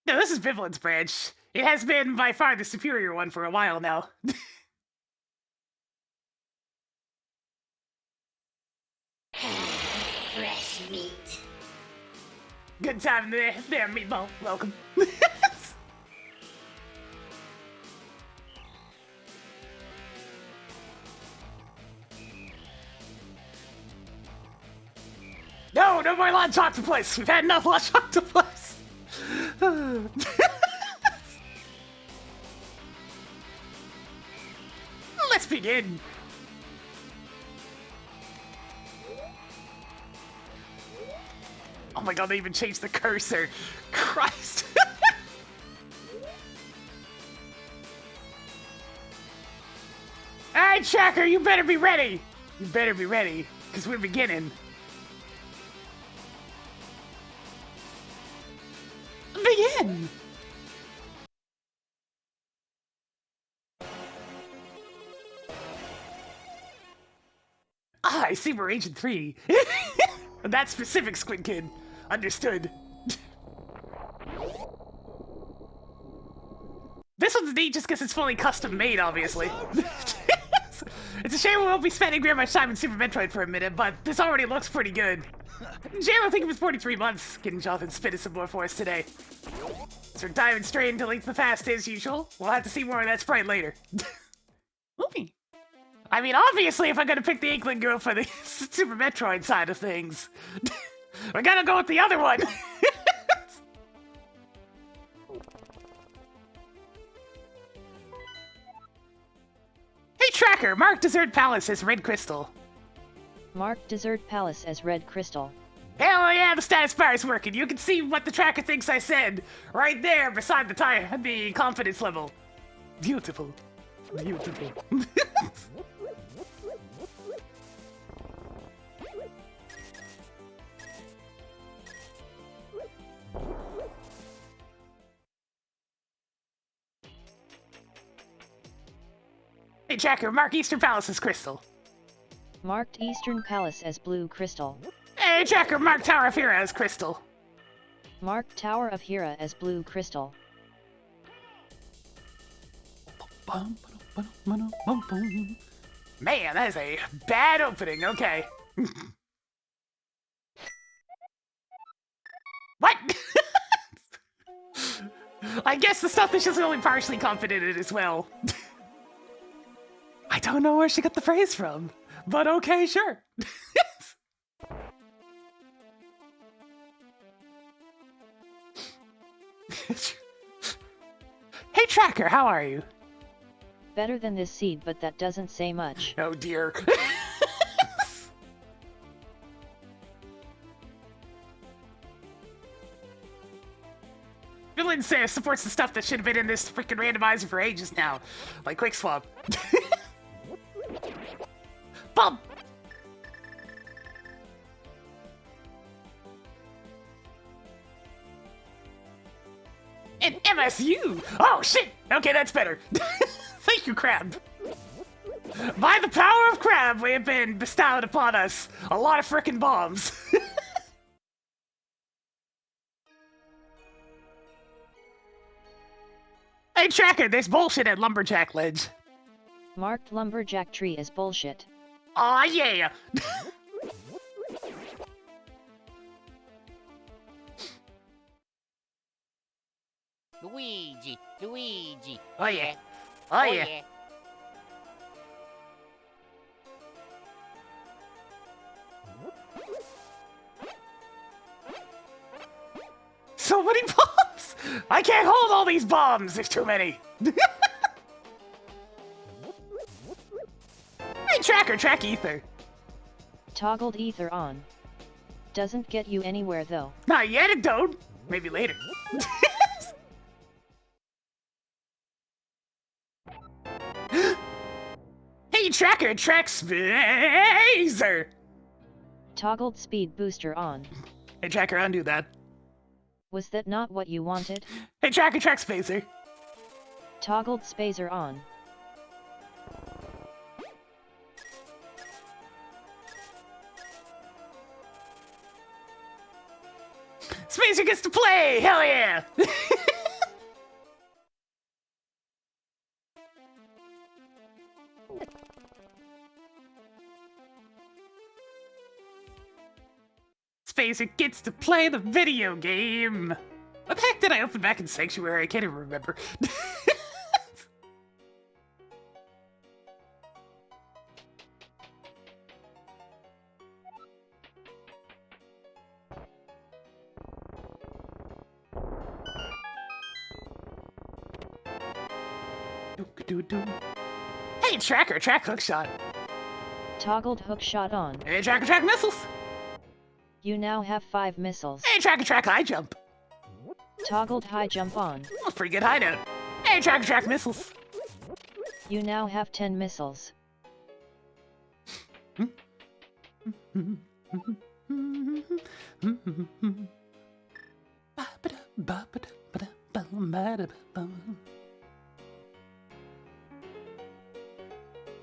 No, this is Bivlin's branch. It has been by far the superior one for a while now. Fresh meat. Good time there, meatball. Welcome. No, no more Lunch Octopus! We've had enough Lunch Octopus! Let's begin! Oh my god, they even changed the cursor. Christ! Alright, Tracker, you better be ready! You better be ready, because we're beginning. Begin! Ah, I see we're Agent 3. That specific Squid Kid. Understood. This one's neat just because it's fully custom made, obviously. It's a shame we won't be spending very much time in Super Metroid for a minute, but this already looks pretty good. Jay, I think it was 43 months getting Jonathan spitted some more for us today. So we're diving straight into Link to the Past as usual. We'll have to see more of that sprite later. Movie. I mean, obviously, if I'm gonna pick the Inkling Girl for the Super Metroid side of things, we're gonna go with the other one. Hey, Tracker, mark Desert Palace as Red Crystal. Mark Desert Palace as Red Crystal. Hell yeah, the status bar is working. You can see what the tracker thinks I said right there beside the confidence level. Beautiful. Beautiful. Hey, Tracker, mark Eastern Palace as Crystal. Marked Eastern Palace as Blue Crystal. Hey, Tracker, mark Tower of Hera as Crystal. Marked Tower of Hera as Blue Crystal. Man, that is a bad opening. Okay. What? I guess the stuff that she's only partially confident in as well. I don't know where she got the phrase from, but okay, sure. Hey, Tracker, how are you? Better than this seed, but that doesn't say much. Oh dear. Villain says supports the stuff that should have been in this freaking randomizer for ages now, like Quick Swap. Bump. And MSU! Oh shit! Okay, that's better. Thank you, Crab. By the power of Crab, we have been bestowed upon us a lot of frickin' bombs. Hey, Tracker, there's bullshit at Lumberjack Ledge. Marked Lumberjack Tree as bullshit. Aw, yeah! Luigi. Oh yeah. Oh yeah. So many bombs! I can't hold all these bombs! There's too many! Hey, Tracker, track Ether. Toggled ether on. Doesn't get you anywhere though. Not yet, it don't. Maybe later. Hey, Tracker, track Spazer. Toggled speed booster on. Hey, Tracker, undo that. Was that not what you wanted? Hey, Tracker, track Spazer. Toggled spazer on. Spazer gets to play! Hell yeah! laser gets to play the video game. What the heck did I open back in Sanctuary? I can't even remember. Hey, Tracker, track hookshot. Toggled hookshot on. Hey, Tracker, track missiles. You now have 5 missiles. Hey, Tracker, track high jump. Toggled high jump on. That's pretty good hideout. Hey, Tracker, track missiles. You now have 10 missiles.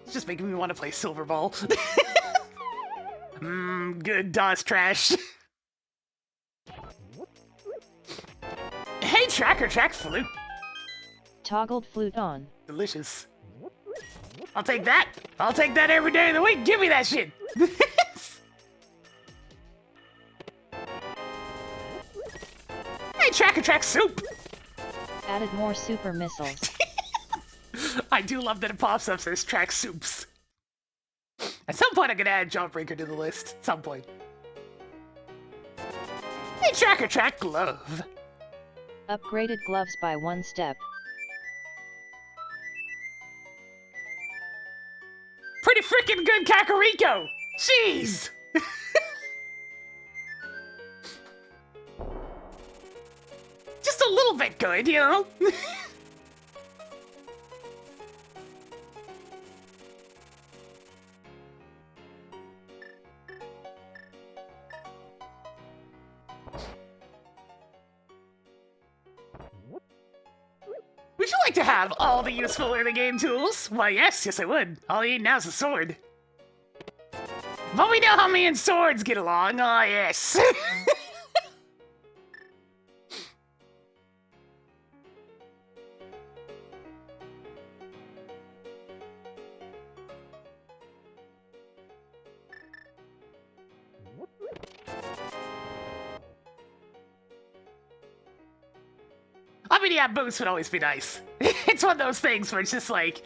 It's just making me want to play Silver Ball. Good DOS trash. Hey, Tracker, track flute. Toggled flute on. Delicious. I'll take that. I'll take that every day of the week. Give me that shit. Hey, Tracker, track soup. Added more super missiles. I do love that it pops up says track soups. At some point, I'm gonna add Jawbreaker to the list. At some point. Hey, Tracker, track glove. Upgraded gloves by 1 step. Pretty freaking good, Kakariko! Jeez! Just a little bit good, you know? Would you like to have all the useful early game tools? Why, yes, I would. All you need now is a sword. But we know how me and swords get along, oh yes. I mean, yeah, boosts would always be nice. It's one of those things where it's just like,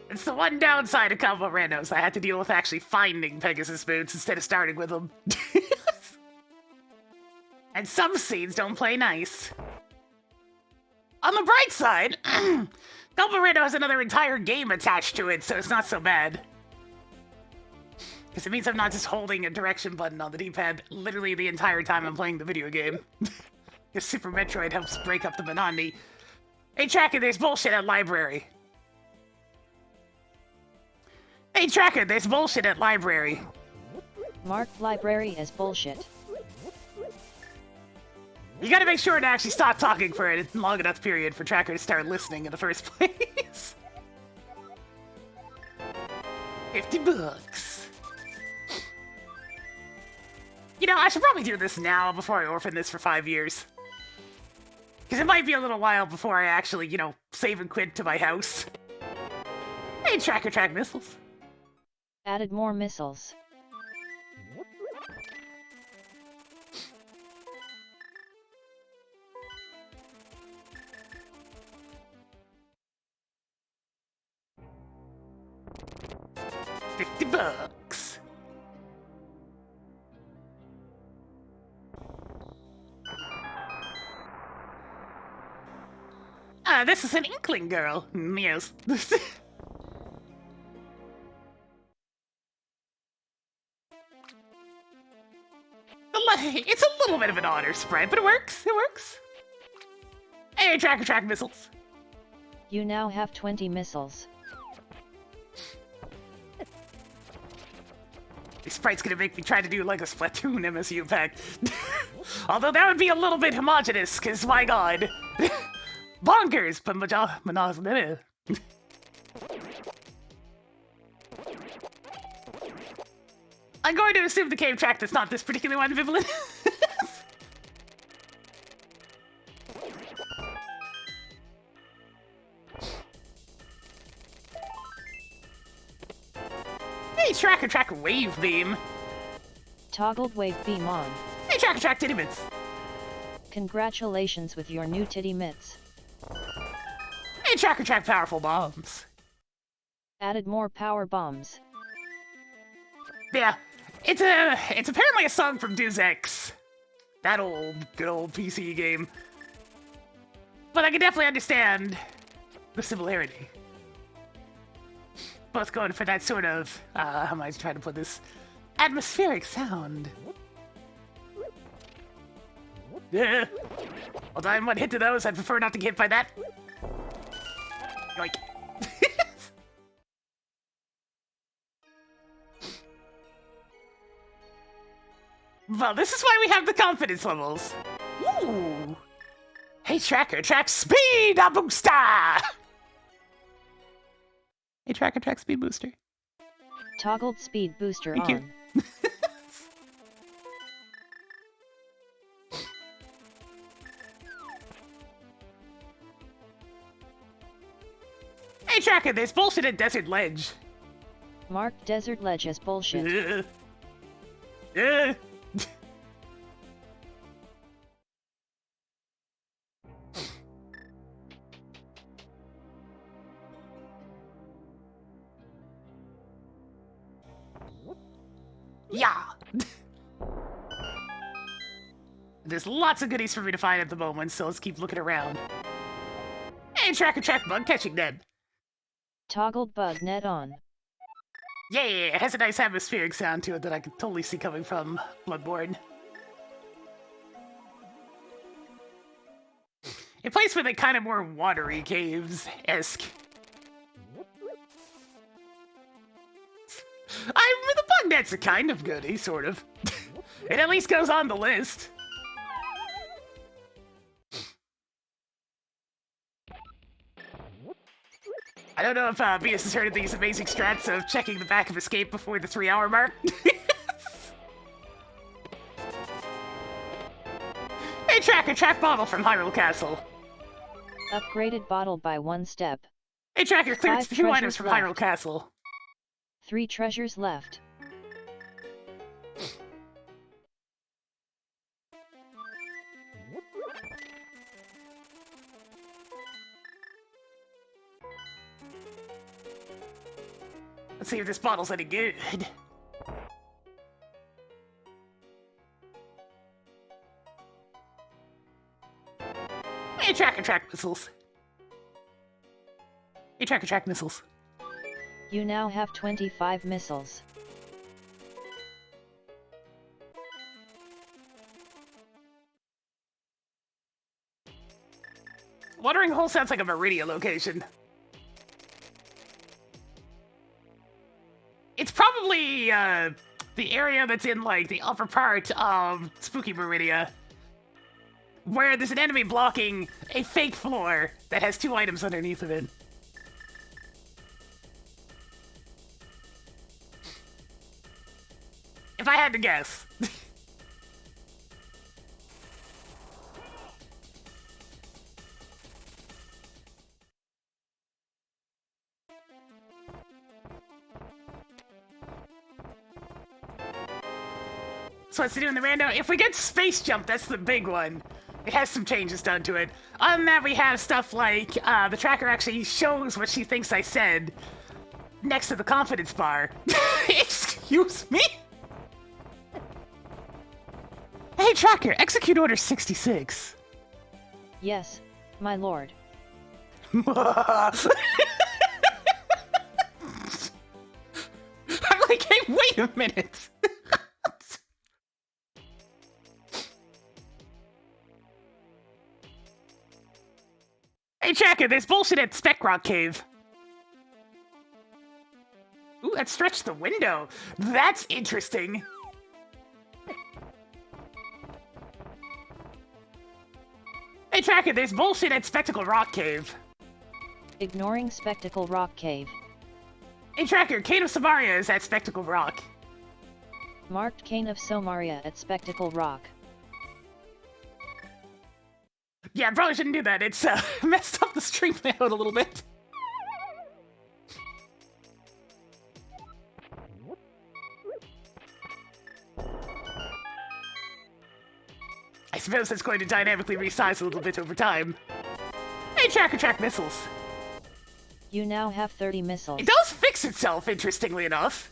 it's the one downside of combo randos. I had to deal with actually finding Pegasus boots instead of starting with them. And some seeds don't play nice. On the bright side, combo rando has another entire game attached to it, so it's not so bad. Because it means I'm not just holding a direction button on the D-pad literally the entire time I'm playing the video game. Because Super Metroid helps break up the monotony. Hey, Tracker, there's bullshit at library. Hey, Tracker, there's bullshit at library. Marked library as bullshit. You gotta make sure to actually stop talking for a long enough period for Tracker to start listening in the first place. $50. You know, I should probably do this now before I orphan this for 5 years. Because it might be a little while before I actually, you know, save and quit to my house. Hey, Tracker, track missiles. Added more missiles. $50. This is an inkling girl. Yes. It's a little bit of an honor spread, but it works. It works. Hey, Tracker, track missiles. You now have 20 missiles. This sprite's gonna make me try to do like a Splatoon MSU pack. Although that would be a little bit homogenous, cause my god. Bonkers, but I'm going to assume the cave track that's not this particular one, Vivalent. Hey, Tracker, track wave beam. Toggled wave beam on. Hey, Hey, Track Titty Mitts! Congratulations with your new titty mitts. Hey, Track Powerful Bombs! Added more power bombs. Yeah, it's apparently a song from Deus Ex. That good old PC game. But I can definitely understand the similarity. Both going for that sort of, how am I trying to put this? Atmospheric sound. Yeah. I'll die in one hit to those. I'd prefer not to get hit by that. Yoink. Well, this is why we have the confidence levels. Ooh. Hey, Track Speed Booster! Hey, Track Speed Booster. Toggled speed booster Thank on. you. Hey, Tracker, there's bullshit at Desert Ledge. Marked desert ledge as bullshit. Yeah. Yeah. There's lots of goodies for me to find at the moment, so let's keep looking around. Hey, Track bug catching net. Toggled bug net on. Yeah, it has a nice atmospheric sound to it that I can totally see coming from Bloodborne. It plays with a kind of more watery caves-esque. I mean, the bug net's a kind of goodie, sort of. It at least goes on the list. I don't know if Beas has heard of these amazing strats of checking the back of Escape before the 3-hour mark. Hey, Track bottle from Hyrule Castle. Upgraded bottle by 1 step. Hey, Tracker, cleared 5 2 items treasures from left. Hyrule Castle. 3 treasures left. Let's see if this bottle's any good. Hey, Track missiles. Hey, Track missiles. You now have 25 missiles. Watering Hole sounds like a Meridia location. It's probably the area that's in like the upper part of Spooky Meridia, where there's an enemy blocking a fake floor that has 2 items underneath of it. If I had to guess. So what's to do in the rando? If we get Space Jump, that's the big one. It has some changes done to it. Other than that, we have stuff like the tracker actually shows what she thinks I said next to the confidence bar. Excuse me? Hey, Tracker, execute Order 66. Yes, my lord. I'm like, hey, wait a minute. Hey, Tracker, there's bullshit at Spec Rock Cave. Ooh, that stretched the window. That's interesting. Hey, Tracker, there's bullshit at Spectacle Rock Cave. Ignoring Spectacle Rock Cave. Hey, Tracker, Cane of Samaria is at Spectacle Rock. Marked Cane of Somaria at Spectacle Rock. Yeah, I probably shouldn't do that. It's messed up the stream layout a little bit. I suppose that's going to dynamically resize a little bit over time. Hey, track missiles. You now have 30 missiles. It does fix itself, interestingly enough.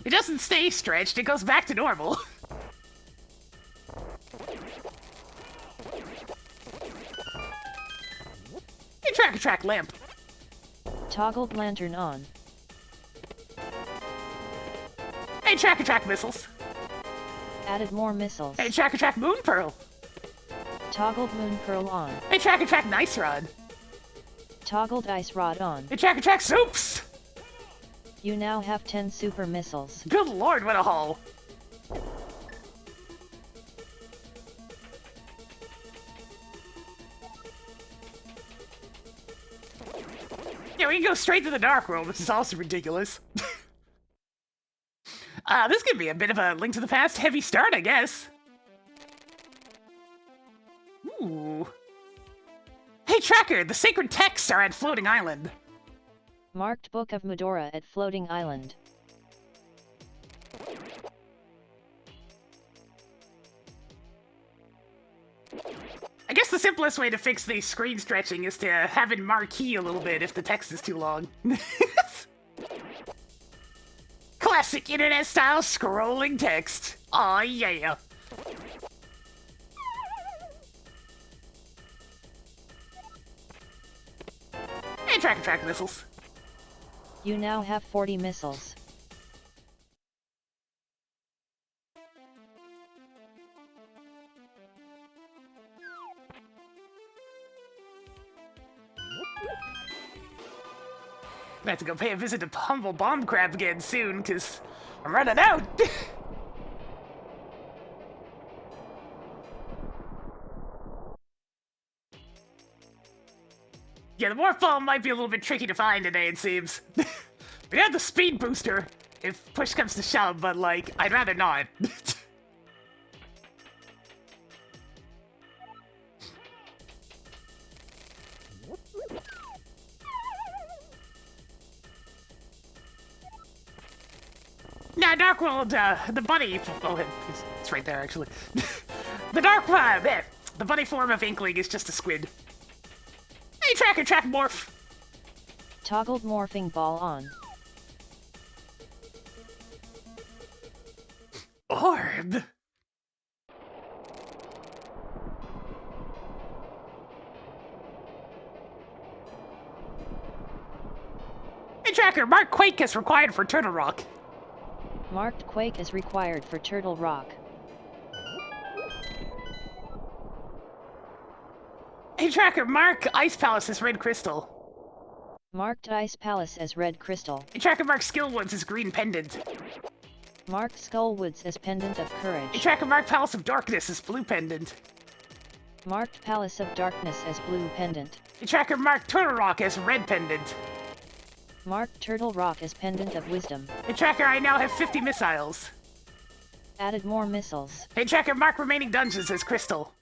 It doesn't stay stretched, it goes back to normal. Hey, track lamp. Toggled lantern on. Hey, track missiles. Added more missiles. Hey, track moon pearl. Toggled moon pearl on. Hey, track nice rod. Toggled ice rod on. Hey, track soups. You now have 10 super missiles. Good lord, what a haul. Yeah, we can go straight to the Dark World, which is also ridiculous. This could be a bit of a Link to the Past heavy start, I guess. Ooh. Hey, Tracker, the sacred texts are at Floating Island. Marked Book of Medora at Floating Island. I guess the simplest way to fix the screen stretching is to have it marquee a little bit if the text is too long. Classic internet-style scrolling text. Aw, yeah. Hey, track missiles. You now have 40 missiles. I have to go pay a visit to Humble Bomb Crab again soon, because I'm running out. Yeah, the Morph Ball might be a little bit tricky to find today, it seems. We have the speed booster, if push comes to shove, but, like, I'd rather not. Nah, Dark World, the bunny... Oh, it's right there, actually. The the bunny form of Inkling is just a squid. Hey, track morph! Toggled morphing ball on. Orb! Hey, Tracker, mark Quake is required for Turtle Rock. Marked Quake is required for Turtle Rock. Hey, Tracker, mark Ice Palace as Red Crystal. Marked Ice Palace as Red Crystal. Hey, Tracker, mark Skillwoods as Green Pendant. Marked Skullwoods as Pendant of Hey, Courage. Tracker, mark Palace of Darkness as Blue Pendant. Marked Palace of Darkness as Blue Pendant. Hey, Tracker, mark Turtle Rock as Red Pendant. Marked Turtle Rock as Pendant of Wisdom. Hey, Tracker, I now have 50 missiles. Added more missiles. Hey, Tracker, mark remaining dungeons as Crystal.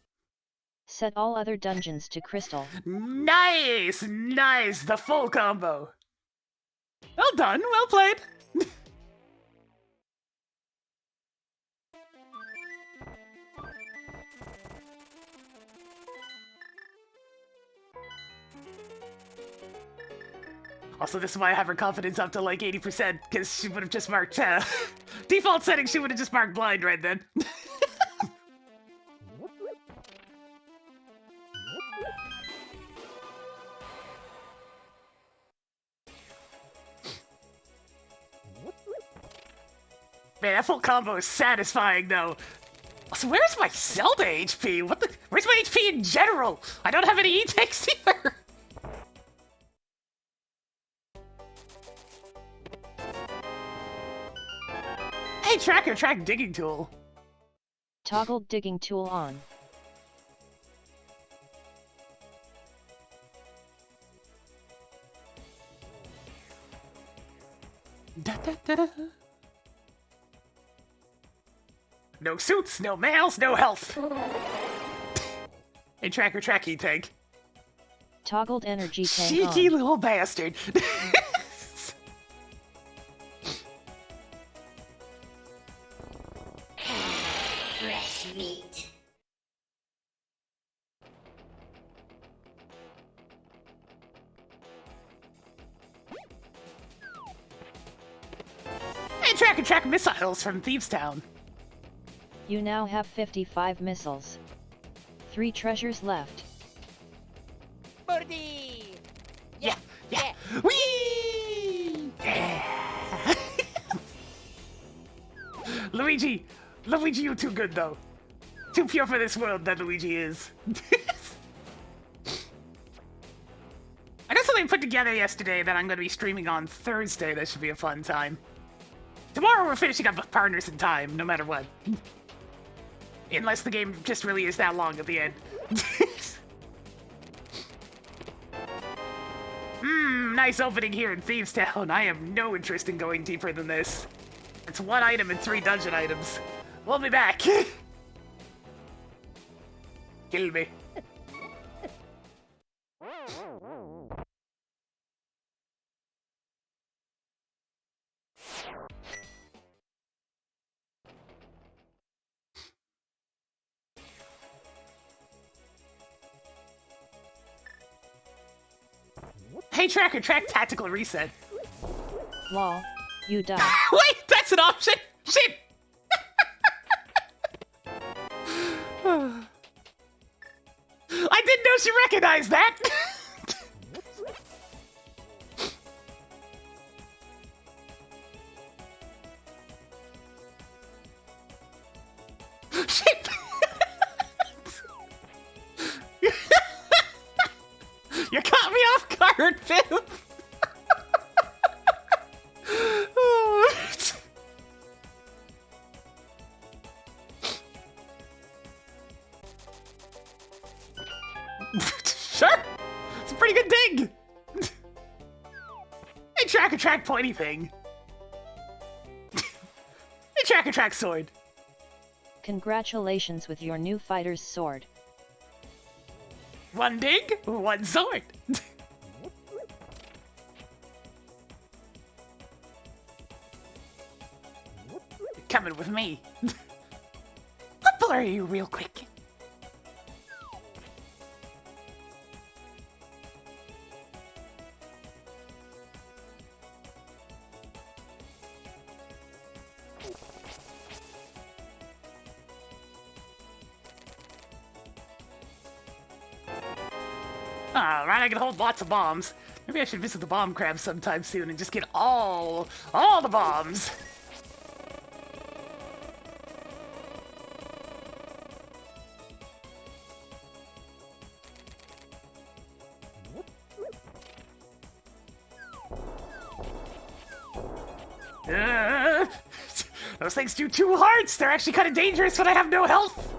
Set all other dungeons to Crystal. Nice! Nice! The full combo. Well done, well played. Also, this is why I have her confidence up to like 80%, because she would have just marked, default settings, she would have just marked blind right then. Man, that full combo is satisfying, though. Also, where's my Zelda HP? Where's my HP in general? I don't have any E-Takes either. Hey, Tracker, track digging tool. Toggled digging tool on. Da, da, da, da. No suits, no mails, no health. Hey, Tracker, track E-Tank. Toggled energy tank Cheeky on. little bastard. fresh meat. Hey, track missiles from Thievestown. You now have 55 missiles. 3 treasures left. Birdie! Yeah. Whee! Yeah. Luigi, you're too good though. Too pure for this world that Luigi is. I got something put together yesterday that I'm going to be streaming on Thursday. That should be a fun time. Tomorrow we're finishing up with Partners in Time, no matter what. Unless the game just really is that long at the end. Nice opening here in Thievestown. I have no interest in going deeper than this. It's 1 item and 3 dungeon items. We'll be back. Kill me. Hey, track tactical reset. Lol, you died. Wait, that's an option. Shit. I didn't know she recognized that. Shit. You caught me off guard, Pim. Sure. It's a pretty good dig. Hey, track pointy thing. Hey, track sword. Congratulations with your new fighter's sword. 1 dig, 1 sword. Coming with me. I'll blur you real quick. Alright, I can hold lots of bombs. Maybe I should visit the bomb crab sometime soon and just get all the bombs. Those things do 2 hearts! They're actually kind of dangerous when I have no health!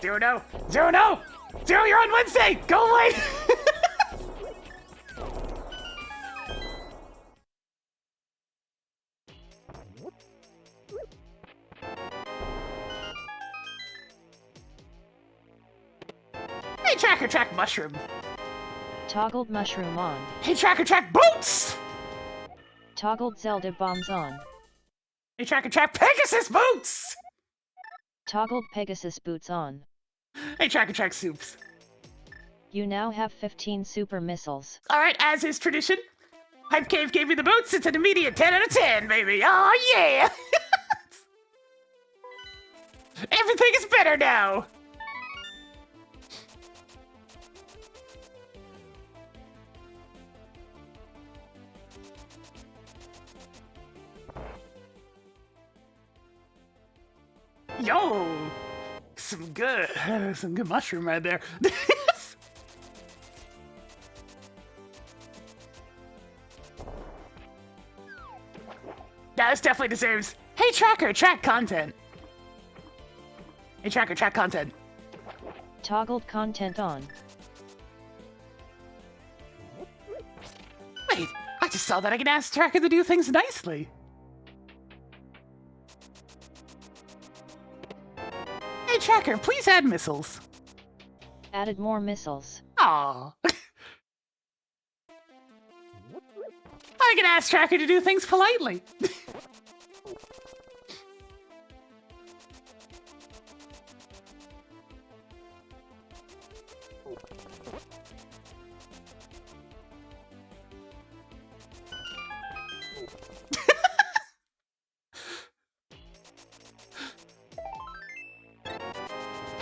Zero, no! Zero, no! Zero, you're on Wednesday! Go away! Hey, track mushroom. Toggled mushroom on. Hey, track boots! Toggled Zelda bombs on. Hey, track Pegasus boots! Toggled Pegasus boots on. Hey, track soups. You now have 15 super missiles. Alright, as is tradition, Hype Cave gave me the boots. It's an immediate 10 out of 10, baby. Oh, yeah! Everything is better now! Yo! Some good mushroom right there. Yeah, this definitely deserves. Hey, track content. Hey, track content. Toggled content on. Wait, I just saw that I can ask Tracker to do things nicely. Hey, Tracker, please add missiles. Added more missiles. Aww. I can ask Tracker to do things politely.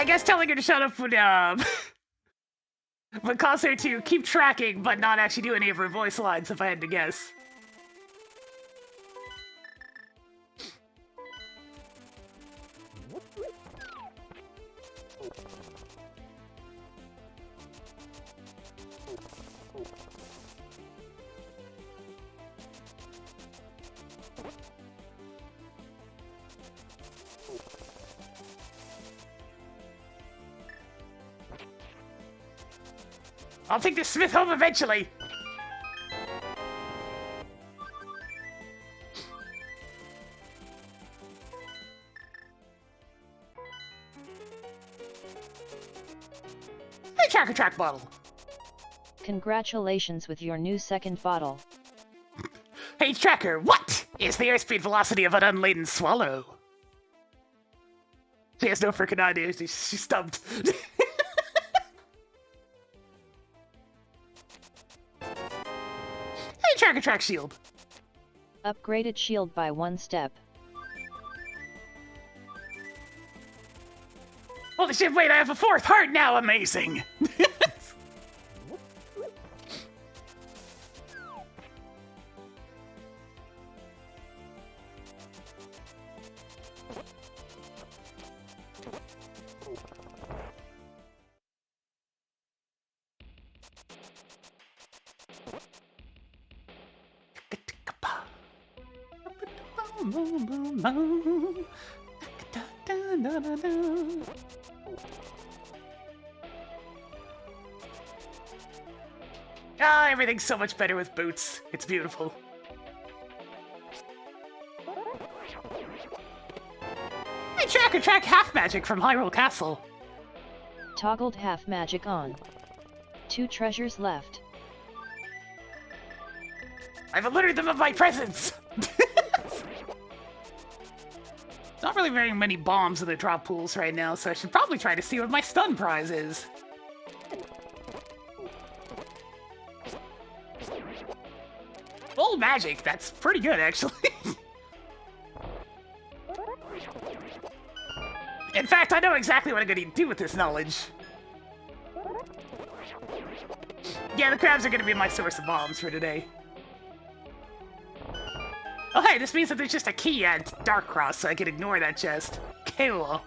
I guess telling her to shut up would cause her to keep tracking, but not actually do any of her voice lines, if I had to guess. I'll take this Smith home eventually! Hey, Tracker Track bottle! Congratulations with your new second bottle. Hey, Tracker, what is the airspeed velocity of an unladen swallow? She has no freaking idea, she's stumped. Hey, Tracker Track shield! Upgraded shield by 1 step. Holy shit, wait, I have a 4th heart now, amazing! Ah, everything's so much better with boots. It's beautiful. Hey, Tracker Track half magic from Hyrule Castle. Toggled half magic on. 2 treasures left. I've alerted them of my presence! Not really very many bombs in the drop pools right now, so I should probably try to see what my stun prize is. Full magic, that's pretty good actually. In fact, I know exactly what I'm gonna do with this knowledge. Yeah, the crabs are gonna be my source of bombs for today. Oh hey, this means that there's just a key at Darkcross, so I can ignore that chest. Cool.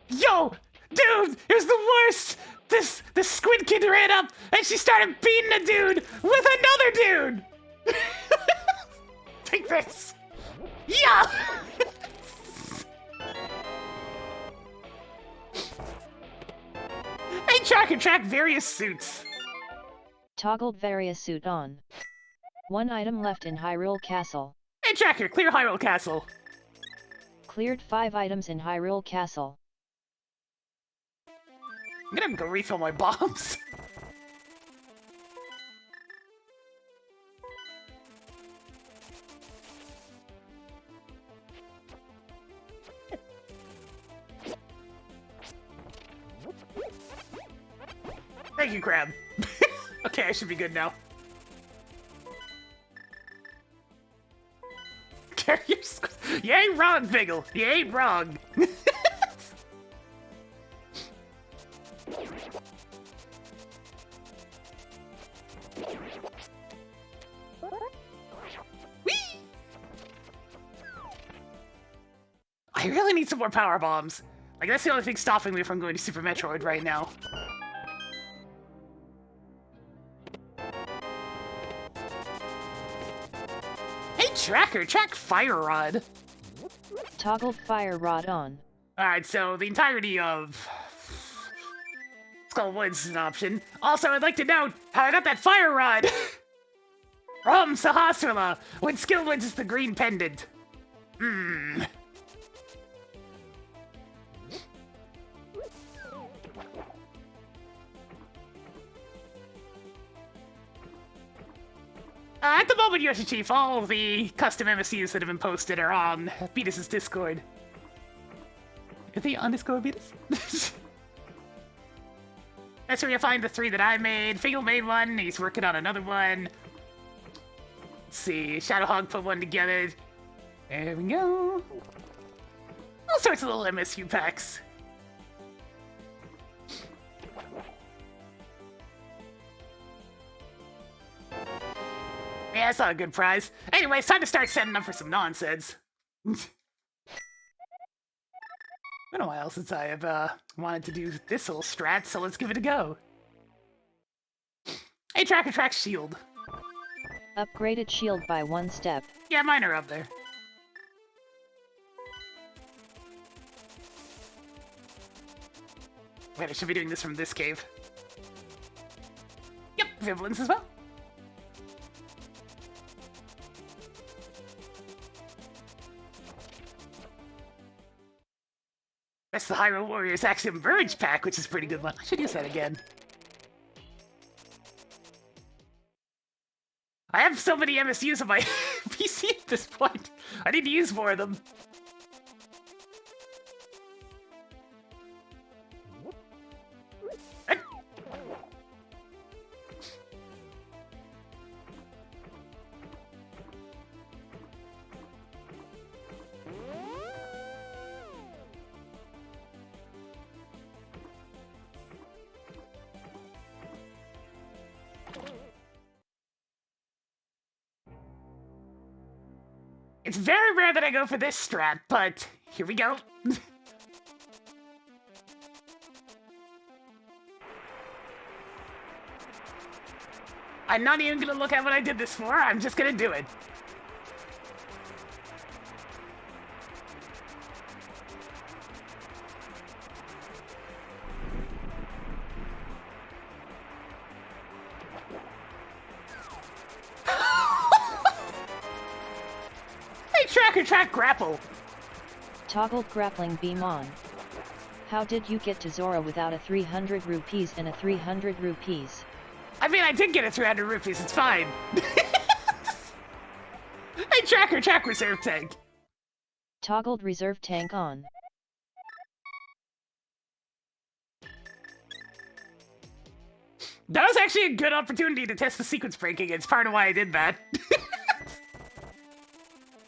Yo! Dude! It was the worst! This Squid kid ran up, and she started beating a dude with another dude! Take this! Yeah! Hey, Tracker Track various suits. Toggled various suit on. 1 item left in Hyrule Castle. Hey, Tracker, clear Hyrule Castle. Cleared 5 items in Hyrule Castle. I'm gonna go refill my bombs. Thank you, Crab. Okay, I should be good now. You ain't wrong, Biggle. You ain't wrong. Whee! I really need some more power bombs. Like, that's the only thing stopping me from going to Super Metroid right now. Hey, Tracker, track Fire Rod. Toggled fire rod on. Alright, so the entirety of Skull Woods is an option. Also, I'd like to note how I got that Fire Rod from Sahasrahla when Skill Woods is the green pendant. At the moment, Yoshi Chief, all of the custom MSUs that have been posted are on Beatus' Discord. Is he on Discord, Beatus? That's where you'll find the 3 that I made. Fingal made one, he's working on another one. Let's see. Shadowhog put one together. There we go. All sorts of little MSU packs. Yeah, that's not a good prize. Anyway, it's time to start setting up for some nonsense. Been a while since I have wanted to do this little strat, so let's give it a go. Hey, Track shield. Upgraded shield by 1 step. Yeah, mine are up there. Wait, I should be doing this from this cave. Yep, Vivalence as well. That's the Hyrule Warriors Axiom Verge pack, which is a pretty good one. I should use that again. I have so many MSUs on my PC at this point. I need to use more of them. It's very rare that I go for this strat, but here we go. I'm not even gonna look at what I did this for, I'm just gonna do it. Track grapple. Toggled grappling beam on. How did you get to Zora without a 300 rupees and a 300 rupees? I mean, I did get a 300 rupees, it's fine. Hey, track reserve tank. Toggled reserve tank on. That was actually a good opportunity to test the sequence breaking. It's part of why I did that.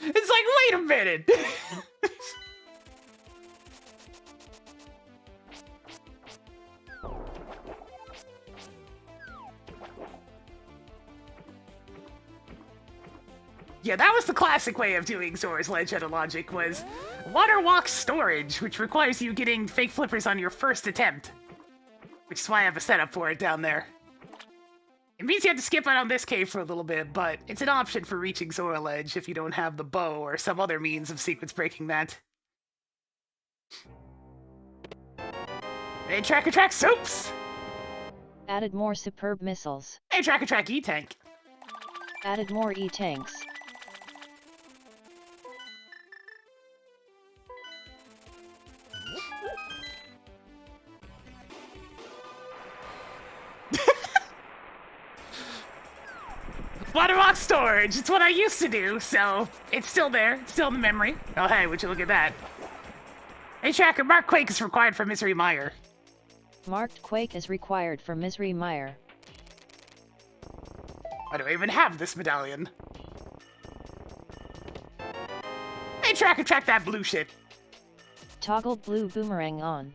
It's like, wait a minute! Yeah, that was the classic way of doing Zora's Legend of Logic, was Water Walk Storage, which requires you getting fake flippers on your first attempt. Which is why I have a setup for it down there. It means you have to skip out on this cave for a little bit, but it's an option for reaching Zora Ledge if you don't have the bow or some other means of sequence breaking that. Hey, Track Soups! Added more superb missiles. Hey, Track E-Tank. Added more E-Tanks. Waterlock storage! It's what I used to do, so it's still there. It's still in the memory. Oh, hey, would you look at that? Hey, Tracker, Mark Quake is required for Misery Mire. Marked Quake is required for Misery Mire. Why do I even have this medallion? Hey, Tracker, track that blue shit. Toggled blue boomerang on.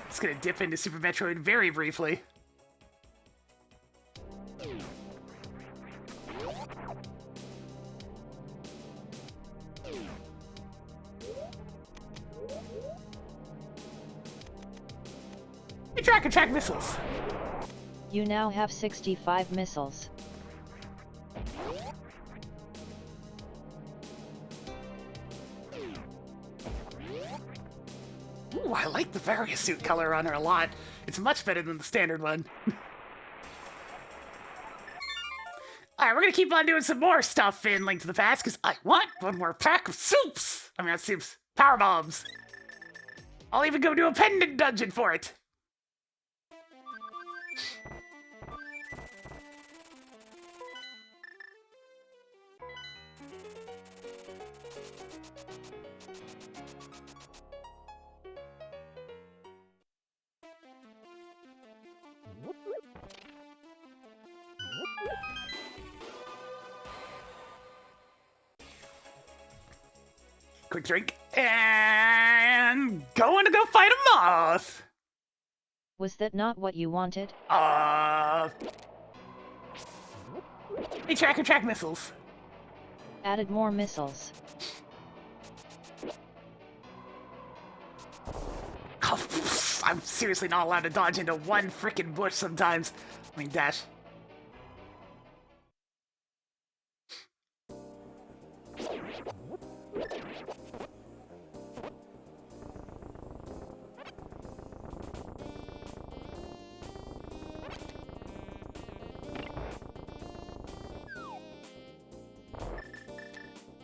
Just gonna dip into Super Metroid very briefly. Hey, track missiles. You now have 65 missiles. Ooh, I like the various suit color on her a lot. It's much better than the standard one. Alright, we're gonna keep on doing some more stuff in Link to the Past, because I want one more pack of soups! I mean, not soups, power bombs. I'll even go do a pendant dungeon for it. quick drink. And going to go fight a moth. Was that not what you wanted? Hey, tracker, track missiles. Added more missiles. Oh, I'm seriously not allowed to dodge into one frickin' bush sometimes. I mean, dash.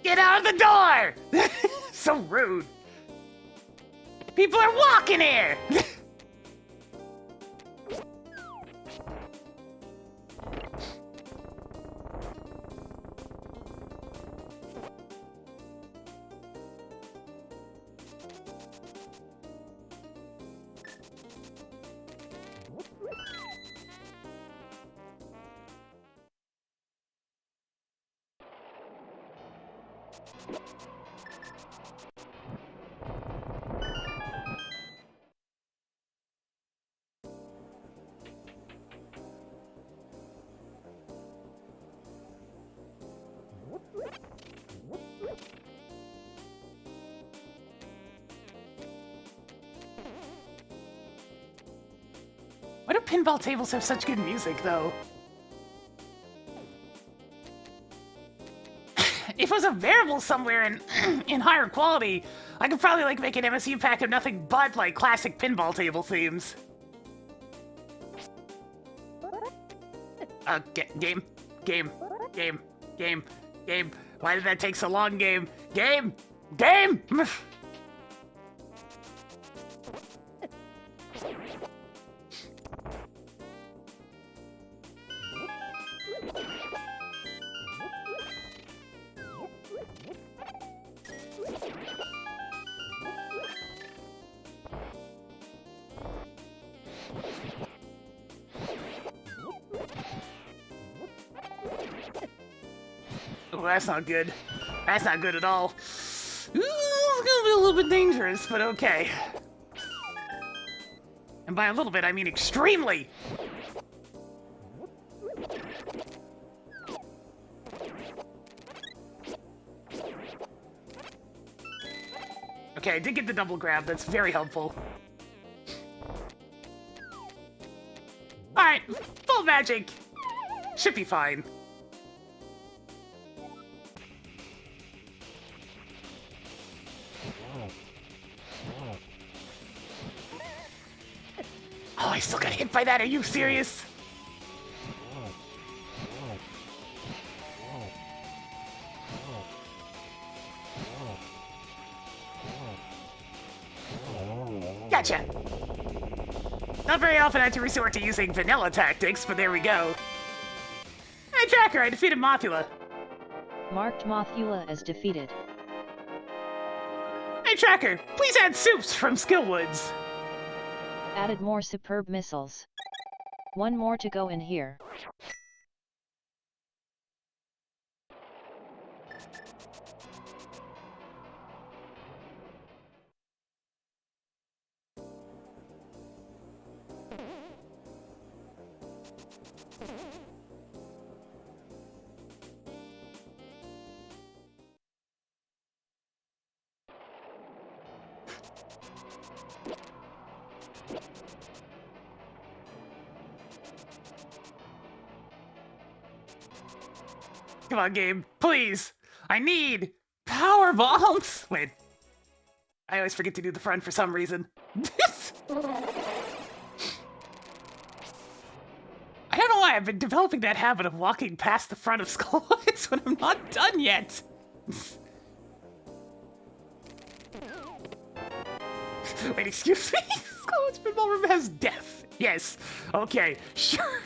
Get out of the door! So rude. People are walking here! Why do pinball tables have such good music, though? If it was a variable somewhere in higher quality, I could probably like make an MSU pack of nothing but like classic pinball table themes. Game. Why did that take so long, game? Game! Oh, that's not good. That's not good at all. Ooh, it's gonna be a little bit dangerous, but okay. And by a little bit, I mean extremely. Okay, I did get the double grab. That's very helpful. Alright, full magic. Should be fine. Oh, I still got hit by that. Are you serious? Gotcha. Not very often I have to resort to using vanilla tactics, but there we go. Hey, Tracker, I defeated Mothula. Marked Mothula as defeated. Hey, Tracker, please add soups from Skillwoods. Added more superb missiles. One more to go in here. Come on, game, please. I need power bombs. Wait. I always forget to do the front for some reason. I don't know why I've been developing that habit of walking past the front of Skullwoods when I'm not done yet. Wait, excuse me? Skullwoods pinball room has death. Yes. Okay, sure.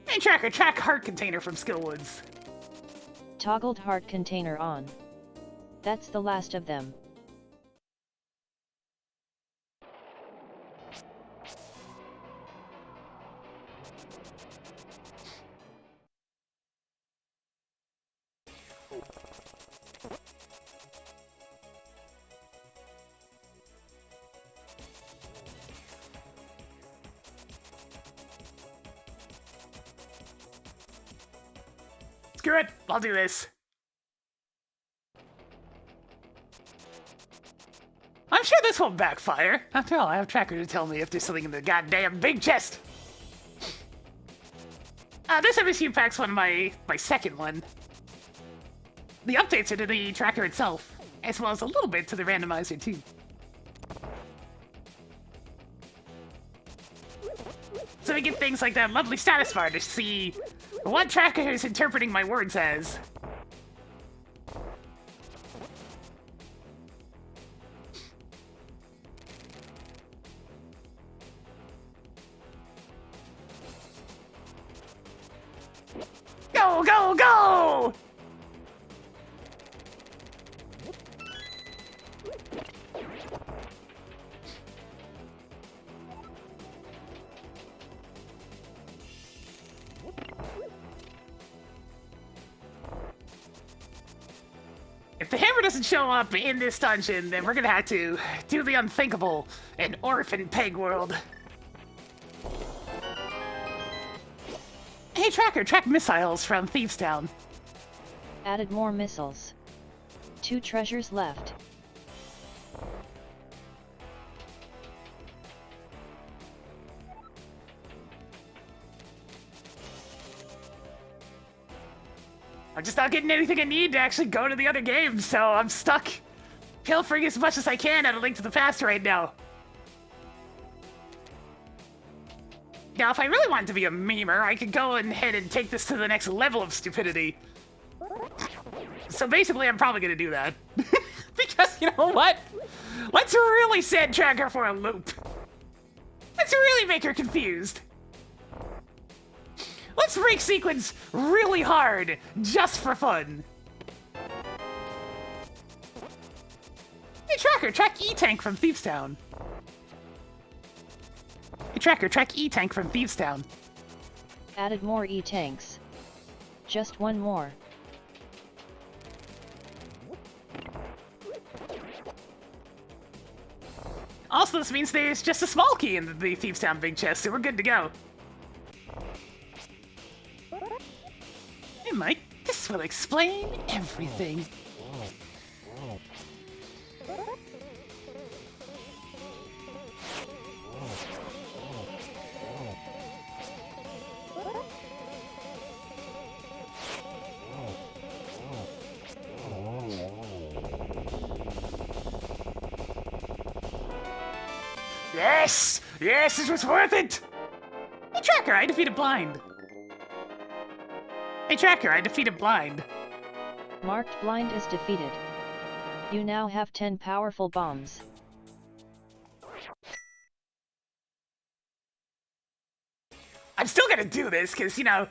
Hey, Tracker, track heart container from Skillwoods. Toggled heart container on. That's the last of them. Screw it, I'll do this. I'm sure this won't backfire. After all, I have Tracker to tell me if there's something in the goddamn big chest. This MSU pack's my second one. The updates are to the Tracker itself, as well as a little bit to the randomizer too. So we get things like that lovely status bar to see what Tracker is interpreting my words as. Go, go, go! If the hammer doesn't show up in this dungeon, then we're gonna have to do the unthinkable in Orphan Peg World. Hey Tracker, track missiles from Thieves Town. Added more missiles. 2 treasures left. I'm just not getting anything I need to actually go to the other games, so I'm stuck pilfering as much as I can at A Link to the Past right now. Now, if I really wanted to be a memer, I could go ahead and take this to the next level of stupidity. So basically, I'm probably gonna do that. Because, you know what? Let's really set Tracker for a loop. Let's really make her confused. Let's break sequence really hard, just for fun. Hey Tracker, track E-Tank from Thieves Town. Hey Tracker, track E-Tank from Thieves Town. Added more E-Tanks. Just one more. Also, this means there's just a small key in the Thieves Town big chest, so we're good to go. Hey Mike, this will explain everything. Yes! Yes, it was worth it! Hey Tracker, I defeated Blind. Hey Tracker, I defeated Blind. Marked Blind is defeated. You now have 10 powerful bombs. I'm still gonna do this, because, you know,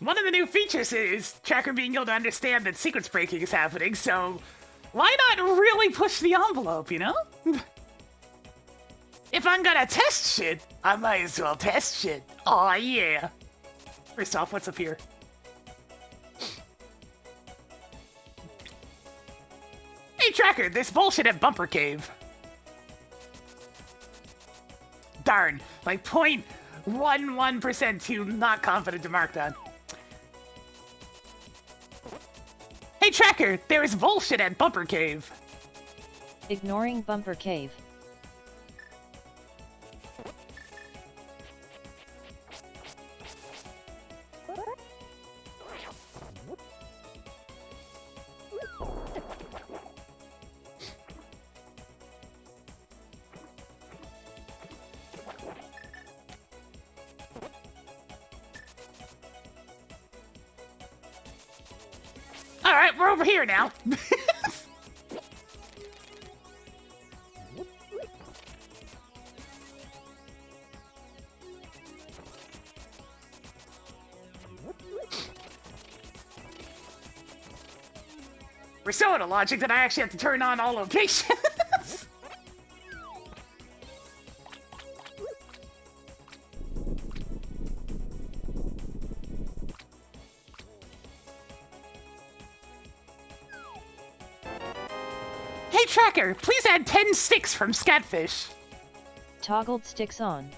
one of the new features is Tracker being able to understand that sequence breaking is happening, so why not really push the envelope, you know? If I'm gonna test shit, I might as well test shit. Aw, yeah. First off, what's up here? Hey Tracker, this bullshit at Bumper Cave. Darn, like 0.11% too not confident to mark that. Hey Tracker, there is bullshit at Bumper Cave. Ignoring Bumper Cave. Alright, we're over here now. We're so out of logic that I actually have to turn on all locations. Hey Tracker, please add 10 sticks from Scatfish. Toggled sticks on.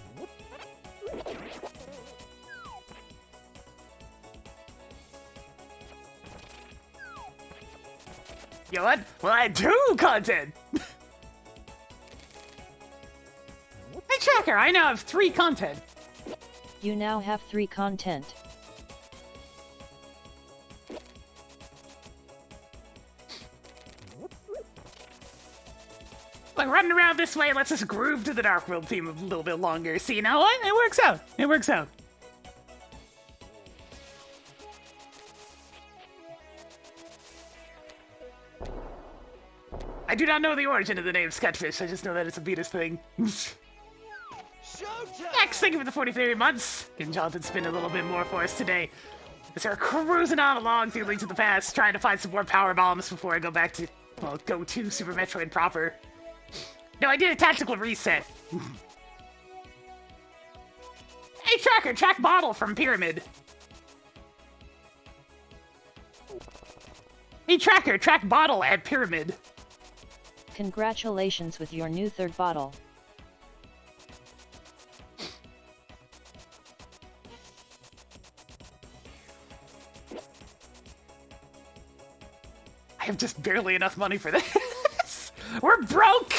You know what? Well, I do content! Hey, Tracker, I now have 3 content. You now have 3 content. Like, running around this way lets us groove to the Dark World theme a little bit longer. See, you know what? It works out. It works out. I do not know the origin of the name Sketchfish. I just know that it's a Beatus thing. Next, thank you for the 43 months. Getting Jonathan spin a little bit more for us today. As we're cruising on along through Link to the Past, trying to find some more power bombs before I go back to, well, go to Super Metroid proper. No, I did a tactical reset. Hey, Tracker, track bottle from Pyramid. Hey, Tracker, track bottle at Pyramid. Congratulations with your new 3rd bottle. I have just barely enough money for this. We're broke!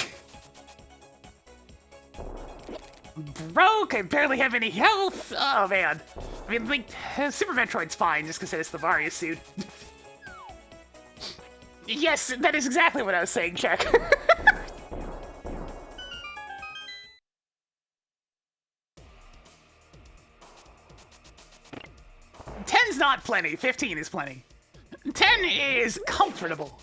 Broke! I barely have any health! Oh, man. I mean, like, Super Metroid's fine just because it's the Varia suit. Yes, that is exactly what I was saying, Check. 10's not plenty, 15 is plenty. 10 is comfortable.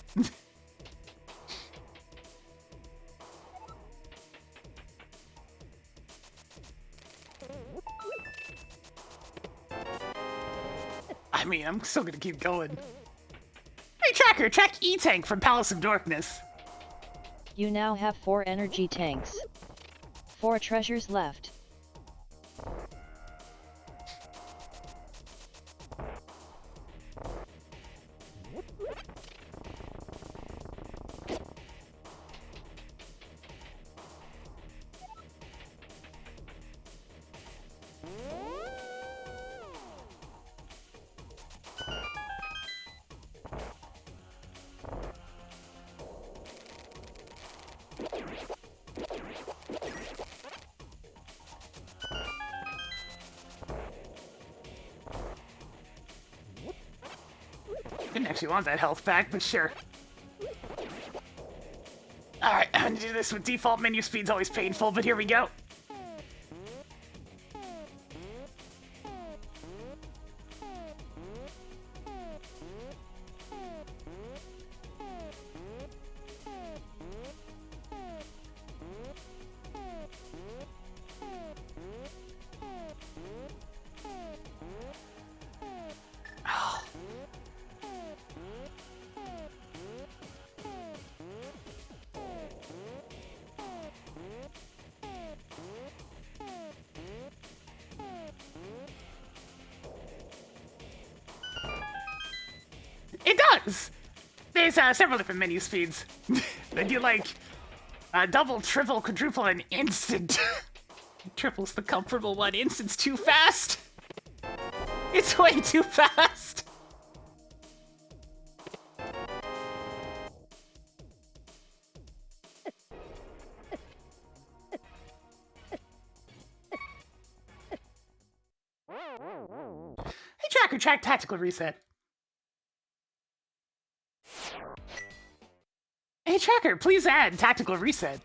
I mean, I'm still gonna keep going. Hey, Tracker, track E-Tank from Palace of Darkness. You now have 4 energy tanks. 4 treasures left. Didn't actually want that health back, but sure. Alright, I'm gonna do this with default menu speed's always painful, but here we go. It does! There's several different menu speeds. They do like double, triple, quadruple, and instant. Triple's the comfortable one. Instant's too fast. It's way too fast. Hey, Tracker, track tactical reset. Hey, Tracker, please add tactical reset.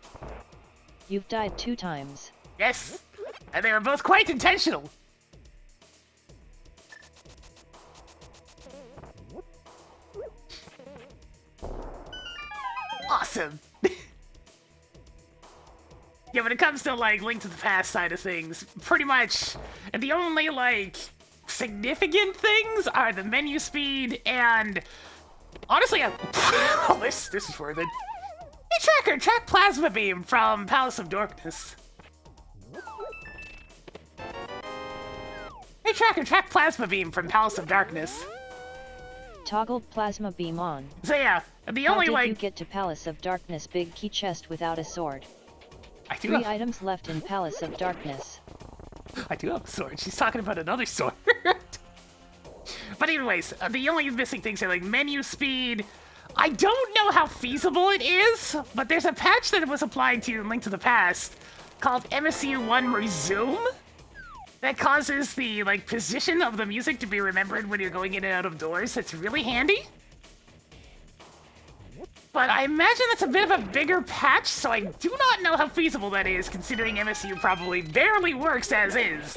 You've died 2 times. Yes, and they were both quite intentional. Awesome. Yeah, when it comes to, like, Link to the Past side of things, pretty much the only, like, significant things are the menu speed and... Honestly, this is worth it. Hey, Tracker, track Plasma Beam from Palace of Darkness. Hey, Tracker, track Plasma Beam from Palace of Darkness. Toggled plasma beam on. So yeah, the How only did like... you get to Palace of Darkness big key chest without a sword? I do 3 have... items left in Palace of Darkness. I do have a sword. She's talking about another sword. But anyways, the only missing things are like menu speed, I don't know how feasible it is, but there's a patch that it was applied to in Link to the Past called MSU1 Resume that causes the like position of the music to be remembered when you're going in and out of doors. It's really handy. But I imagine that's a bit of a bigger patch, so I do not know how feasible that is, considering MSU probably barely works as is.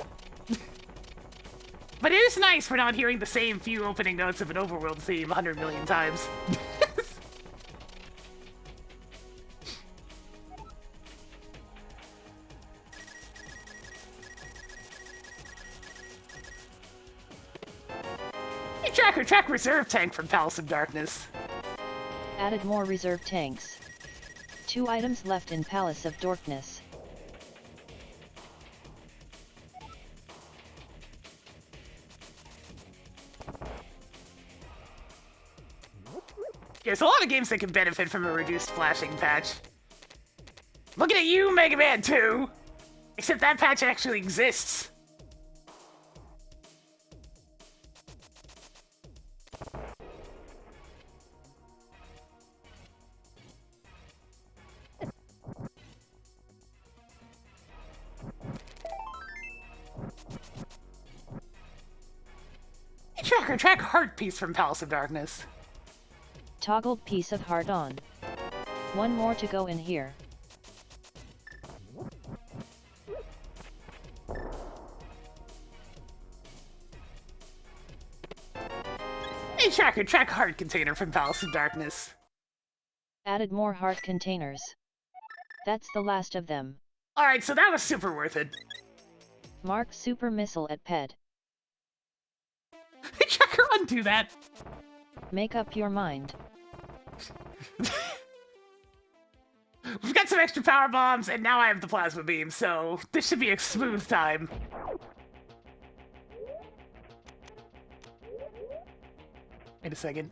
But it is nice for not hearing the same few opening notes of an overworld theme 100 million times. Hey, Tracker, track reserve tank from Palace of Darkness. Added more reserve tanks. 2 items left in Palace of Darkness. There's a lot of games that can benefit from a reduced flashing patch. Looking at you, Mega Man 2! Except that patch actually exists. Tracker, track heart piece from Palace of Darkness. Toggled piece of heart on. 1 more to go in here. Hey, Tracker, track heart container from Palace of Darkness. Added more heart containers. That's the last of them. Alright, so that was super worth it. Mark super missile at PED. Hey, Tracker, undo that. Make up your mind. We've got some extra power bombs, and now I have the plasma beam, so this should be a smooth time. Wait a second.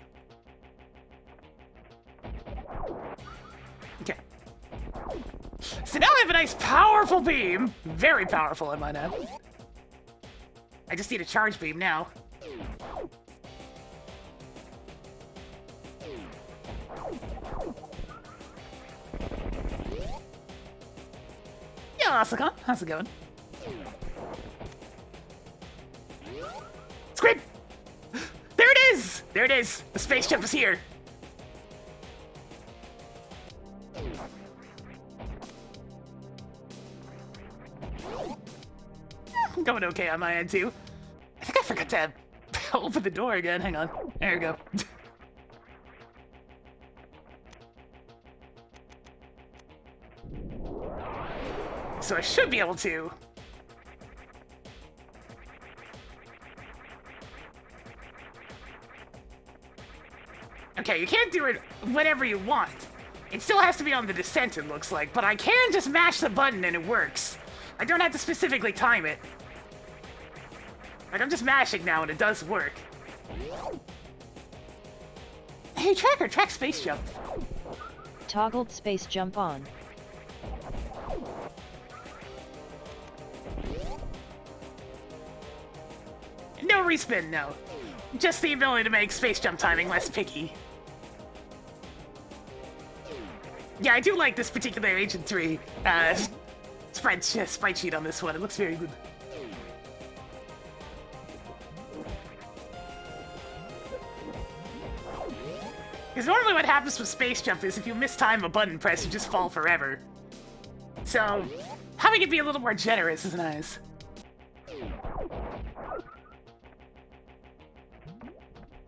Okay. So now I have a nice powerful beam. Very powerful, I might add. I just need a charge beam now. Yeah, Asaka, how's it going? Squid! There it is! There it is! The space jump is here! I'm going okay on my end, too. I think I forgot to open the door again. Hang on. There we go. So I should be able to. Okay, you can't do it whenever you want. It still has to be on the descent, it looks like, but I can just mash the button and it works. I don't have to specifically time it. Like, I'm just mashing now and it does work. Hey, Tracker, track space jump. Toggled space jump on. No respin, no. Just the ability to make space jump timing less picky. Yeah, I do like this particular Agent 3 sprite sheet on this one. It looks very good. Because normally what happens with space jump is if you mistime a button press, you just fall forever. So, having it be a little more generous is nice.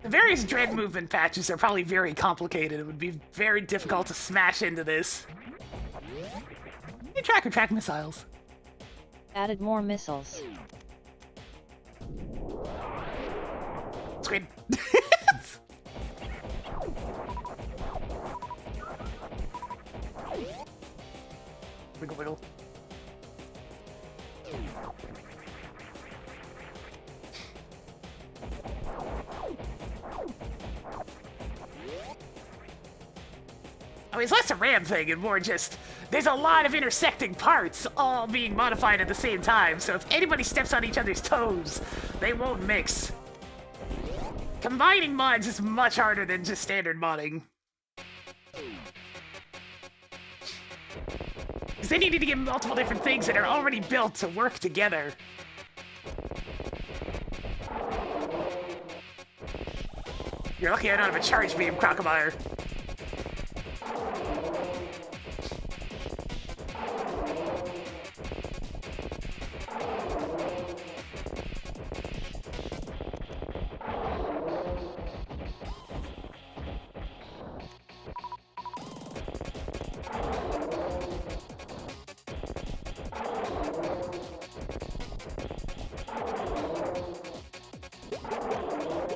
The various dread movement patches are probably very complicated. It would be very difficult to smash into this. You track missiles. Added more missiles. Squid. Wiggle, wiggle. I mean, it's less a RAM thing and more just, there's a lot of intersecting parts all being modified at the same time, so if anybody steps on each other's toes, they won't mix. Combining mods is much harder than just standard modding. they needed to get multiple different things that are already built to work together. You're lucky I don't have a charge beam, Crocomire.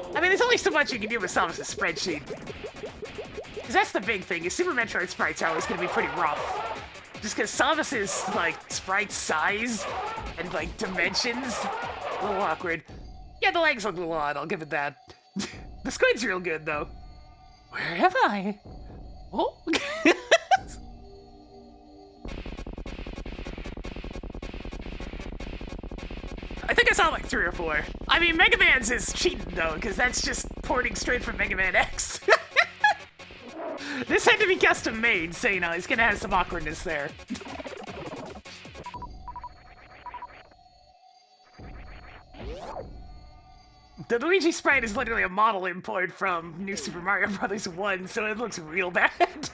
I mean, there's only so much you can do with Samus's spreadsheet. Because that's the big thing, is Super Metroid sprites are always going to be pretty rough. Just because Samus's, like, sprite size and, like, dimensions, a little awkward. Yeah, the legs look a little odd, I'll give it that. The Squid's real good, though. Where am I? Oh? I think I saw like 3 or 4. I mean, Mega Man's is cheating though, because that's just porting straight from Mega Man X. This had to be custom made, so you know, it's gonna have some awkwardness there. The Luigi sprite is literally a model import from New Super Mario Bros. 1, so it looks real bad.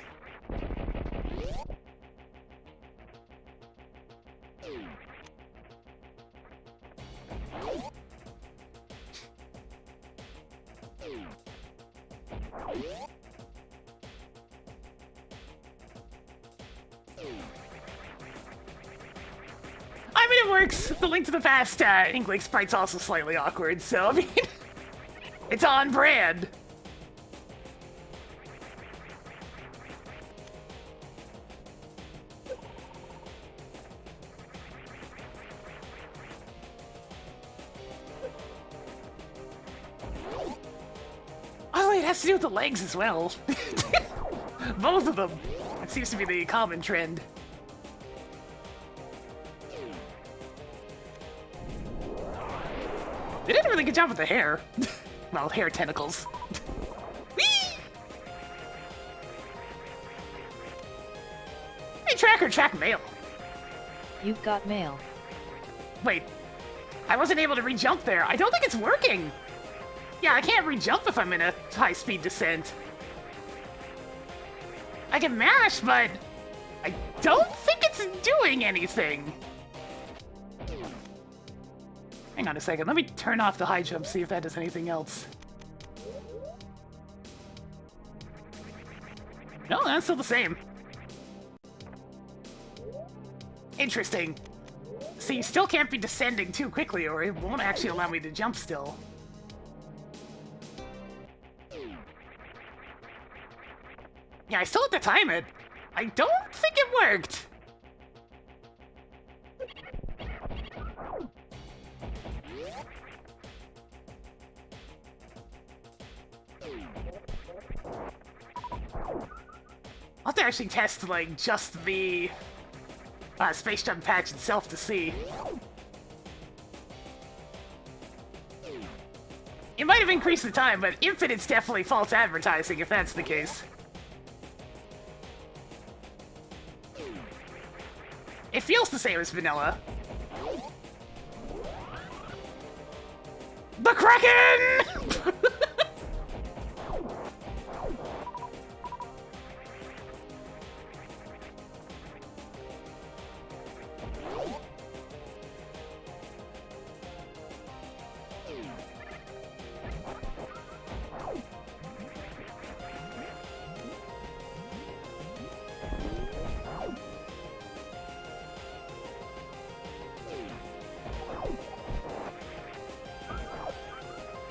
I mean, it works. The Link to the Past Ink sprite's also slightly awkward, so, I mean, it's on brand. Oh, it has to do with the legs as well. Both of them. It seems to be the common trend. They did a really good job with the hair. Well, hair tentacles. Whee! Hey, Tracker, track mail. You've got mail. Wait, I wasn't able to re-jump there. I don't think it's working. Yeah, I can't re-jump if I'm in a high-speed descent. I can mash, but I don't think it's doing anything. Hang on a second, let me turn off the high jump, see if that does anything else. No, that's still the same. Interesting. See, you still can't be descending too quickly, or it won't actually allow me to jump still. Yeah, I still have to time it. I don't think it worked. I'll have to actually test, like, just the Space Jump patch itself to see. It might have increased the time, but Infinite's definitely false advertising if that's the case. It feels the same as vanilla. The Kraken!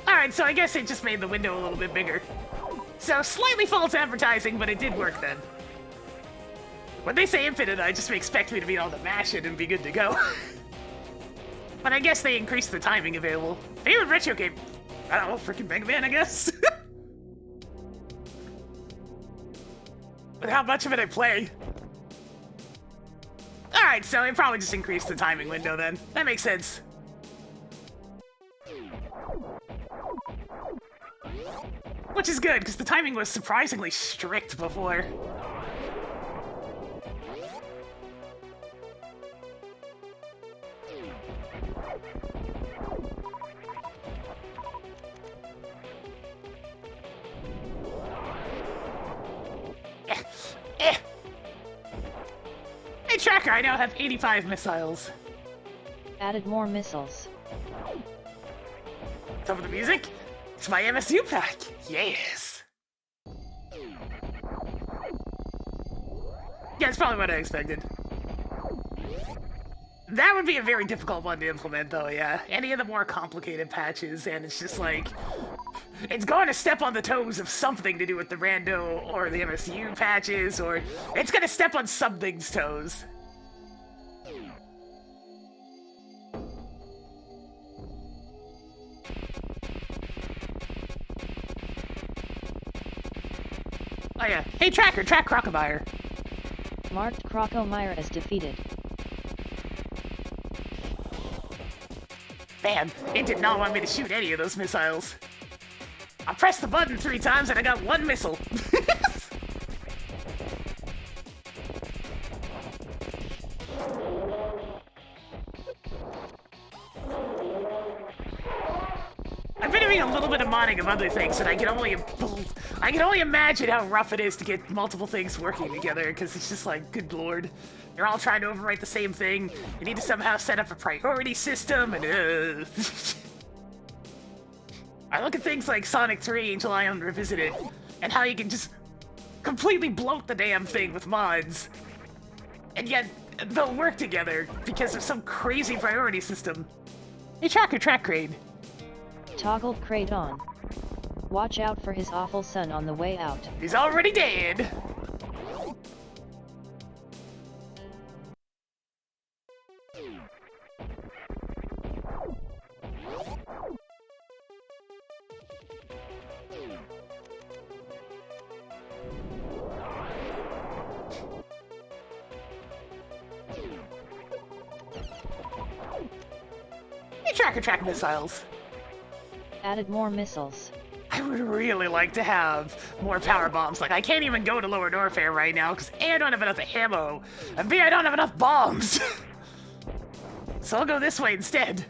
Alright, so I guess it just made the window a little bit bigger. So, slightly false advertising, but it did work then. When they say infinite, I just expect me to be able to mash it and be good to go. But I guess they increased the timing available. Favorite retro game? I don't know, freaking Mega Man, I guess? But how much of it I play? Alright, so it probably just increased the timing window then. That makes sense. Which is good, because the timing was surprisingly strict before. Eh. Hey, Tracker, I now have 85 missiles. Added more missiles. Some of the music? It's my MSU pack. Yes. Yeah, it's probably what I expected. That would be a very difficult one to implement, though, yeah. Any of the more complicated patches, and it's just like... It's going to step on the toes of something to do with the rando or the MSU patches, or it's going to step on something's toes. Oh yeah. Hey Tracker, track Crocomire. Marked Crocomire as defeated. Man, it did not want me to shoot any of those missiles. I pressed the button 3 times and I got 1 missile. I've been doing a little bit of modding of other things, and I can only imagine how rough it is to get multiple things working together, because it's just like, good lord. They're all trying to overwrite the same thing. You need to somehow set up a priority system, and I look at things like Sonic 3 Angel Island Revisited, and how you can just completely bloat the damn thing with mods. And yet, they'll work together because of some crazy priority system. Hey Tracker, track Crane. Toggled crate on. Watch out for his awful son on the way out. He's already dead. Hey Tracker, track missiles. Added more missiles. I would really like to have more power bombs. Like, I can't even go to Lower Norfair right now because A, I don't have enough ammo, and B, I don't have enough bombs. So I'll go this way instead.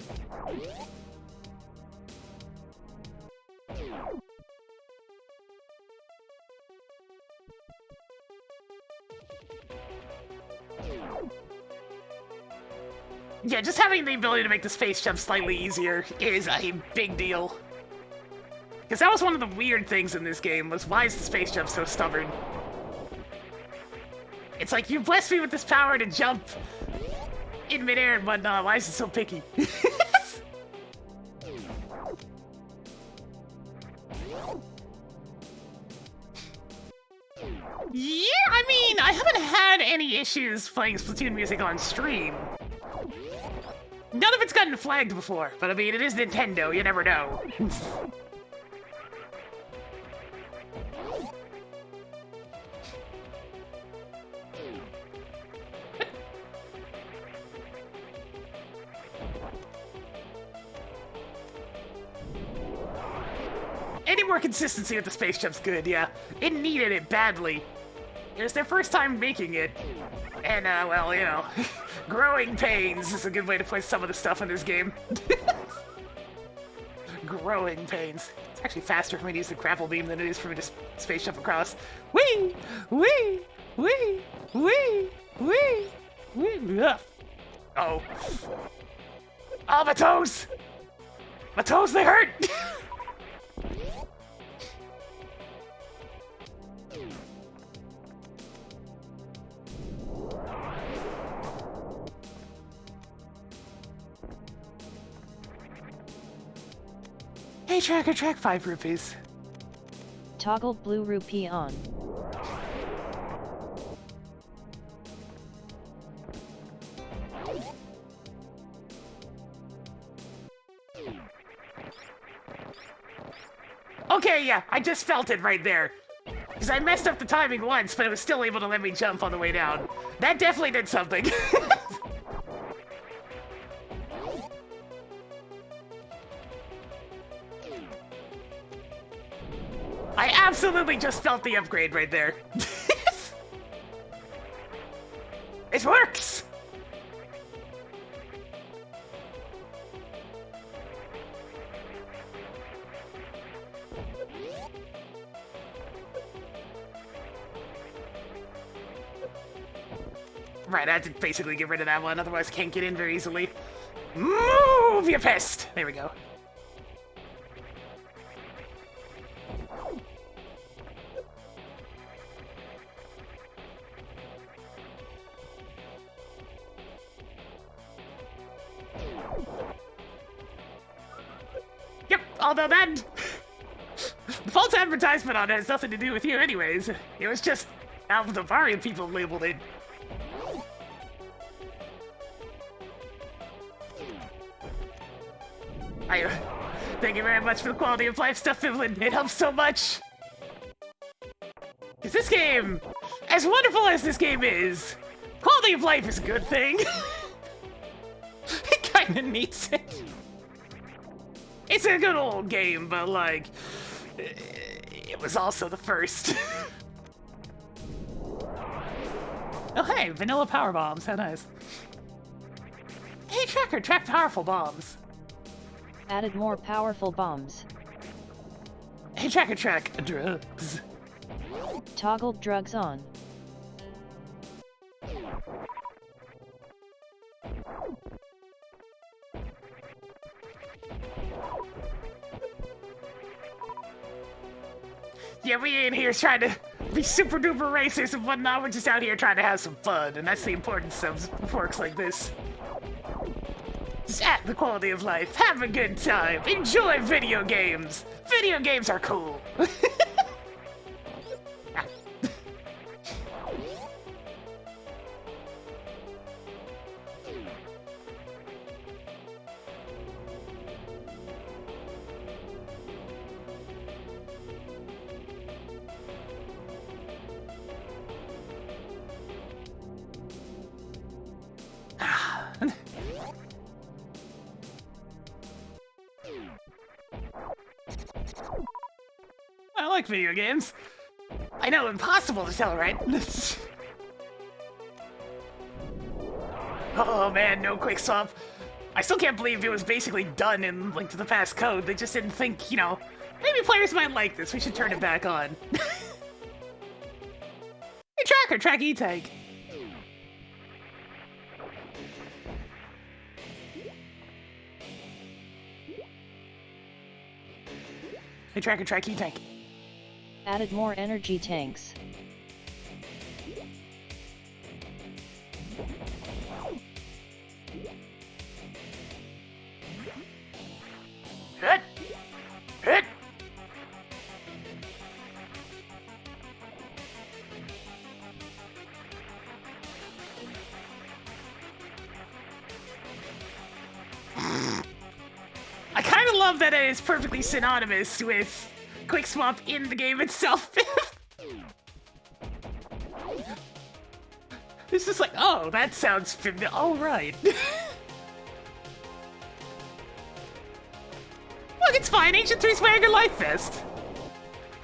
Yeah, just having the ability to make the space jump slightly easier is a big deal. Because that was one of the weird things in this game, was why is the space jump so stubborn? It's like, you blessed me with this power to jump in midair and whatnot, why is it so picky? Yeah, I mean, I haven't had any issues playing Splatoon music on stream. None of it's gotten flagged before, but I mean, it is Nintendo, you never know. Any more consistency with the space jump's good, yeah. It needed it badly. It was their first time making it. And, well, you know, growing pains is a good way to play some of the stuff in this game. Growing pains. It's actually faster for me to use the grapple beam than it is for me to space jump across. Whee! Whee! Whee! Whee! Whee! Whee! Ugh. Oh. Oh, my toes! My toes, they hurt! Hey Tracker, track 5 rupees. Toggled blue rupee on. Okay, yeah, I just felt it right there. Because I messed up the timing once, but it was still able to let me jump on the way down. That definitely did something. I absolutely just felt the upgrade right there. It works! Right, I had to basically get rid of that one, otherwise I can't get in very easily. Move, you pest! There we go. Yep, although that... the false advertisement on it has nothing to do with you anyways. It was just how the Varia people labeled it. Thank you very much for the quality of life stuff, Evelyn. It helps so much. Because this game, as wonderful as this game is, quality of life is a good thing. It kinda needs it. It's a good old game, but like, it was also the first. Oh hey, vanilla power bombs, how nice. Hey Tracker, track powerful bombs. Added more powerful bombs. Hey Tracker, track drugs. Toggled drugs on. Yeah, we ain't here trying to be super duper racist and whatnot, we're just out here trying to have some fun, and that's the importance of works like this. Just add the quality of life, have a good time, enjoy video games! Video games are cool! I like video games. I know, impossible to tell, right? Oh man, no quick swap. I still can't believe it was basically done in Link to the Past code. They just didn't think, you know, maybe players might like this. We should turn it back on. Hey Tracker, track E-Tag. Hey Tracker, track E-Tank. Added more energy tanks. Hit! Hit! I kind of love that it is perfectly synonymous with quick swap in the game itself. It's just like, oh, that sounds familiar. Oh, right. Look, it's fine. Ancient 3 Swagger Life Fest.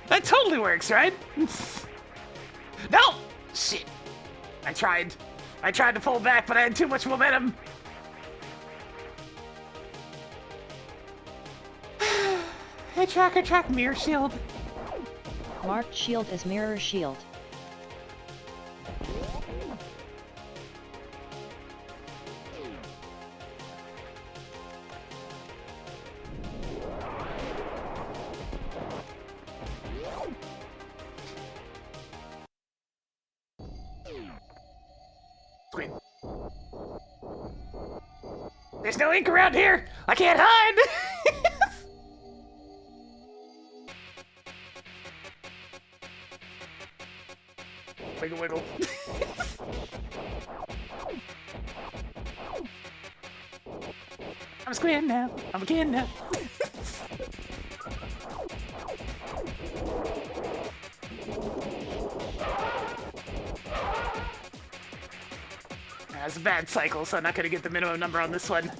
That totally works, right? No! Shit. I tried to pull back, but I had too much momentum. Hey, Tracker, track Mirror Shield. Marked shield as mirror shield. Squid. There's no ink around here! I can't hide! Wiggle, wiggle. I'm a squid now. I'm a kid now. That's a bad cycle, so I'm not gonna get the minimum number on this one.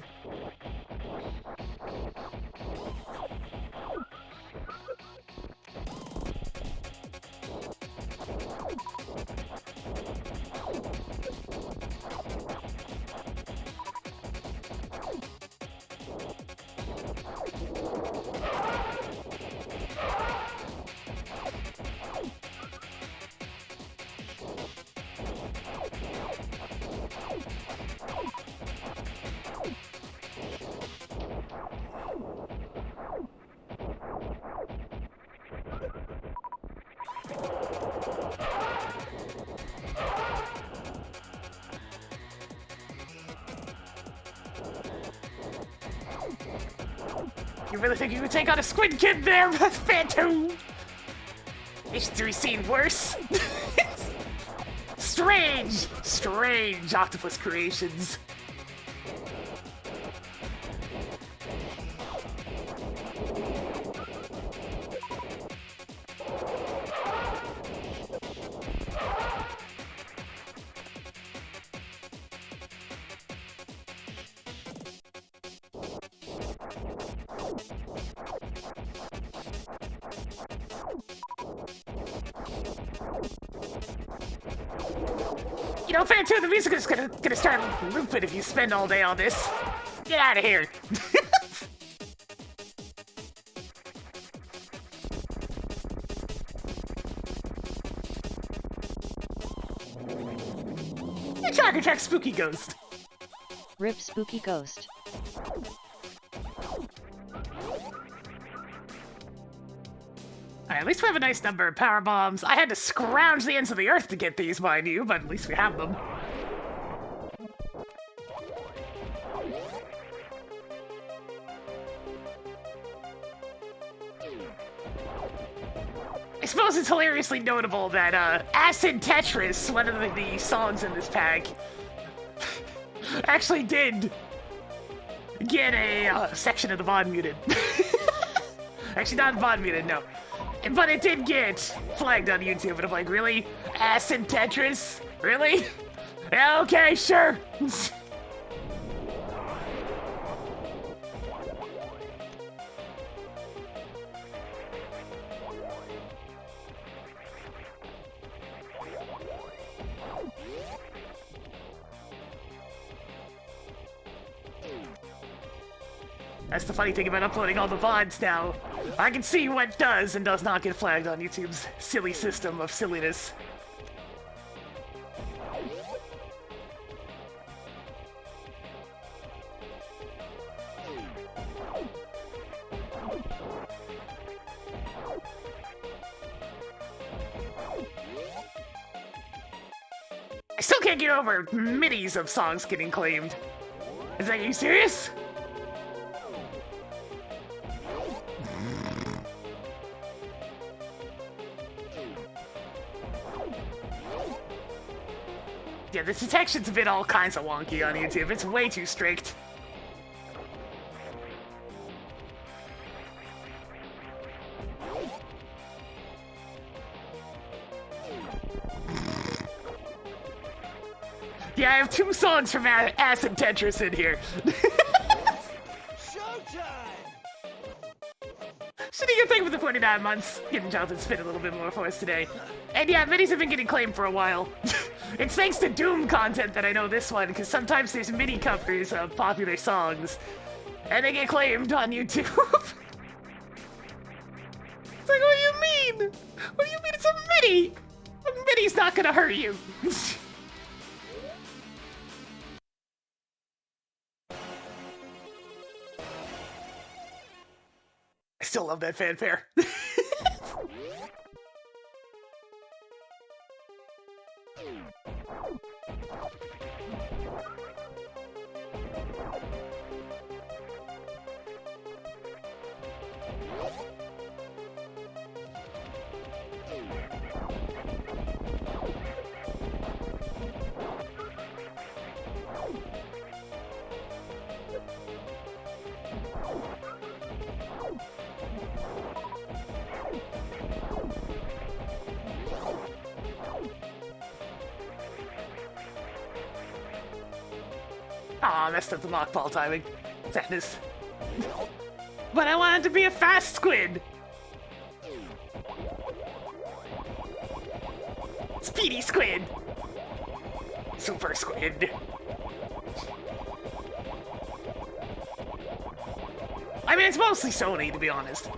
You really think you could take on a Squid Kid there, Phantom? H3 seen worse. Strange octopus creations. You know, fan 2, the music is gonna start looping if you spend all day on this. Get out of here. Tracker track Spooky Ghost. Rip Spooky Ghost. Alright, at least we have a nice number of power bombs. I had to scrounge the ends of the earth to get these, mind you, but at least we have them. I suppose it's hilariously notable that Acid Tetris, one of the songs in this pack, actually did get a section of the VOD muted. Actually, not VOD muted, no. But it did get flagged on YouTube, and I'm like, really? Acid Tetris? Really? Yeah, okay, sure. That's the funny thing about uploading all the VODs now. I can see what does and does not get flagged on YouTube's silly system of silliness. I still can't get over midis of songs getting claimed. Is that, are you serious? Yeah, the detection's been all kinds of wonky on YouTube. It's way too strict. Yeah, I have 2 songs from Acid Tetris in here. Should you think with the 49 months? Getting Jonathan spit a little bit more for us today. And yeah, minis have been getting claimed for a while. It's thanks to Doom content that I know this one, because sometimes there's mini covers of popular songs, and they get claimed on YouTube. It's like, what do you mean? What do you mean it's a mini? A mini's not gonna hurt you. I still love that fanfare. Aw, messed up the mockball timing. Sadness. But I wanted to be a fast squid! Speedy squid! Super squid. I mean, it's mostly Sony, to be honest.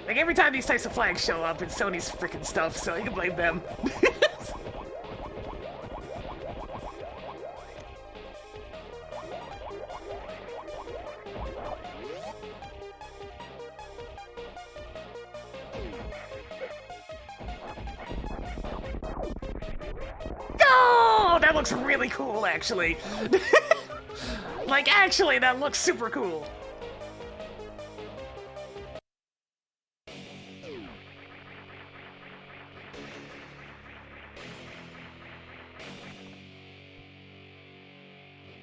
Like, every time these types of flags show up, it's Sony's freaking stuff, so you can blame them. that looks really cool, actually. Like, actually, that looks super cool.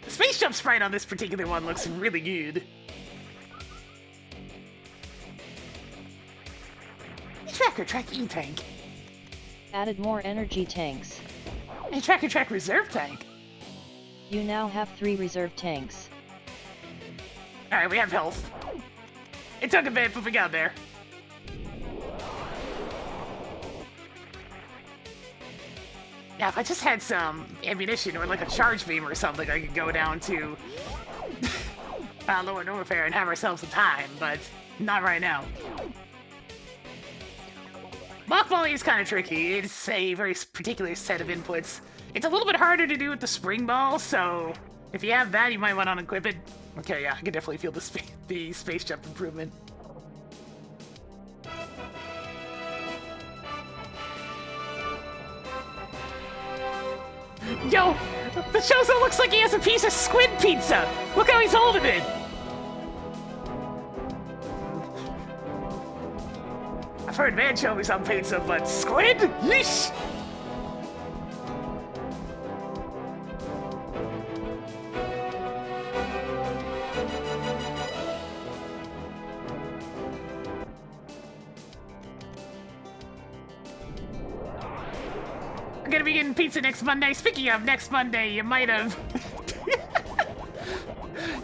The space jump sprite on this particular one looks really good. Tracker Track E-Tank. Added more energy tanks. A Tracker Track Reserve Tank. You now have 3 reserve tanks. Alright, we have health. It took a bit, but we got there. Now, if I just had some ammunition or like a charge beam or something, I could go down to Lower Norfair and have ourselves some time, but not right now. Block volley is kind of tricky. It's a very particular set of inputs. It's a little bit harder to do with the spring ball, so if you have that, you might want to unequip it. Okay, yeah, I can definitely feel the space jump improvement. Yo, the Chozo looks like he has a piece of squid pizza. Look how he's holding it. I've heard anchovies on pizza, but squid? Yeesh! I'm gonna be getting pizza next Monday. Speaking of next Monday, you might have...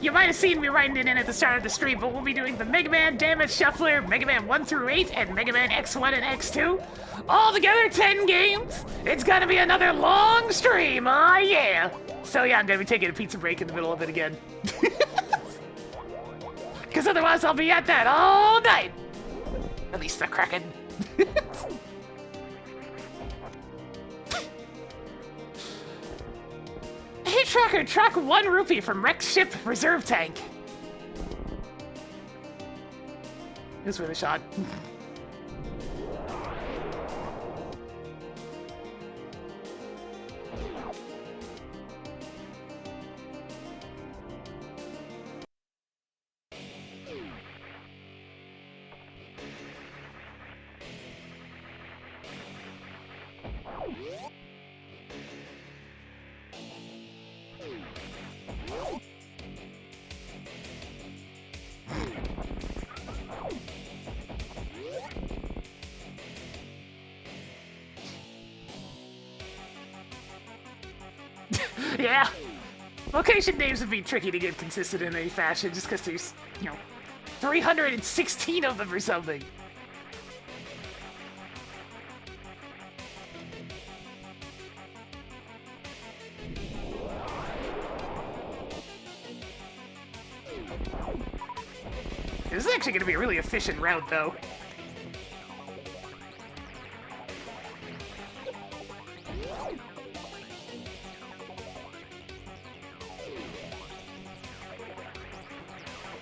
You might have seen me writing it in at the start of the stream, but we'll be doing the Mega Man Damage Shuffler, Mega Man 1 through 8, and Mega Man X1 and X2. All together, 10 games. It's gonna be another long stream, oh yeah. So yeah, I'm gonna be taking a pizza break in the middle of it again. Because otherwise I'll be at that all night. At least the Kraken. Hey Tracker, track 1 rupee from Rex Ship Reserve Tank. It was worth a shot. Yeah. Location names would be tricky to get consistent in any fashion just because there's, 316 of them or something. This is actually going to be a really efficient route, though.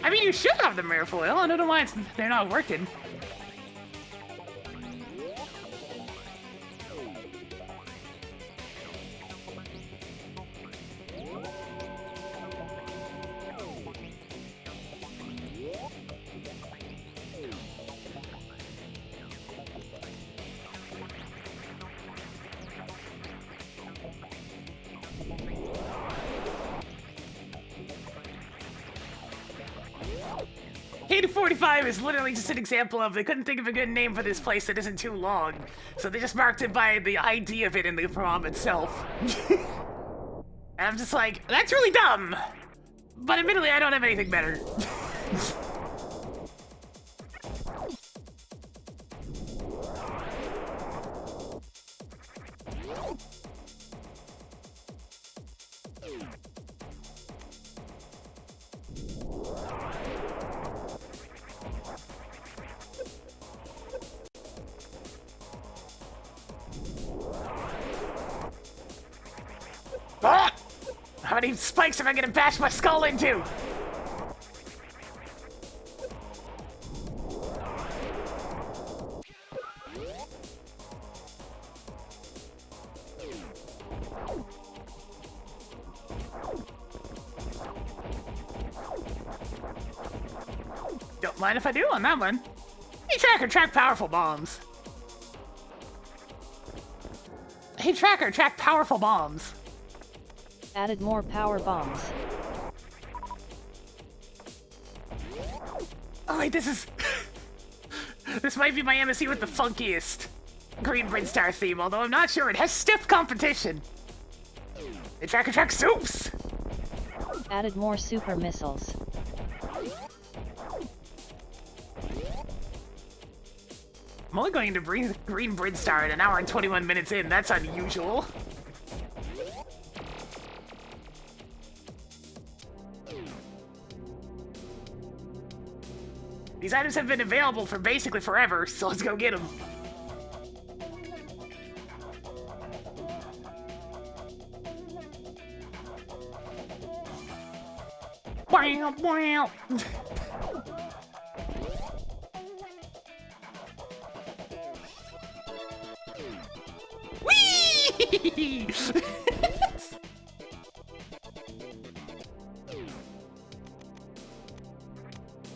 I mean, you should have the Mirafoil. I don't know why they're not working. K245 is literally just an example of they couldn't think of a good name for this place that isn't too long, so they just marked it by the ID of it in the ROM itself. And I'm just like, that's really dumb! But admittedly, I don't have anything better. Ah! How many spikes am I gonna bash my skull into? Don't mind if I do on that one. Hey Tracker, track powerful bombs. Hey Tracker, track powerful bombs. Added more power bombs. Oh wait, this is... this might be my MSC with the funkiest Green Brinstar theme, although I'm not sure. It has stiff competition. Hey Tracker, track soups. Added more super missiles. I'm only going to Green Brinstar at 1 hour and 21 minutes in. That's unusual. These items have been available for basically forever, so let's go get them. Wow, wow. Whee!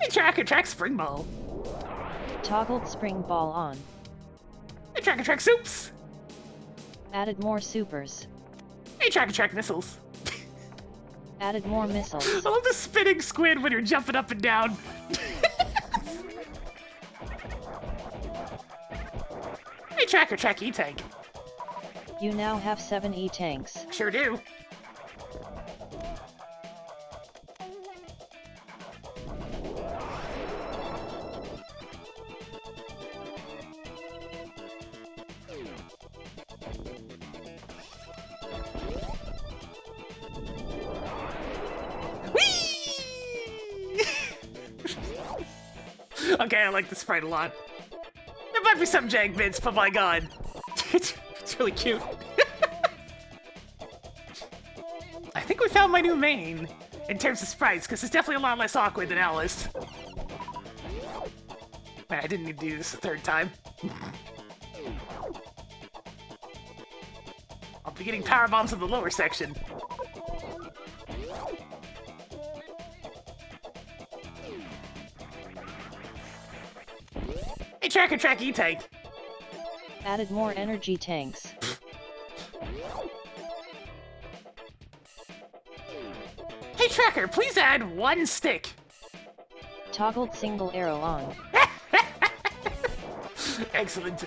Hey Tracker, track spring ball. Toggled spring ball on. Hey Tracker, track soups. Added more supers. Hey Tracker, track missiles. Added more missiles. I love the spinning squid when you're jumping up and down. Hey Tracker, track E-Tank. You now have 7 E-Tanks. Sure do. Okay, I like this sprite a lot. There might be some jank bits, but my god. It's really cute. I think we found my new main, in terms of sprites, because it's definitely a lot less awkward than Alice. Man, I didn't need to do this a third time. I'll be getting power bombs in the lower section. Hey Tracker, track E-Tank. Added more energy tanks. Hey Tracker, please add 1 stick. Toggled single arrow on. Excellent.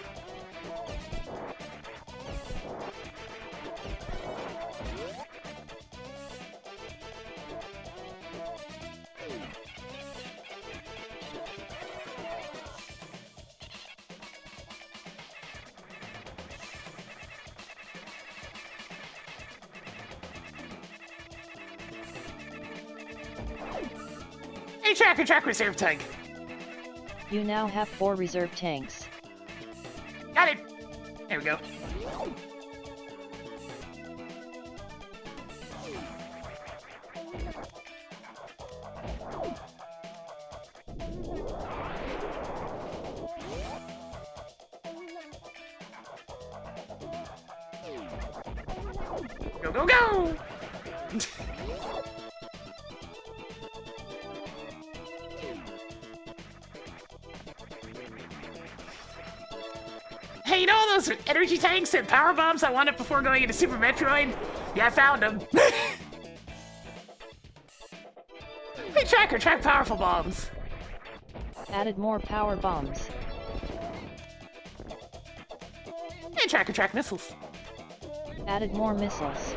Hey Tracker, track reserve tank. You now have 4 reserve tanks. Got it. There we go. Go, go, go! Hey, you know all those energy tanks and power bombs I wanted before going into Super Metroid? Yeah, I found them. Hey, Tracker, track powerful bombs. Added more power bombs. Hey, Tracker, track missiles. Added more missiles.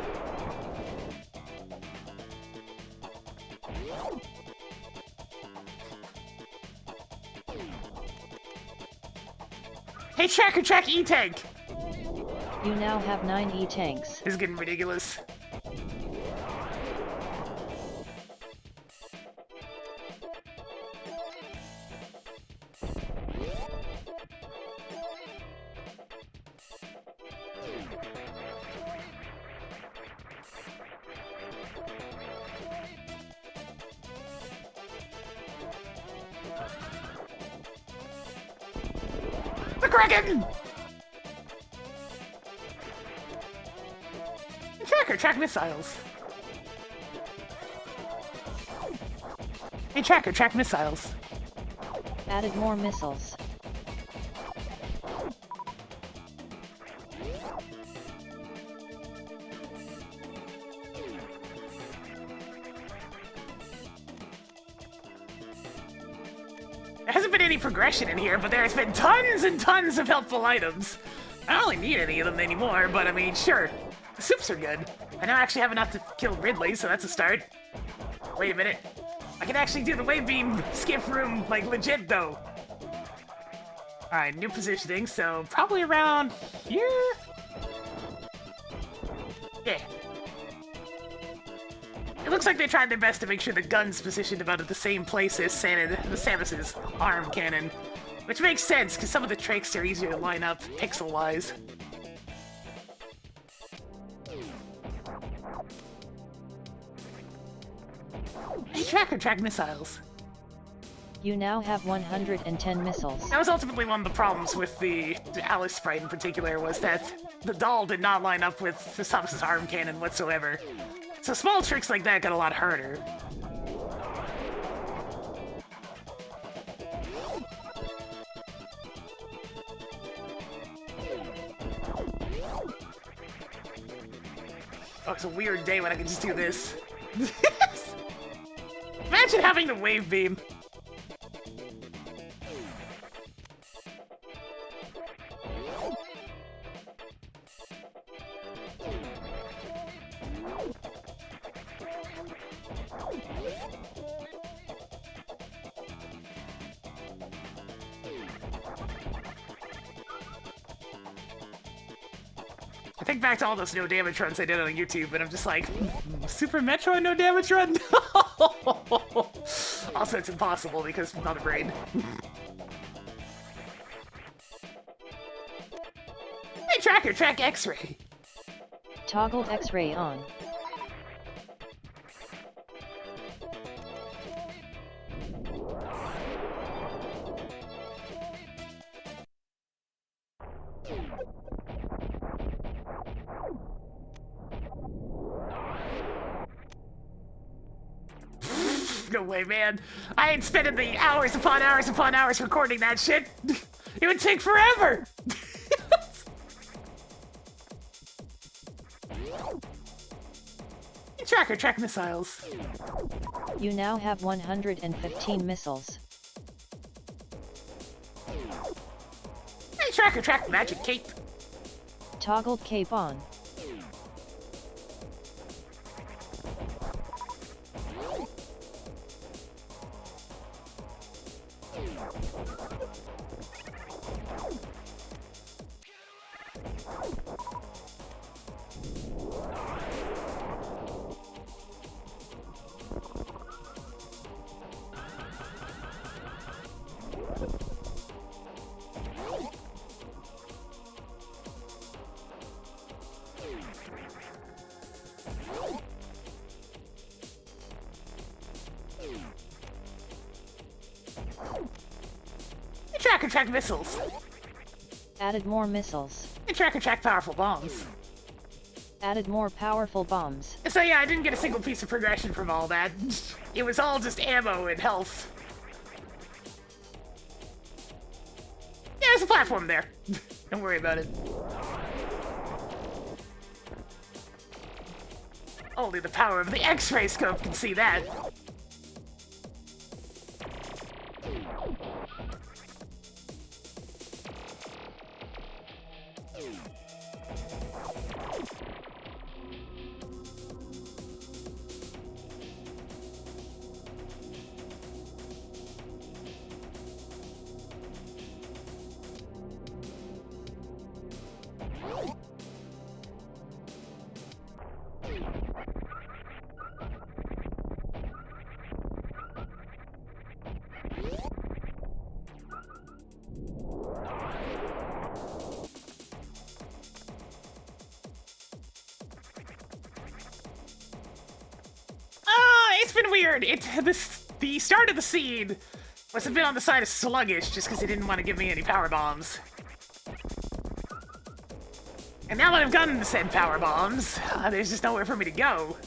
Hey, Tracker, track E-Tank. You now have 9 E-Tanks. This is getting ridiculous. The Kraken! Tracker, track missiles. Hey, Tracker, track missiles. Added more missiles. There hasn't been any progression in here, but there's been tons and tons of helpful items. I don't really need any of them anymore, but I mean, sure. The soups are good. I now actually have enough to kill Ridley, so that's a start. Wait a minute. I can actually do the wave beam skip room, like, legit, though. Alright, new positioning, so probably around here? Yeah. It looks like they tried their best to make sure the gun's positioned about at the same place as Samus's arm cannon. Which makes sense, because some of the tricks are easier to line up pixel-wise. Hey, track missiles. You now have 110 missiles. That was ultimately one of the problems with the Alice sprite in particular, was that the doll did not line up with Samus's arm cannon whatsoever. So small tricks like that got a lot harder. Oh, it's a weird day when I can just do this. Imagine having the wave beam. I think back to all those no damage runs I did on YouTube, and I'm just like, Super Metroid no damage run? No! Also, it's impossible because I'm not a brain. Hey, Tracker, track X-ray. Toggle X-ray on. No way, man. I ain't spending the hours upon hours upon hours recording that shit. It would take forever. Tracker, track missiles. You now have 115 missiles. Hey, Tracker, track magic cape. Toggled cape on. Tracker, track missiles. Added more missiles. And tracker, track powerful bombs. Added more powerful bombs. So yeah, I didn't get a single piece of progression from all that. It was all just ammo and health. Yeah, there's a platform there. Don't worry about it. Only the power of the X-ray scope can see that. It's been weird. The start of the scene was a bit on the side of sluggish, just because he didn't want to give me any power bombs. And now that I've gotten the said power bombs, there's just nowhere for me to go.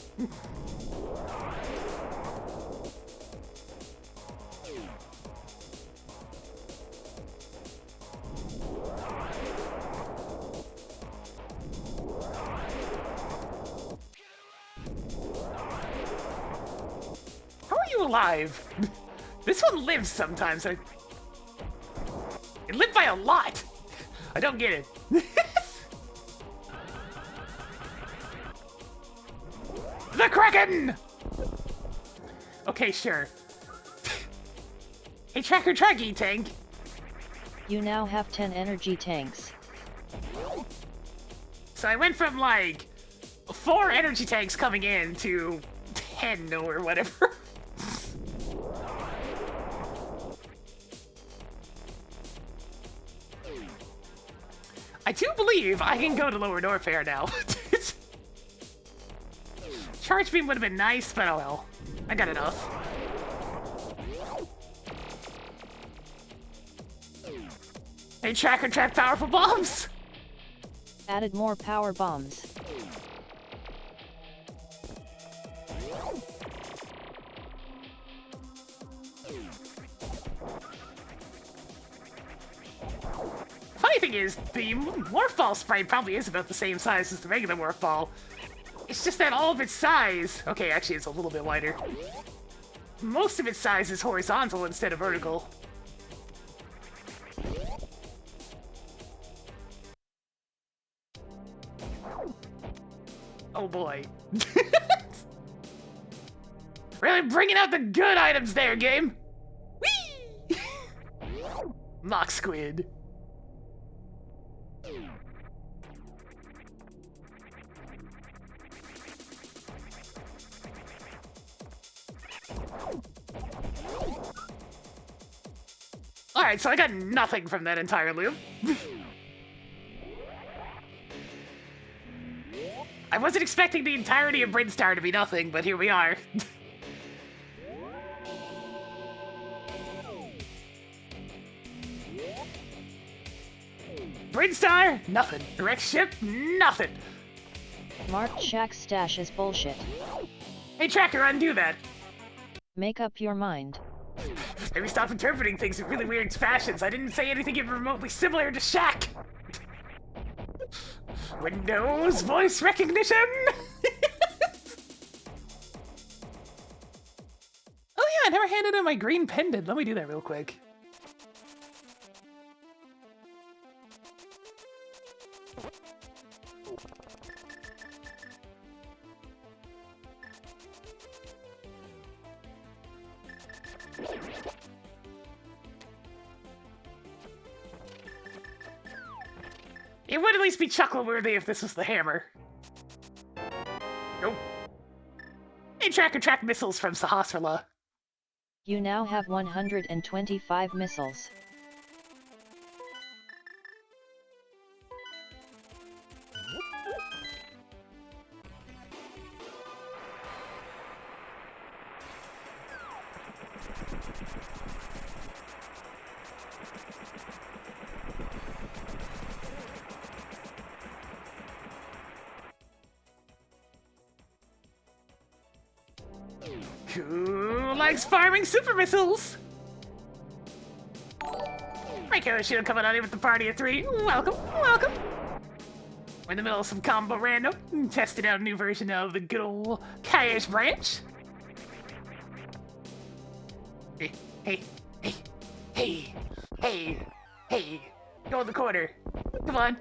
alive. This one lives sometimes. It lived by a lot. I don't get it. The Kraken! Okay, sure. Hey, Tracker Traggy Tank. You now have 10 energy tanks. So I went from, like, 4 energy tanks coming in to 10 or whatever. I do believe I can go to Lower Norfair now. Charge beam would have been nice, but oh well. I got enough. Hey, Tracker Track powerful bombs! Added more power bombs. Funny thing is, the Morph Ball sprite probably is about the same size as the regular Morph Ball. It's just that all of its size... Okay, actually it's a little bit wider. Most of its size is horizontal instead of vertical. Oh boy. Really bringing out the good items there, game! Whee! Mock Squid. Alright, so I got nothing from that entire loop. I wasn't expecting the entirety of Brinstar to be nothing, but here we are. Brinstar, nothing. Rex ship, nothing. Marked Shack stash is bullshit. Hey Tracker, undo that. Make up your mind. Maybe stop interpreting things in really weird fashions. I didn't say anything even remotely similar to Shaq. Windows voice recognition! Oh yeah, I never handed in my green pendant. Let me do that real quick. It would at least be chuckle-worthy if this was the hammer. Nope. Hey, Tracker Track missiles from Sahasrara. You now have 125 missiles. Who likes farming super missiles? Rico should have come out with the party of 3. Welcome, welcome. We're in the middle of some combo random, testing out a new version of the good old Kayash branch. Hey, hey, hey, hey, hey, hey. Go in the corner. Come on.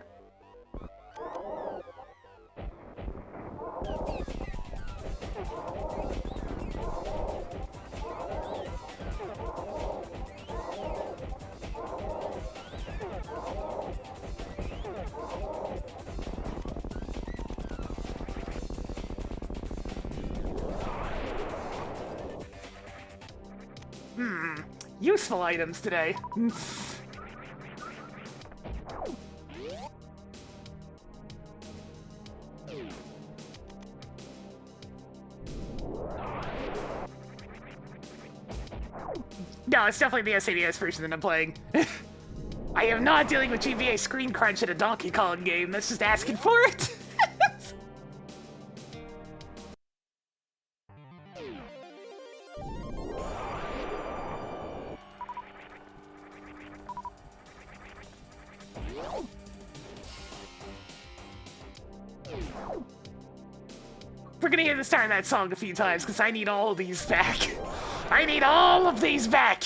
Useful items today. No, it's definitely the SNES version that I'm playing. I am not dealing with GBA screen crunch in a Donkey Kong game. That's just asking for it. We're gonna hear the start of that song a few times because I need all of these back. I need all of these back!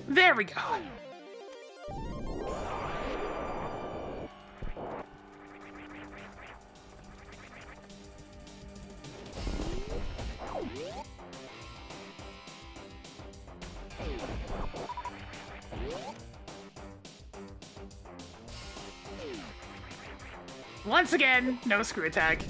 There we go. Once again, no screw attack.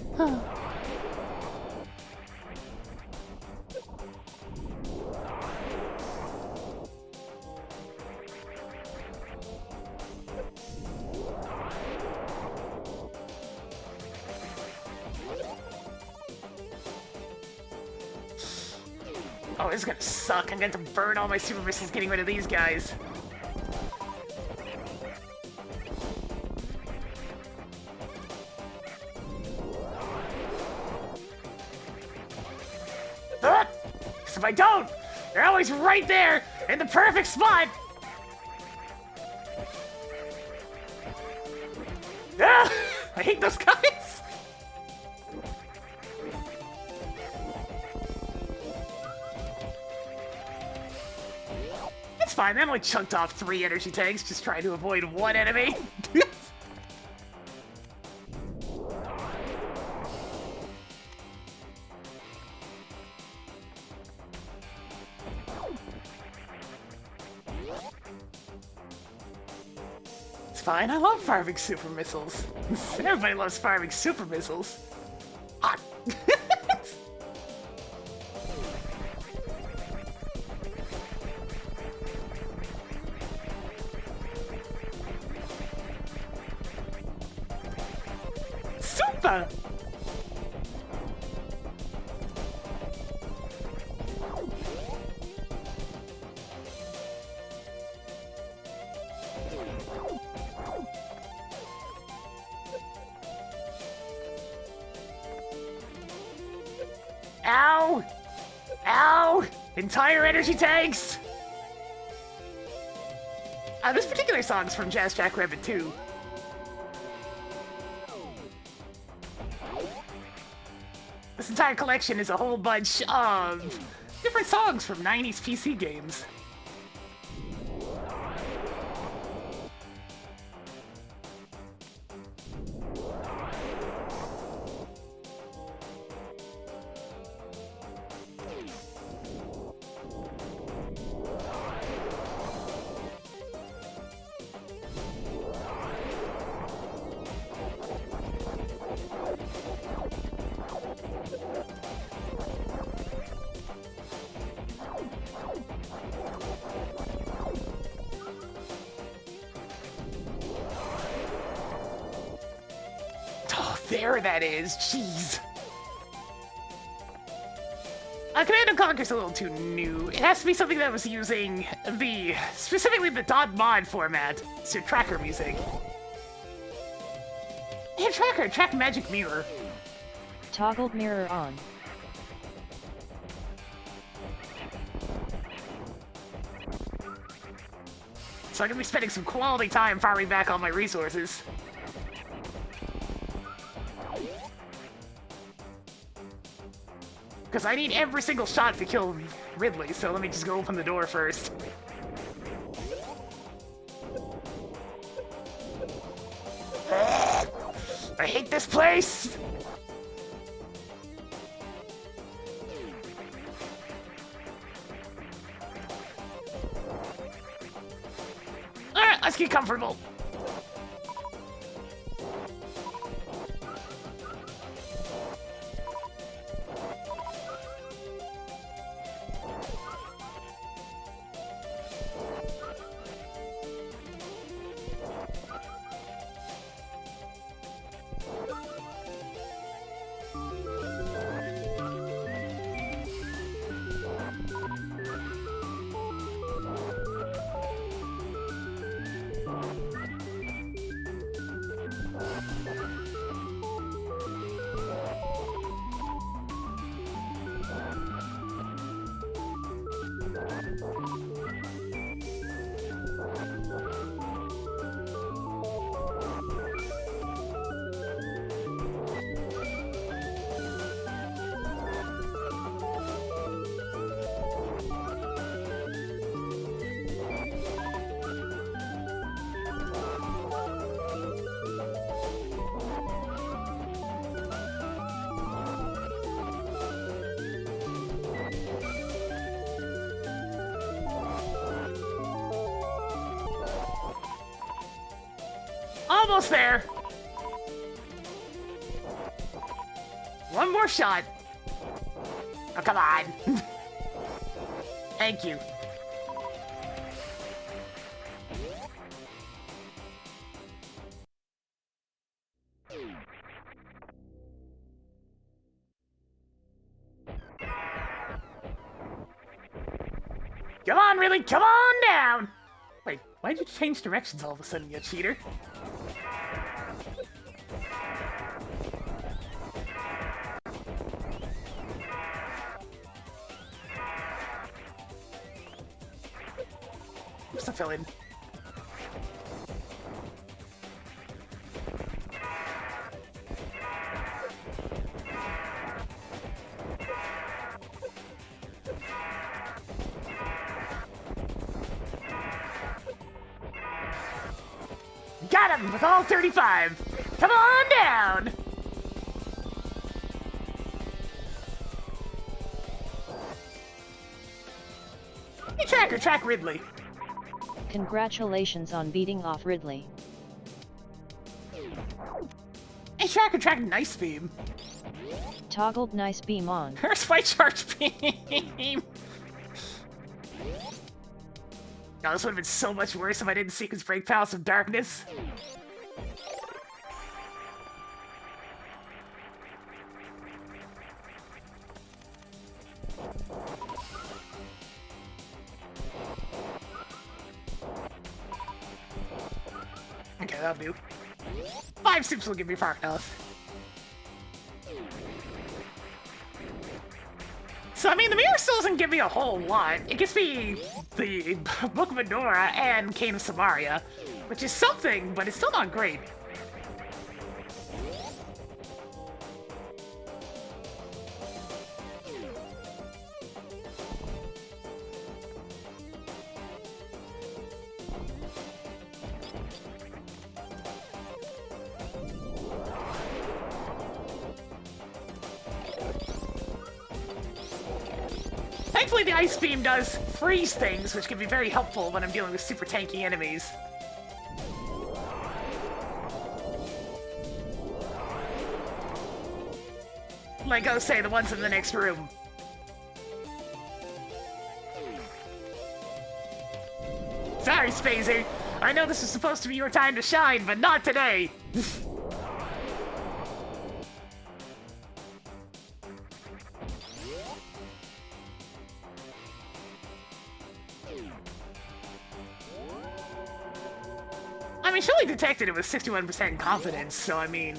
Oh, this is gonna suck. I'm going to burn all my super missiles getting rid of these guys. Because if I don't, they're always right there in the perfect spot. Ah, I hate those guys. It's fine. I only chunked off 3 energy tanks, just trying to avoid 1 enemy. It's fine. I love firing super missiles. Everybody loves firing super missiles. Hot. Super! Ow! Ow! Entire energy tanks! This particular song's from Jazz Jackrabbit 2. This entire collection is a whole bunch of different songs from 90s PC games. There that is, jeez. Command & Conquer's a little too new. It has to be something that was using specifically the .mod format. It's your tracker music. Hey, track magic mirror. Toggled mirror on. So I'm gonna be spending some quality time farming back all my resources. Because I need every single shot to kill Ridley, so let me just go open the door first. I hate this place! Alright, let's get comfortable. Almost there! One more shot. Oh, come on. Thank you. Come on, really, come on down! Wait, why'd you change directions all of a sudden, you cheater? What's the fill-in? Got him with all 35! Come on down! Hey, track Ridley. Congratulations on beating off Ridley. Hey, track nice beam. Toggled nice beam on. Where's my charge beam? Oh, this would have been so much worse if I didn't sequence break Palace of Darkness. Okay, that'll do. 5 soups will give me far enough. So, I mean, the mirror still doesn't give me a whole lot. It gives me the Book of Medora and Cane of Samaria, which is something, but it's still not great. Thankfully, the Ice Beam does freeze things, which can be very helpful when I'm dealing with super tanky enemies. Like, oh, say, the ones in the next room. Sorry, Spazer. I know this is supposed to be your time to shine, but not today. I mean, she only detected it with 61% confidence, so I mean...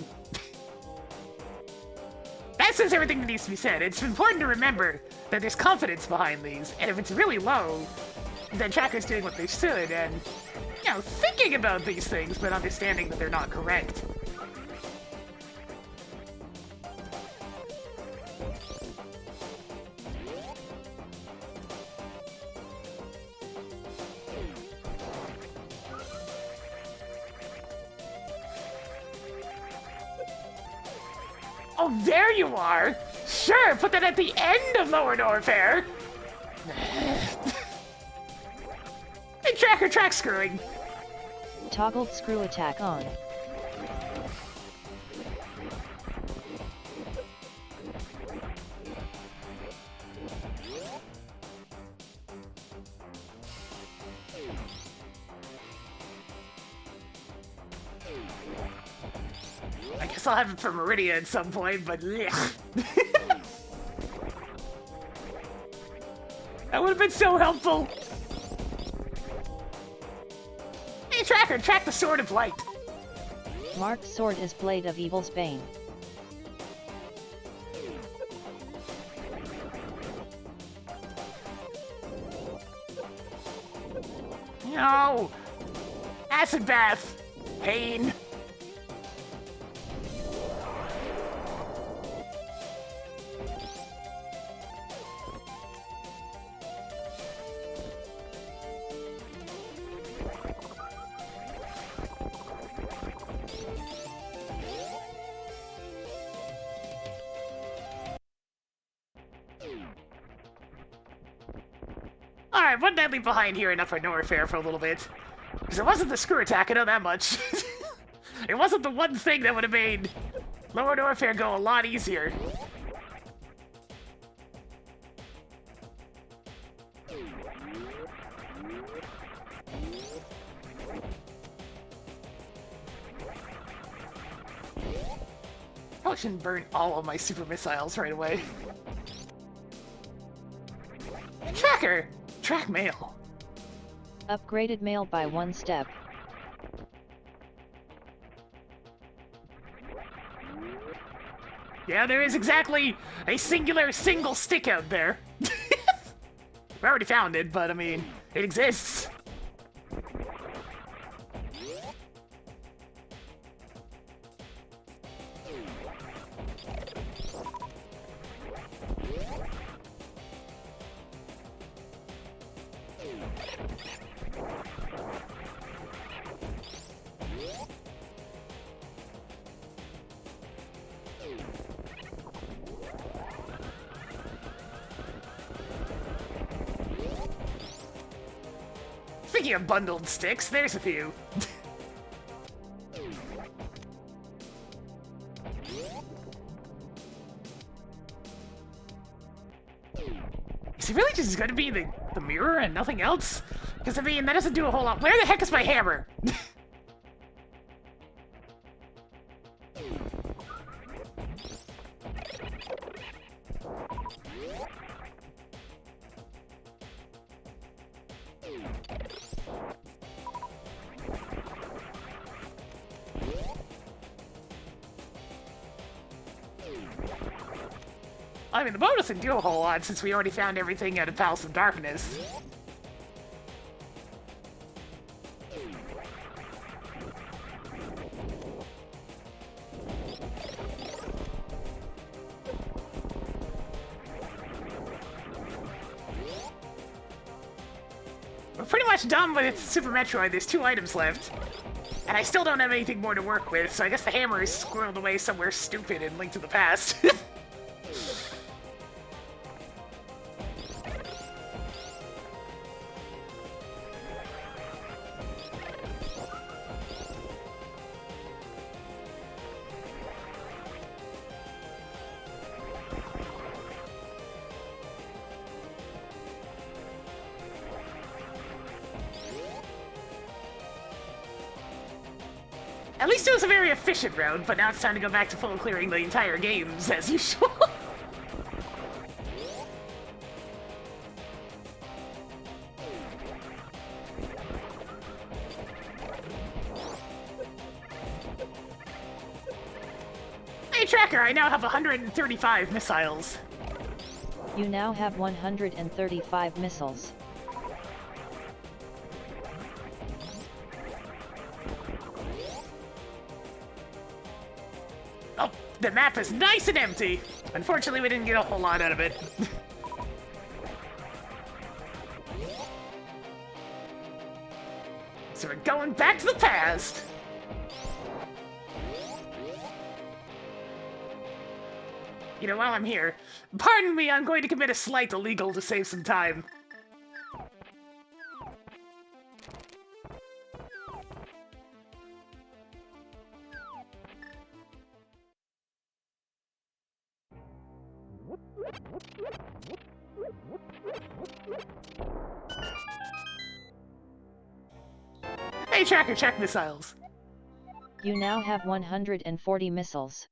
that says everything that needs to be said. It's important to remember that there's confidence behind these, and if it's really low, then Tracker's doing what they should, and, you know, thinking about these things, but understanding that they're not correct. Oh, there you are! Sure, put that at the end of Lower Norfair! Hey, track screwing! Toggled screw attack on. I guess I'll have it for Meridia at some point, but blech. That would have been so helpful! Hey, Tracker, track the Sword of Light! Marked sword is Blade of Evil's Bane. No! Acid bath! Pain! Alright, one deadly behind here enough for no affair for a little bit. Because it wasn't the screw attack, I know that much. It wasn't the one thing that would have made Lower Norfair go a lot easier. Probably shouldn't burn all of my super missiles right away. Tracker! Track mail. Upgraded mail by 1 step. Yeah, there is exactly a singular single stick out there. We already found it, but I mean, it exists. Speaking of bundled sticks, there's a few. Is he really just gonna be the mirror and nothing else? Because, I mean, that doesn't do a whole lot. Where the heck is my hammer? I mean, the bonus didn't do a whole lot since we already found everything out of Palace of Darkness. We're pretty much done with Super Metroid. There's 2 items left. And I still don't have anything more to work with, so I guess the hammer is squirreled away somewhere stupid in Link to the Past. At least it was a very efficient round, but now it's time to go back to full clearing the entire games, as usual. Hey, Tracker, I now have 135 missiles. You now have 135 missiles. Oh, the map is nice and empty. Unfortunately, we didn't get a whole lot out of it. So we're going back to the past. You know, while I'm here, pardon me, I'm going to commit a slight illegal to save some time. Hey, Tracker, check missiles. You now have 140 missiles.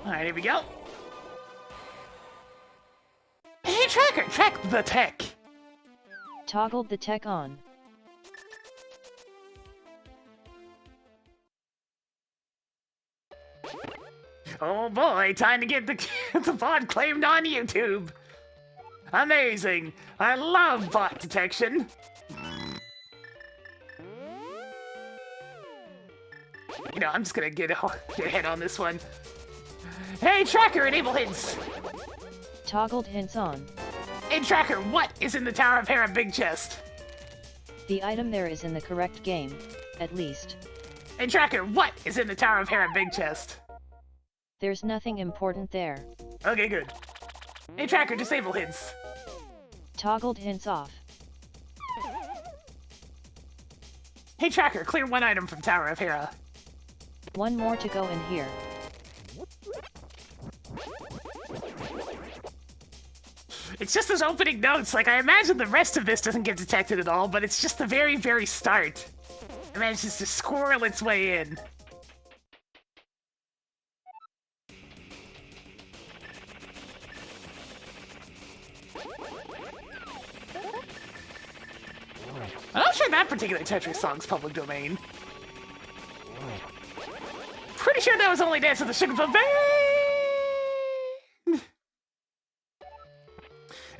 Alright, here we go. Hey, Tracker, track the tech. Toggled the tech on. Oh boy, time to get the bot claimed on YouTube. Amazing. I love bot detection. You know, I'm just gonna get ahead on this one. Hey, Tracker, enable hints. Toggled hints on. Hey, Tracker, what is in the Tower of Hera big chest? The item there is in the correct game, at least. Hey, Tracker, what is in the Tower of Hera big chest? There's nothing important there. Okay, good. Hey, Tracker, disable hints. Toggled hints off. Hey, Tracker, clear one item from Tower of Hera. One more to go in here. It's just those opening notes. Like, I imagine the rest of this doesn't get detected at all, but it's just the very, very start. It manages to squirrel its way in. I'm not sure that particular Tetris song's public domain. Pretty sure that was only Dance with the Sugar Plum Band!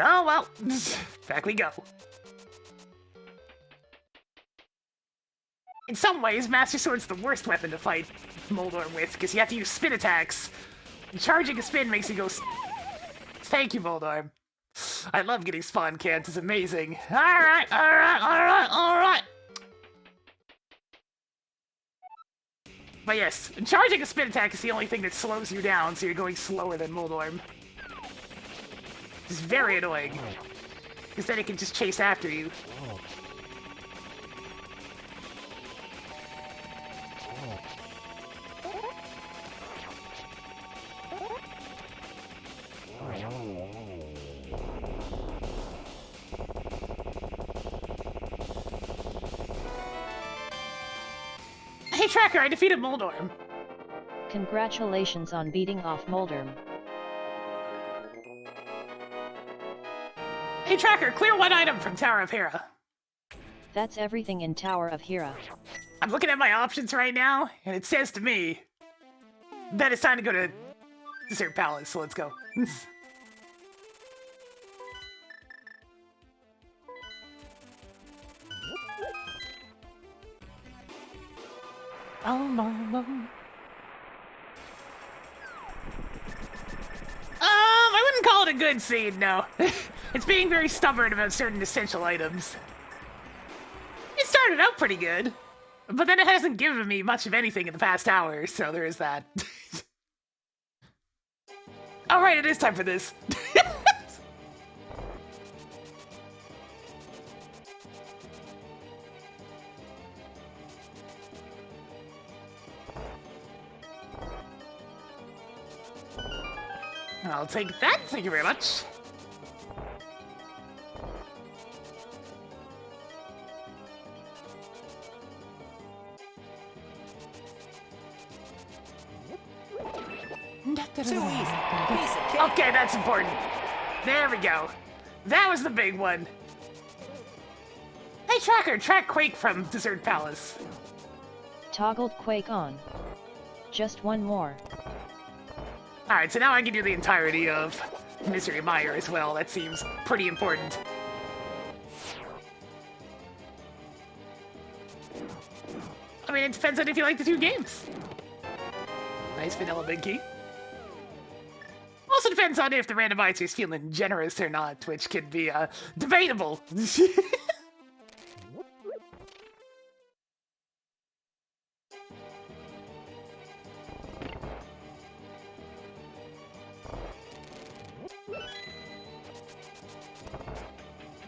Oh well, back we go. In some ways, Master Sword's the worst weapon to fight Moldorm with, because you have to use spin attacks. And charging a spin makes you go... Thank you, Moldorm. I love getting spawn canned, it's amazing. Alright, alright, alright, alright! But yes, charging a spin attack is the only thing that slows you down, so you're going slower than Moldorm. It's very annoying, because then it can just chase after you. Hey Tracker, I defeated Moldorm. Congratulations on beating off Moldorm. Hey Tracker, clear one item from Tower of Hera. That's everything in Tower of Hera. I'm looking at my options right now, and it says to me that it's time to go to Desert Palace, so let's go. I wouldn't call it a good scene, no. It's being very stubborn about certain essential items. It started out pretty good, but then it hasn't given me much of anything in the past hour, so there is that. Alright, it is time for this. I'll take that, thank you very much. Okay, that's important. There we go. That was the big one. Hey Tracker, track Quake from Desert Palace. Toggled Quake on. Just one more. Alright, so now I can do the entirety of Misery Mire as well. That seems pretty important. I mean, it depends on if you like the two games. Nice vanilla big key. Also depends on if the randomizer is feeling generous or not, which can be debatable.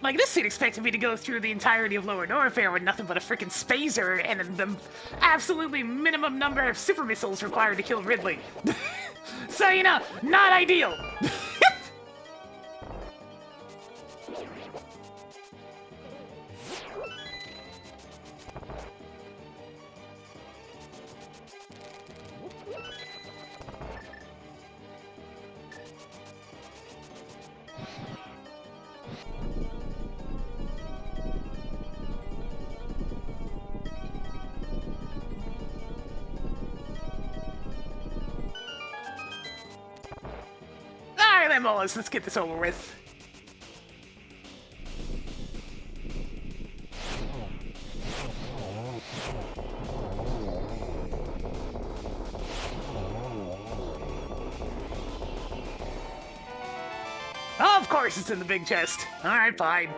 Like, this scene expected me to go through the entirety of Lower Norfair with nothing but a frickin' Spazer and the absolutely minimum number of super missiles required to kill Ridley. So, you know, not ideal. Lamolas, let's get this over with. Oh, of course it's in the big chest. Alright, fine.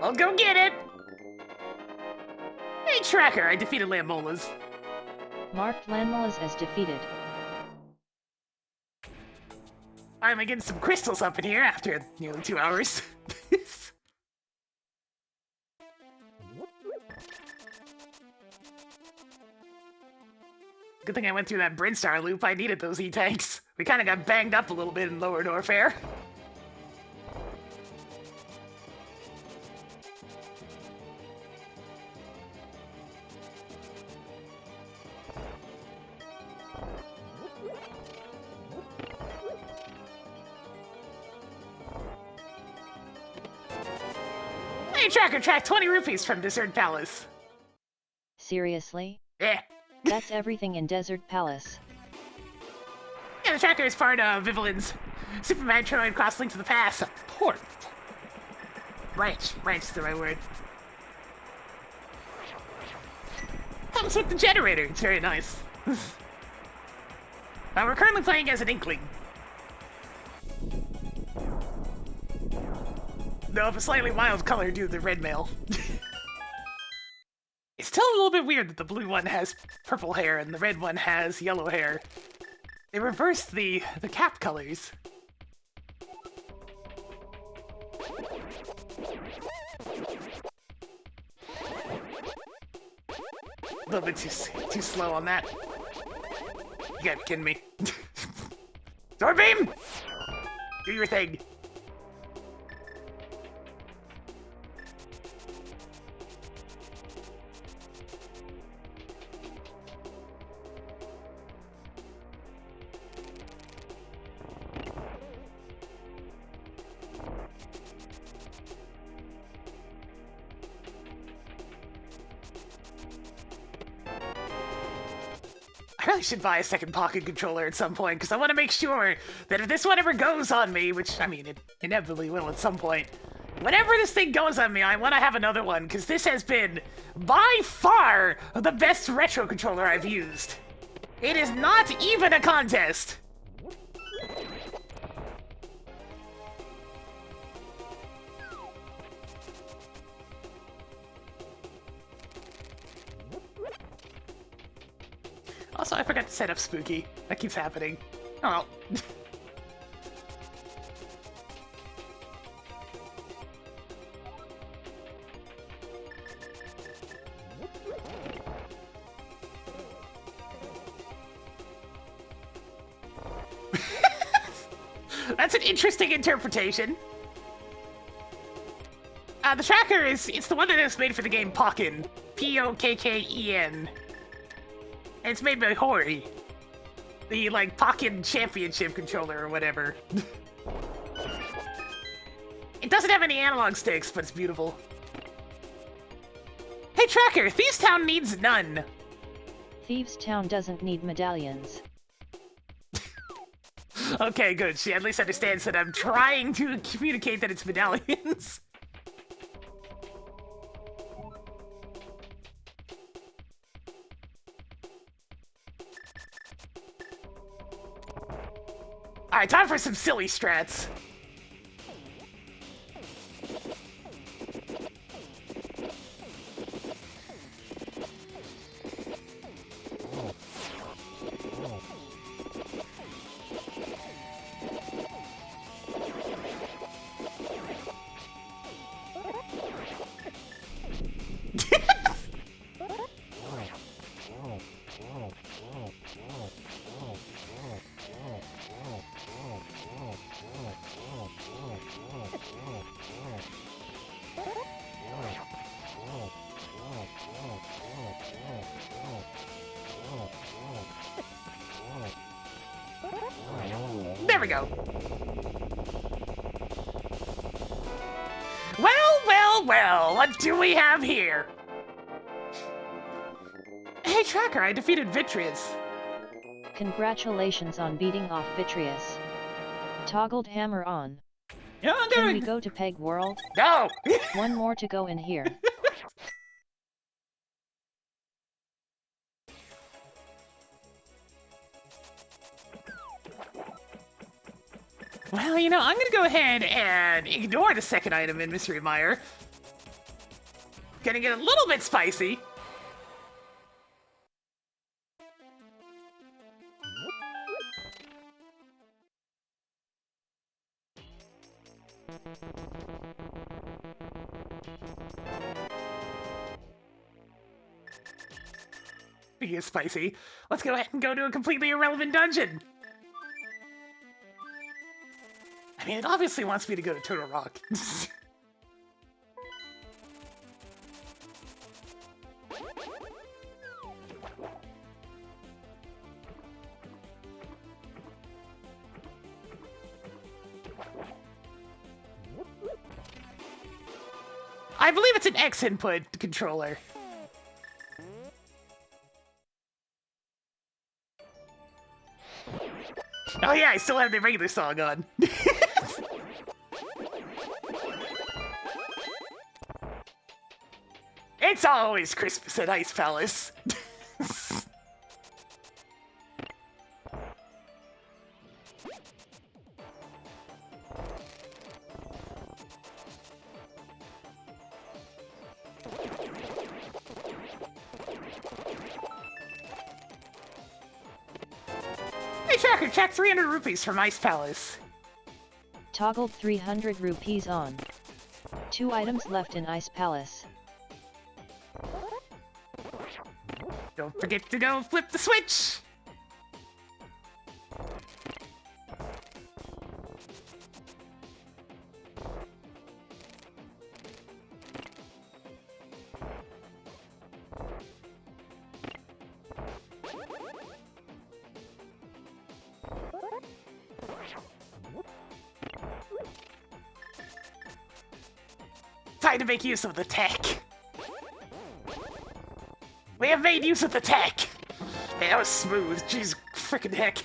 I'll go get it! Hey, Tracker, I defeated Lamolas. Marked Lamolas as defeated. Finally getting some crystals up in here after nearly 2 hours. Good thing I went through that Brinstar loop. I needed those E-tanks. We kind of got banged up a little bit in Lower Norfair. Hey, Tracker, track 20 rupees from Desert Palace. Seriously? Yeah. That's everything in Desert Palace. Yeah, the Tracker is part of Vivalin's Super Metroid Cross Link to the Past port. Branch is the right word. Comes with the generator, it's very nice. We're currently playing as an Inkling. Though of a slightly wild color due to the red male. It's still a little bit weird that the blue one has purple hair and the red one has yellow hair. They reversed the cap colors. A little bit too slow on that. You gotta be kidding me. Sword beam! Do your thing. I really should buy a second pocket controller at some point, because I want to make sure that if this one ever goes on me, which, I mean, it inevitably will at some point, whenever this thing goes on me, I want to have another one, because this has been, by far, the best retro controller I've used. It is not even a contest! Also, I forgot to set up Spooky. That keeps happening. Oh well. That's an interesting interpretation. The tracker it's the one that is made for the game Pokken. P-O-K-K-E-N. And it's made by Hori. The, like, Pokken Championship controller or whatever. It doesn't have any analog sticks, but it's beautiful. Hey, Tracker, Thieves Town needs none. Thieves Town doesn't need medallions. Okay, good. She at least understands that I'm trying to communicate that it's medallions. Alright, time for some silly strats. There we go. Well, what do we have here? Hey, Tracker, I defeated Vitreous. Congratulations on beating off Vitreous. Toggled hammer on. Yeah, I'm Can doing. we go to Peg World? No. One more to go in here. Well, you know, I'm gonna go ahead and ignore the second item in Mystery Mire. Gonna get a little bit spicy. Speaking of spicy, let's go ahead and go to a completely irrelevant dungeon. I mean, it obviously wants me to go to Turtle Rock. I believe it's an X input controller. Oh yeah, I still have the regular song on. It's always Christmas at Ice Palace. Hey Tracker, check 300 rupees from Ice Palace. Toggled 300 rupees on. 2 items left in Ice Palace. Don't forget to go flip the switch! Time to make use of the tech. We have made use of the tech. Man, that was smooth. Jeez, frickin' heck.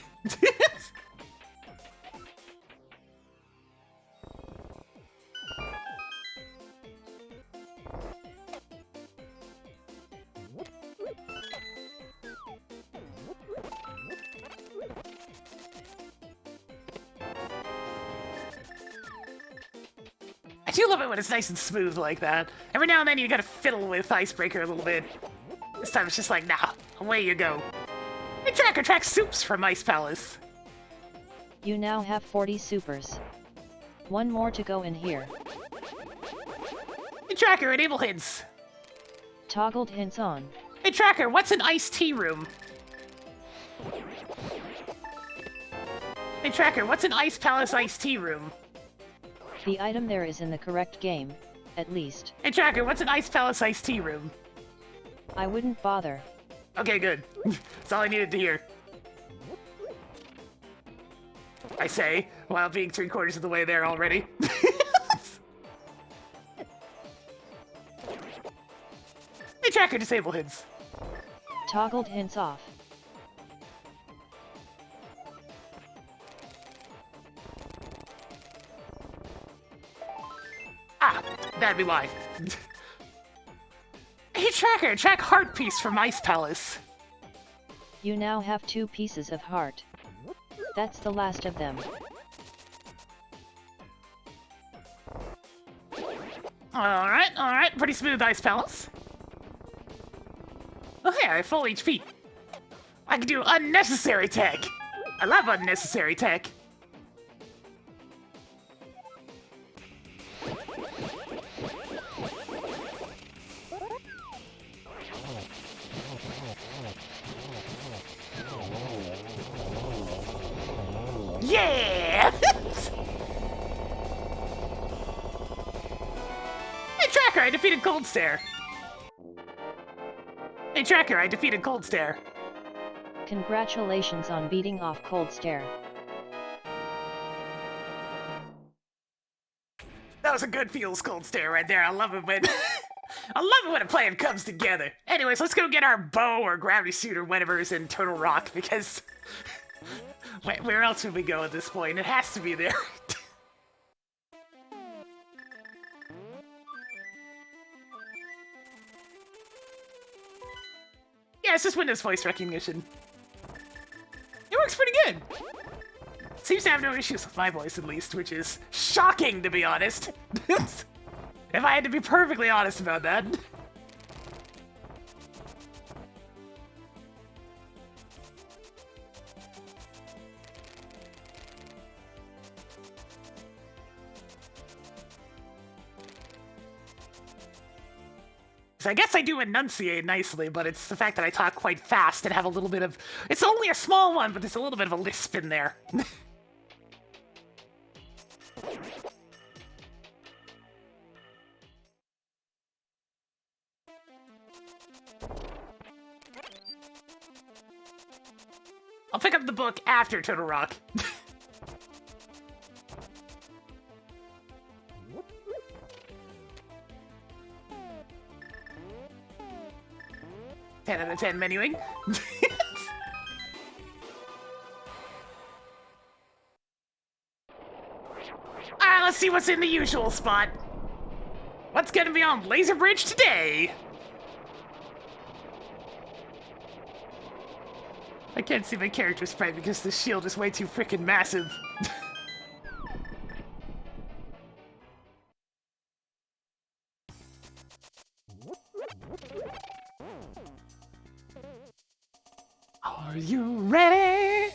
I do love it when it's nice and smooth like that. Every now and then you gotta fiddle with Icebreaker a little bit. This time it's just like, nah, away you go. Hey Tracker, track soups from Ice Palace. You now have 40 supers. 1 more to go in here. Hey Tracker, enable hints. Toggled hints on. Hey Tracker, what's an iced tea room? Hey Tracker, what's an Ice Palace iced tea room? The item there is in the correct game, at least. Hey Tracker, what's an Ice Palace iced tea room? I wouldn't bother. Okay, good. That's all I needed to hear. I say, while being 3/4 of the way there already. Hey Tracker, disable hints. Toggled hints off. Ah, that'd be why. Hey Tracker, track heart piece from Ice Palace. You now have 2 pieces of heart. That's the last of them. Alright, pretty smooth Ice Palace. Oh hey, I have full HP. I can do unnecessary tech. I love unnecessary tech. Yeah! Hey Tracker, I defeated Cold Stare. Hey Tracker, I defeated Cold Stare. Congratulations on beating off Cold Stare. That was a good feels Cold Stare right there. I love it when I love it when a plan comes together. Anyways, let's go get our bow or gravity suit or whatever is in Turtle Rock because Where else would we go at this point? It has to be there. Yeah, it's just Windows voice recognition. It works pretty good. Seems to have no issues with my voice, at least, which is shocking, to be honest. If I had to be perfectly honest about that. So I guess I do enunciate nicely, but it's the fact that I talk quite fast and have a little bit of... It's only a small one, but there's a little bit of a lisp in there. I'll pick up the book after Turtle Rock. 10 out of 10 menuing. Alright, let's see what's in the usual spot. What's gonna be on Laser Bridge today? I can't see my character sprite because the shield is way too freaking massive. Are you ready?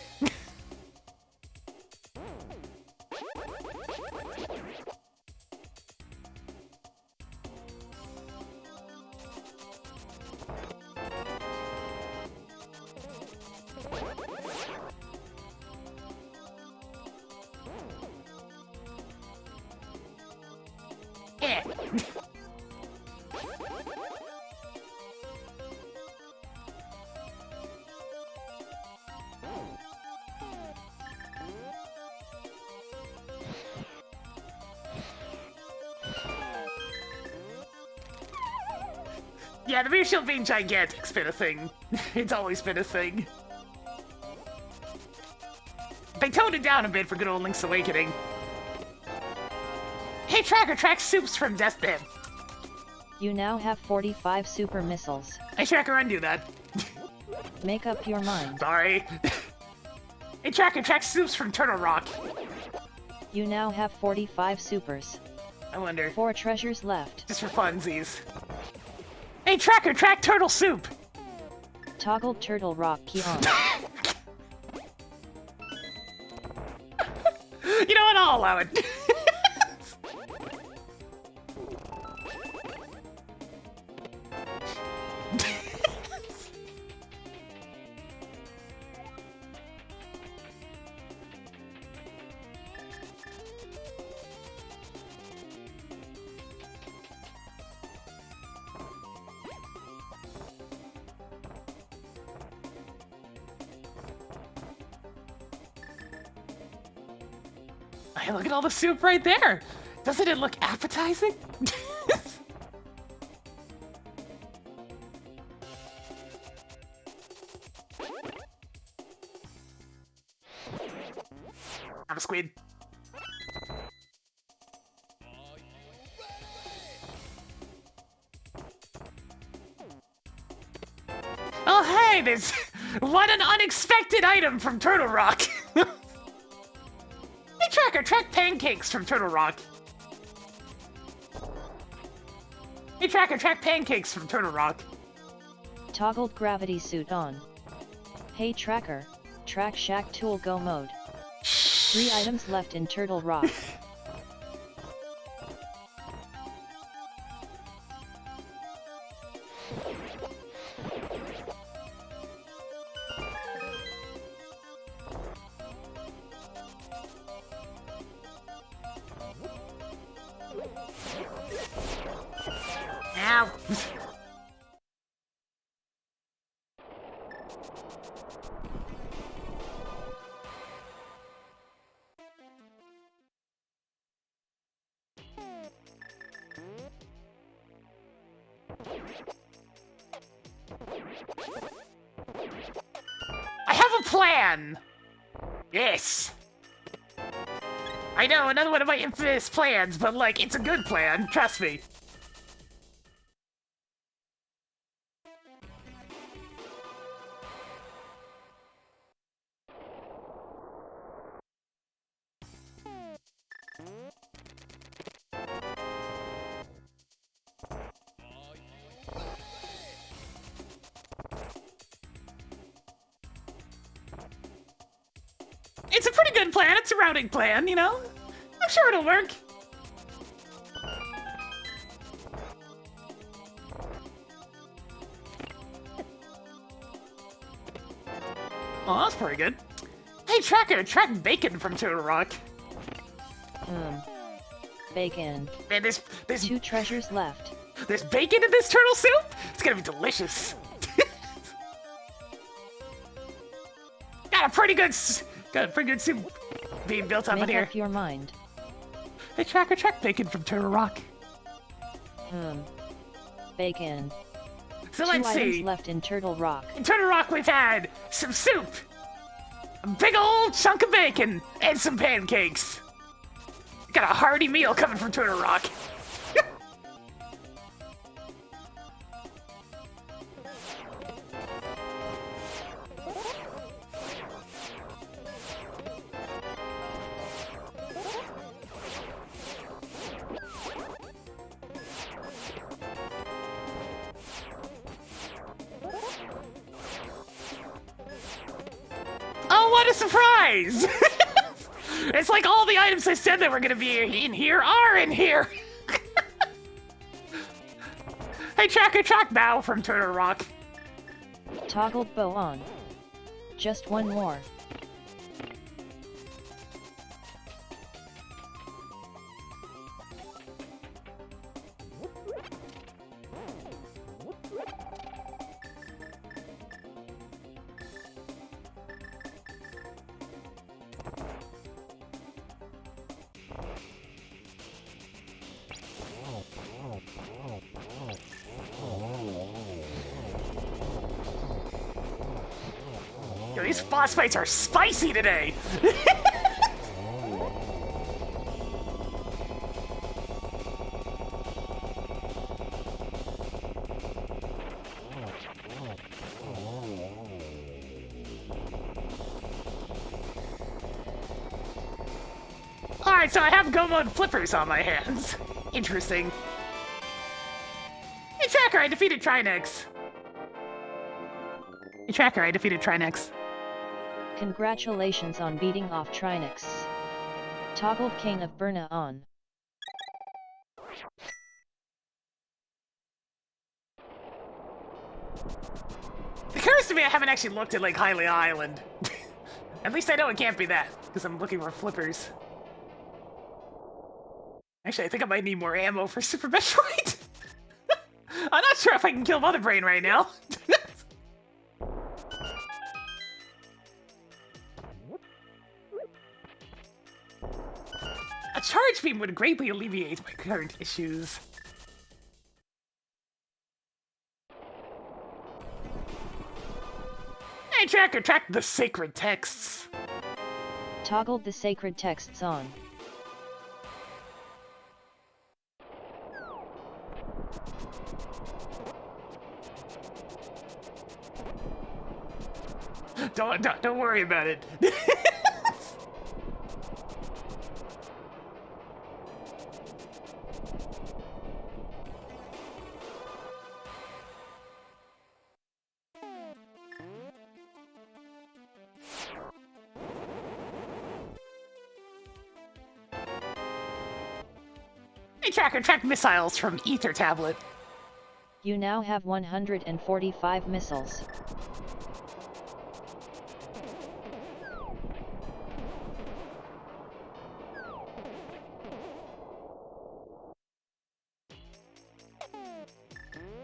Yeah. Yeah, the rear shield being gigantic's been a thing. It's always been a thing. They toned it down a bit for good old Link's Awakening. Hey Tracker, track soups from Deathbed. You now have 45 super missiles. Hey Tracker, undo that. Make up your mind. Sorry. Hey Tracker, track soups from Turtle Rock. You now have 45 supers. I wonder. 4 treasures left. Just for funsies. Hey Tracker, track Turtle Soup! Toggle Turtle Rock key on. You know what, I'll allow it. Hey, look at all the soup right there! Doesn't it look appetizing? I'm a squid. Oh hey, there's... What an unexpected item from Turtle Rock! Hey Tracker, track pancakes from Turtle Rock. Hey Tracker, track pancakes from Turtle Rock. Toggled gravity suit on. Hey Tracker, track Shack Tool Go mode. 3 items left in Turtle Rock. Ow! I have a plan! Yes! I know, another one of my infamous plans, but like, it's a good plan, trust me. It's a pretty good plan, it's a routing plan, you know? I'm sure it'll work. Oh, that's pretty good. Hey, Tracker, track bacon from Turtle Rock. Bacon. Man, there's 2 treasures left. There's bacon in this turtle soup? It's gonna be delicious. got a pretty good soup being built up in here. Make up your mind. Hey, Tracker, track bacon from Turtle Rock. Bacon. So 2 let's items see. left in Turtle Rock. In Turtle Rock, we've had some soup, a big old chunk of bacon, and some pancakes. Got a hearty meal coming from Turtle Rock. Oh, what a surprise! It's like all the items I said that were gonna be in here are in here! Hey, Tracker, track bow from Turtle Rock. Toggled bow on. Just one more. Yo, these boss fights are spicy today! Alright, so I have Go Mode flippers on my hands. Interesting. Hey, Tracker, I defeated Trinex. Hey, Tracker, I defeated Trinex. Congratulations on beating off Trinix. Toggled King of Burna on. It occurs to me I haven't actually looked at, like, Hylia Island. At least I know it can't be that, because I'm looking for flippers. Actually, I think I might need more ammo for Super Metroid. I'm not sure if I can kill Mother Brain right now. A charge beam would greatly alleviate my current issues. Hey, Tracker, track the sacred texts. Toggled the sacred texts on. Don't worry about it. Hey, Tracker, track missiles from Ether Tablet. You now have 145 missiles.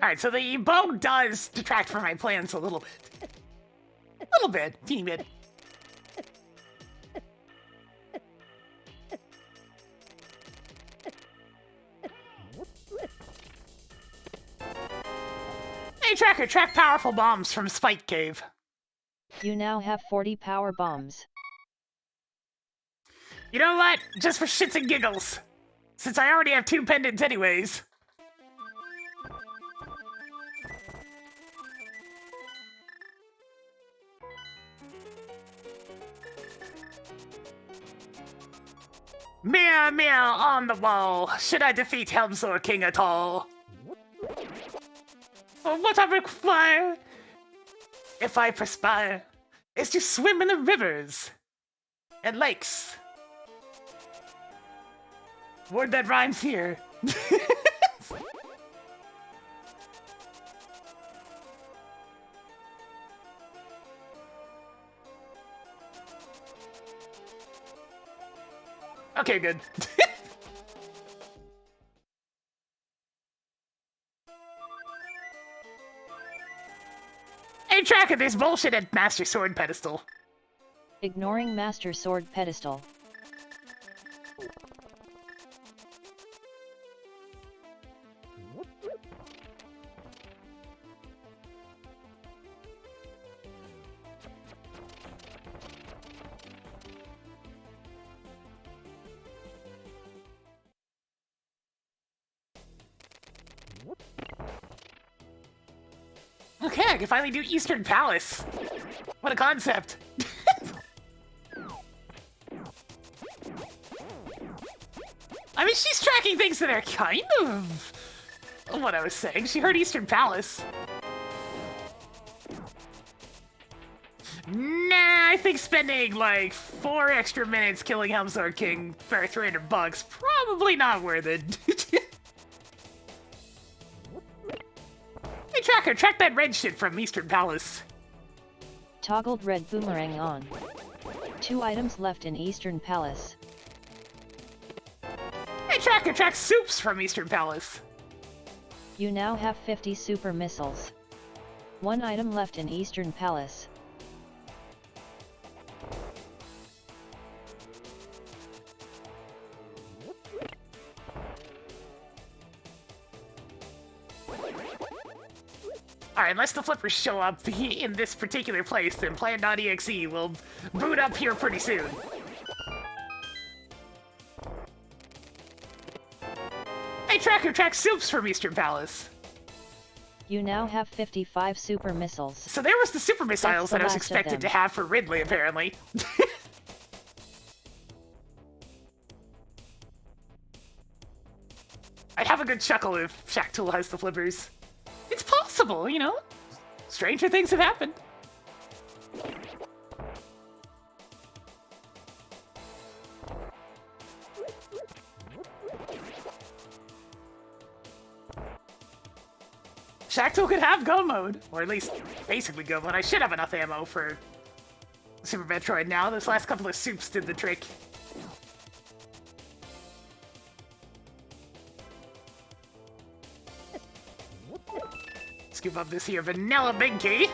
Alright, so the bow does detract from my plans a little bit. A little bit, teeny bit. Hey, Tracker, track powerful bombs from Spike Cave. You now have 40 power bombs. You know what? Just for shits and giggles. Since I already have 2 pendants anyways. Meow meow on the wall. Should I defeat Helmsor King at all? What I require, if I perspire, is to swim in the rivers and lakes. Word that rhymes here. Okay, good. Hey, track of this bullshit at Master Sword pedestal. Ignoring Master Sword pedestal. Okay, I can finally do Eastern Palace. What a concept. I mean, she's tracking things that are kind of what I was saying. She heard Eastern Palace. Nah, I think spending like 4 extra minutes killing Helmsor King for $300 probably not worth it. Hey Tracker, track that red shit from Eastern Palace. Toggled red boomerang on. 2 items left in Eastern Palace. Hey Tracker, track soups from Eastern Palace. You now have 50 super missiles. 1 item left in Eastern Palace. Alright, unless the flippers show up in this particular place, then Plan.exe will boot up here pretty soon. Hey Tracker, track soups from Eastern Palace. You now have 55 super missiles. So there was the super missiles that I was expected to have for Ridley, apparently. I'd have a good chuckle if Shacktool has the flippers. It's possible, you know? Stranger things have happened. Shacktool could have go mode, or at least basically go mode. I should have enough ammo for Super Metroid now. This last couple of soups did the trick. Scoop up this here vanilla big key.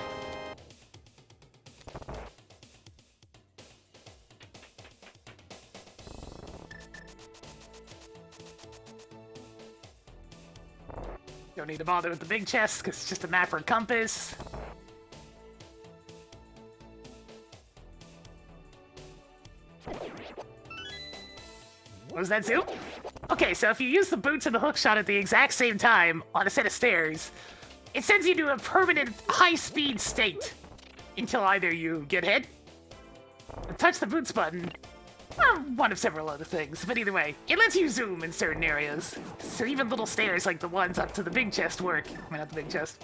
Don't need to bother with the big chest because it's just a map or a compass. What was that, Zoo? Okay, so if you use the boots and the hook shot at the exact same time on a set of stairs, it sends you to a permanent high-speed state until either you get hit, or touch the boots button, or one of several other things. But either way, it lets you zoom in certain areas. So even little stairs like the ones up to the big chest work. I mean, not the big chest.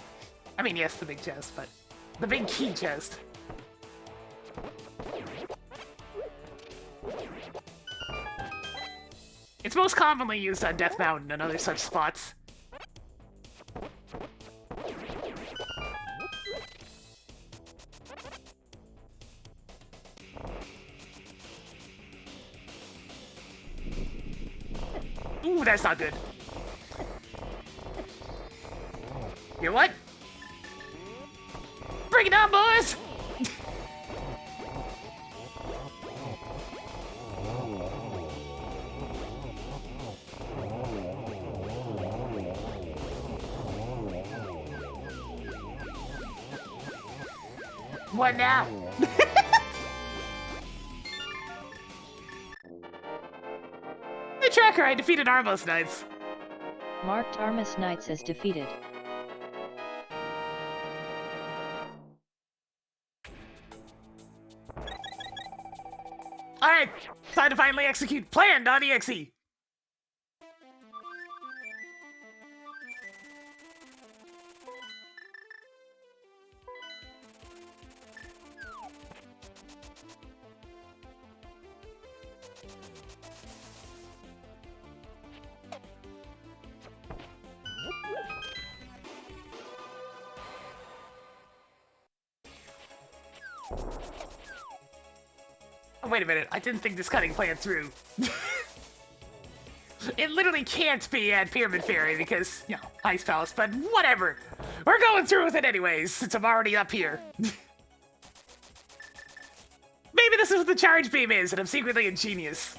I mean, yes, the big chest, but the big key chest. It's most commonly used on Death Mountain and other such spots. Ooh, that's not good. You know what? Bring it on, boys! What now? Tracker, I defeated Armos Knights. Marked Armus Knights as defeated. Alright, time to finally execute plan.exe. Oh, wait a minute, I didn't think this cutting plan through. It literally can't be at Pyramid Fairy because, you know, Ice Palace, but whatever. We're going through with it anyways, since I'm already up here. Maybe this is what the charge beam is, and I'm secretly a genius.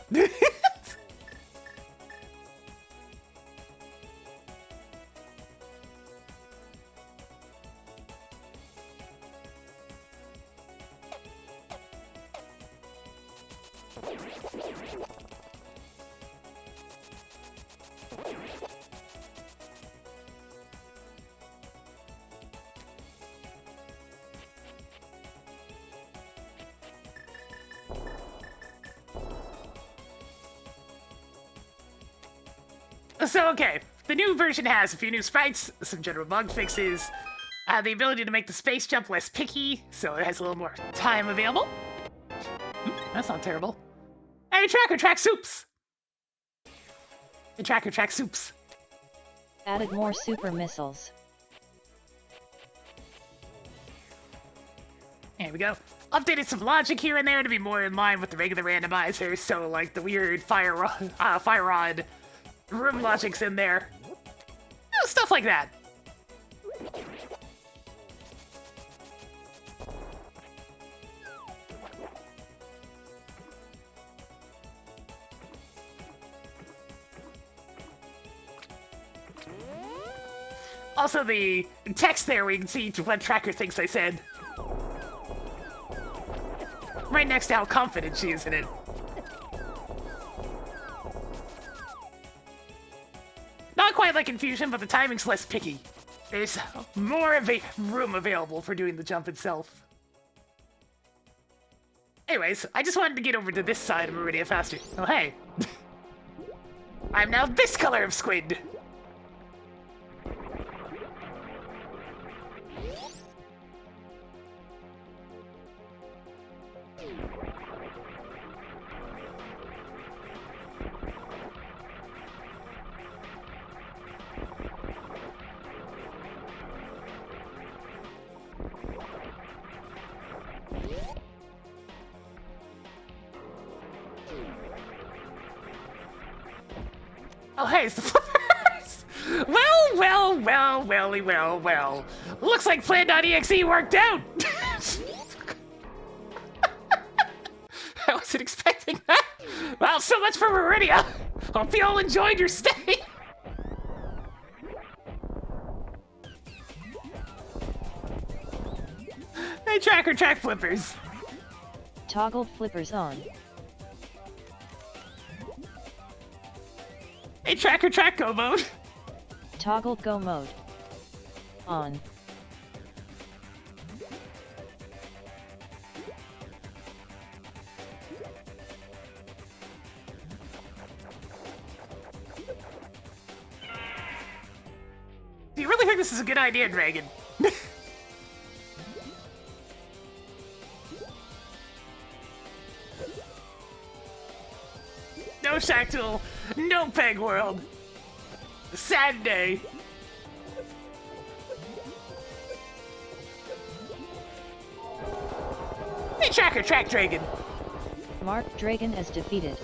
So, okay, the new version has a few new sprites, some general bug fixes, the ability to make the space jump less picky, so it has a little more time available. That's not terrible. And Tracker Track Soups! The Tracker Track Soups. Added more super missiles. There we go. Updated some logic here and there to be more in line with the regular randomizer, so like the weird fire rod room logic's in there. You know, stuff like that. Also, the text there, we can see what Tracker thinks I said. Right next to how confident she is in it. Not quite like Infusion, but the timing's less picky. There's more room available for doing the jump itself. Anyways, I just wanted to get over to this side of Meridia faster. Oh, hey. I'm now this color of Squid. Oh, hey, it's the flippers! Well. Looks like plan.exe worked out! I wasn't expecting that. Well, so much for Meridia. Hope you all enjoyed your stay. Hey, Tracker Track Flippers. Toggled flippers on. Hey, Tracker Track Go mode. Toggled go mode. On. Do you really think this is a good idea, Dragon? No Shack Tool, no Peg World. Sad day. Hey, Tracker Track Dragon. Marked Dragon as defeated.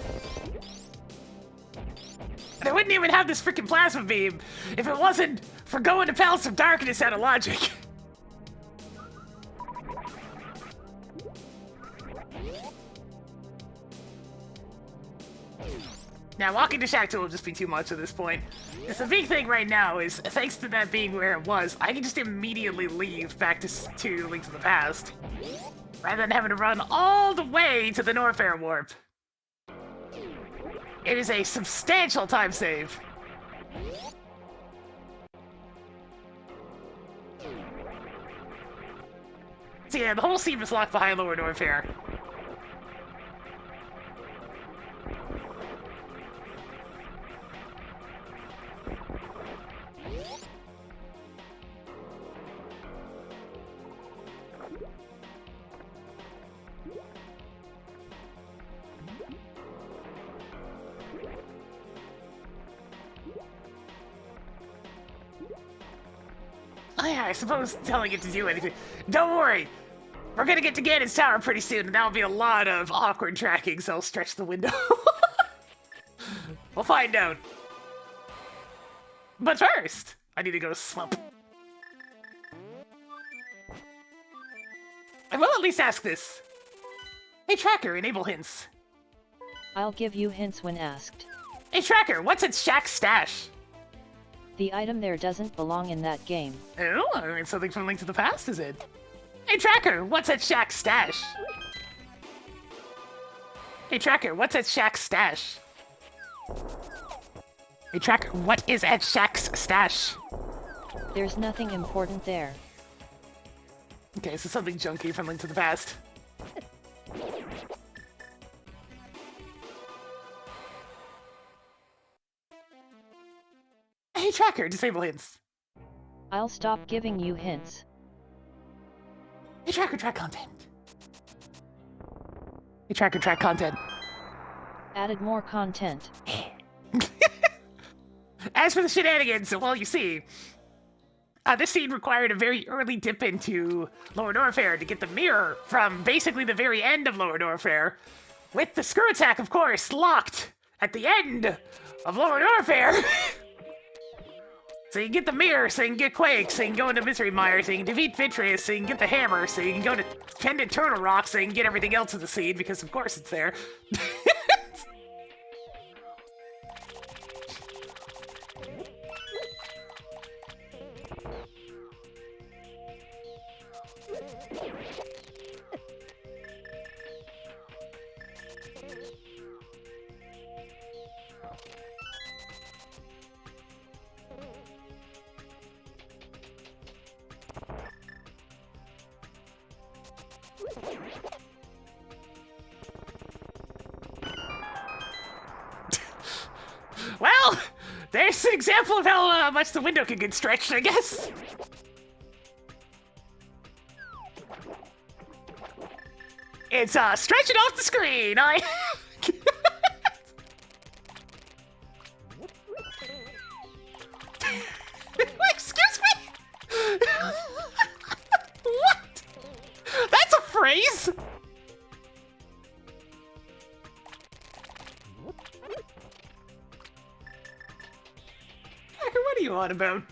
And I wouldn't even have this freaking plasma beam if it wasn't for going to Palace of Darkness out of logic. Now, walking to Shack Tool will just be too much at this point. It's the big thing right now is, thanks to that being where it was, I can just immediately leave back to Link to the Past, rather than having to run all the way to the Norfair Warp. It is a substantial time save. So yeah, the whole scene was locked behind Lower Norfair. Oh yeah, I suppose telling it to do anything. Don't worry, we're gonna get to Ganon's Tower pretty soon, and that'll be a lot of awkward tracking, so I'll stretch the window. We'll find out. But first, I need to go slump. I will at least ask this. Hey Tracker, enable hints. I'll give you hints when asked. Hey Tracker, what's at Shaq's stash? The item there doesn't belong in that game. Oh, I mean something from Link to the Past, is it? Hey Tracker, what's at Shaq's stash? Hey Tracker, what's at Shaq's stash? Hey Tracker, what is at Shaq's stash? There's nothing important there. Okay, so something junky from Link to the Past. Hey Tracker, disable hints. I'll stop giving you hints. Hey Tracker, track content. Hey Tracker, track content. Added more content. As for the shenanigans, well, you see, this scene required a very early dip into Lower Norfair to get the mirror from basically the very end of Lower Norfair, with the screw attack, of course, locked at the end of Lower Norfair. So you can get the mirror, so you can get Quake, so you can go into Misery Mire, so you can defeat Vitreous, so you can get the hammer, so you can go to Pendant Turtle Rock, so you can get everything else in the scene, because of course it's there. Well, there's an example of how much the window can get stretched, I guess. It's stretching off the screen. Excuse me? What? That's a phrase? What are you on about?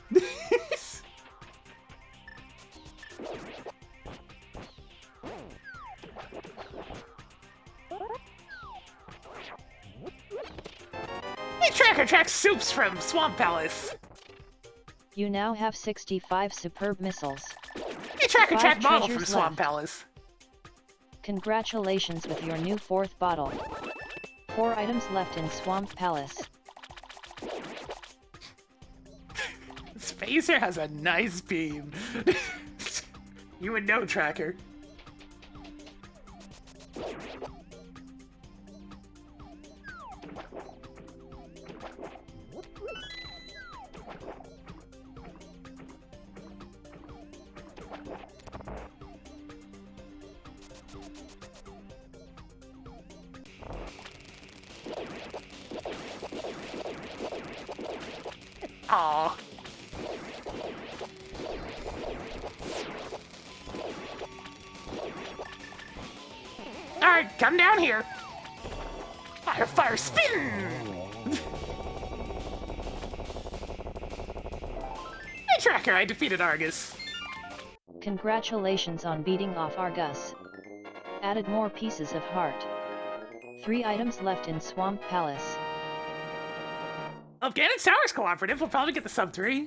Hey Tracker tracks soups from Swamp Palace. You now have 65 superb missiles. Hey Tracker track model from treasures Swamp left. Palace. Congratulations with your new 4th bottle. 4 items left in Swamp Palace. Spacer has a nice beam. You would know, Tracker. Aww. Alright, come down here. Fire, fire, spin! Hey, Tracker, I defeated Argus. Congratulations on beating off Argus. Added more pieces of heart. 3 items left in Swamp Palace. If Ganon's Tower's cooperative, we'll probably get the sub 3.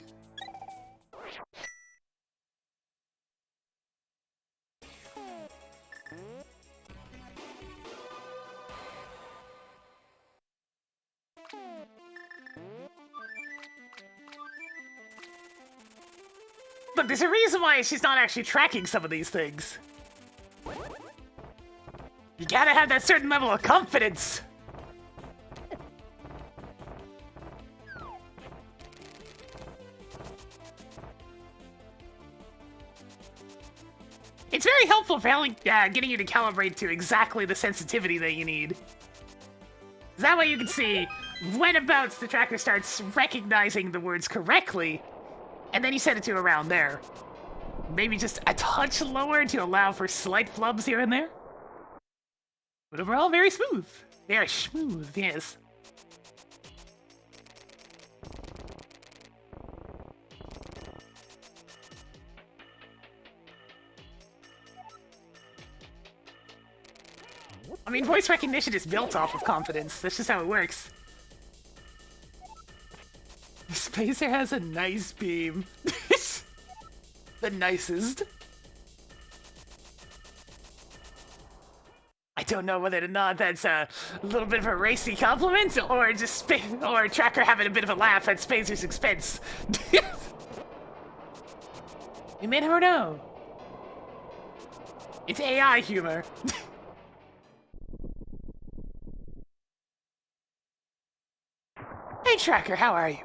Look, there's a reason why she's not actually tracking some of these things. You gotta have that certain level of confidence. It's very helpful for getting you to calibrate to exactly the sensitivity that you need. That way you can see whenabouts the tracker starts recognizing the words correctly, and then you set it to around there. Maybe just a touch lower to allow for slight flubs here and there. But overall, very smooth. Very smooth, yes. I mean, voice recognition is built off of confidence. That's just how it works. Spacer has a nice beam. The nicest. I don't know whether or not that's a little bit of a racy compliment or just or Tracker having a bit of a laugh at Spacer's expense. You may never know. It's AI humor. Hey Tracker, how are you?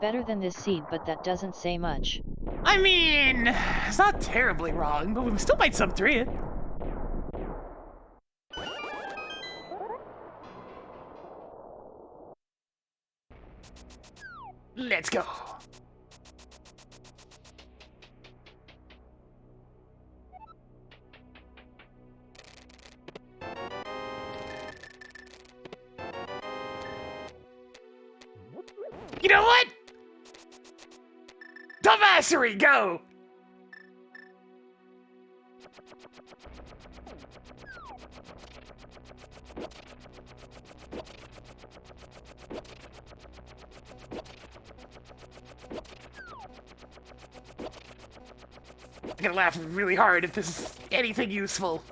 Better than this seed, but that doesn't say much. I mean, it's not terribly wrong, but we still might sub 3 it. Let's go. You know what? Dumbassery, go! I'm gonna laugh really hard if this is anything useful.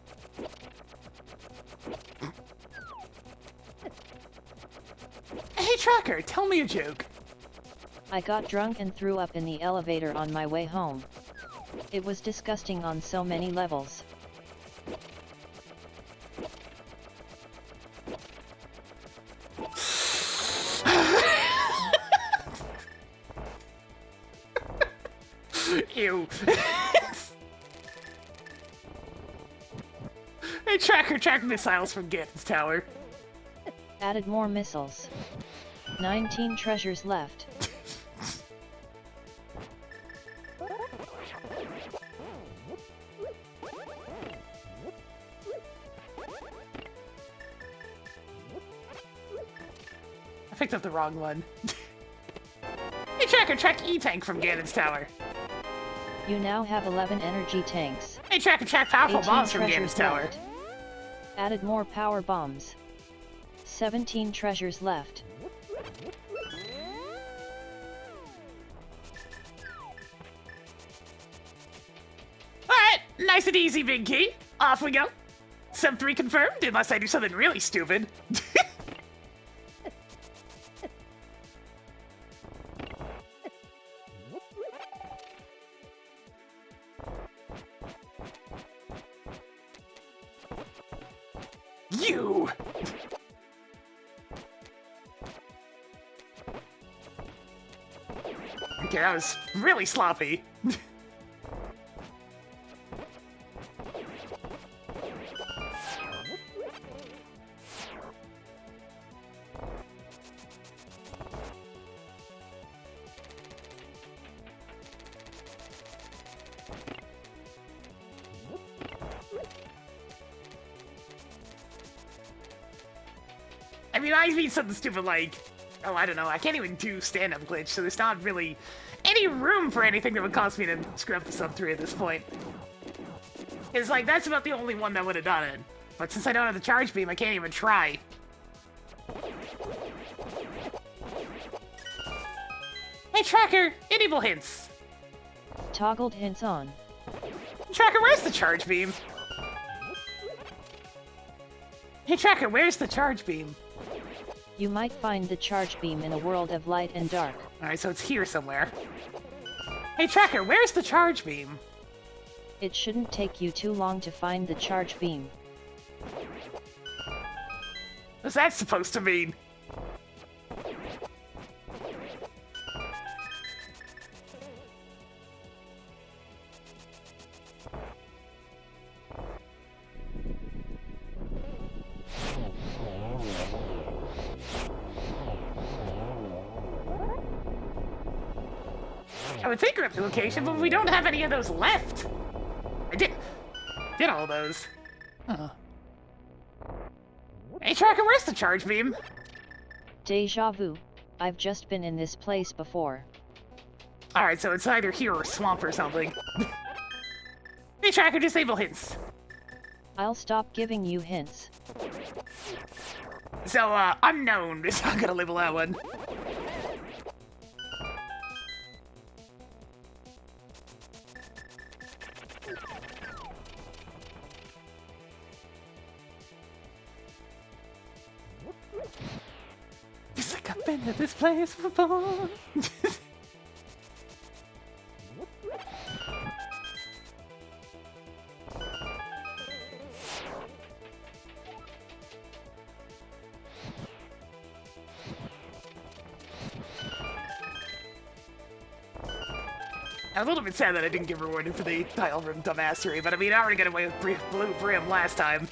Hey Tracker, tell me a joke. I got drunk and threw up in the elevator on my way home. It was disgusting on so many levels. Ew. Hey Tracker, track missiles from Ganon's tower. Added more missiles. 19 treasures left. I picked up the wrong one. Hey Tracker, track E-Tank from Ganon's tower. You now have 11 energy tanks. Hey Tracker, track powerful bombs from Ganon's tower. Left. Added more power bombs. 17 treasures left. Alright, nice and easy, Big Key. Off we go. Sub 3 confirmed, unless I do something really stupid. You! Okay, that was really sloppy. I mean, I mean something stupid like, oh, I don't know, I can't even do stand-up glitch, so there's not really any room for anything that would cause me to screw up the sub 3 at this point. It's like, that's about the only one that would have done it. But since I don't have the charge beam, I can't even try. Hey Tracker, enable hints! Toggled hints on. Tracker, where's the charge beam? Hey Tracker, where's the charge beam? You might find the charge beam in a world of light and dark. Alright, so it's here somewhere. Hey Tracker, where's the charge beam? It shouldn't take you too long to find the charge beam. What's that supposed to mean? I would think we're up to location, but we don't have any of those left. I did all those. Huh. Hey Tracker, where's the charge beam? Deja vu. I've just been in this place before. Alright, so it's either here or swamp or something. Hey Tracker, disable hints. I'll stop giving you hints. So, unknown is not gonna label that one. It's like I've been to this place before. I'm a little bit sad that I didn't get rewarded for the tile room dumbassery, but I mean, I already got away with Blue Brim last time.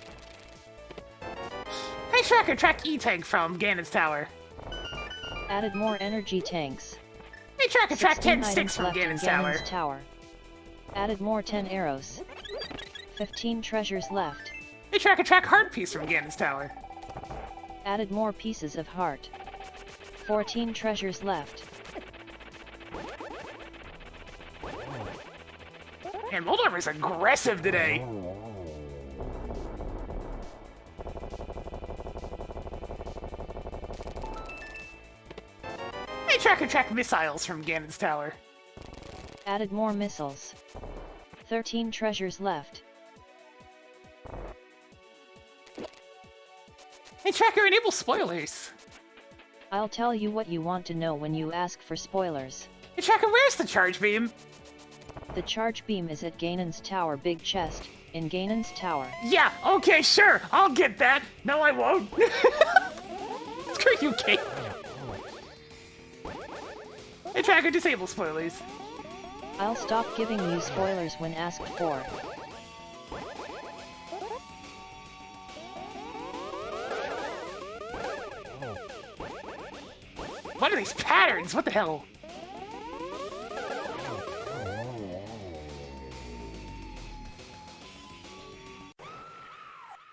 Hey Tracker, track E-Tank from Ganon's Tower. Added more energy tanks. Hey Tracker, track 10 items sticks from left in Ganon's Tower. Added more 10 arrows. 15 treasures left. Hey Tracker, track Heart Piece from Ganon's Tower. Added more pieces of heart. 14 treasures left. And Moldar's aggressive today. Hey Tracker, track missiles from Ganon's Tower. Added more missiles. 13 treasures left. Hey Tracker, enable spoilers. I'll tell you what you want to know when you ask for spoilers. Hey Tracker, where's the charge beam? The charge beam is at Ganon's Tower big chest, in Ganon's Tower. Yeah, okay, sure, I'll get that. No, I won't. Screw you, Kate. Hey Tracker, disable spoilers. I'll stop giving you spoilers when asked for. What are these patterns? What the hell?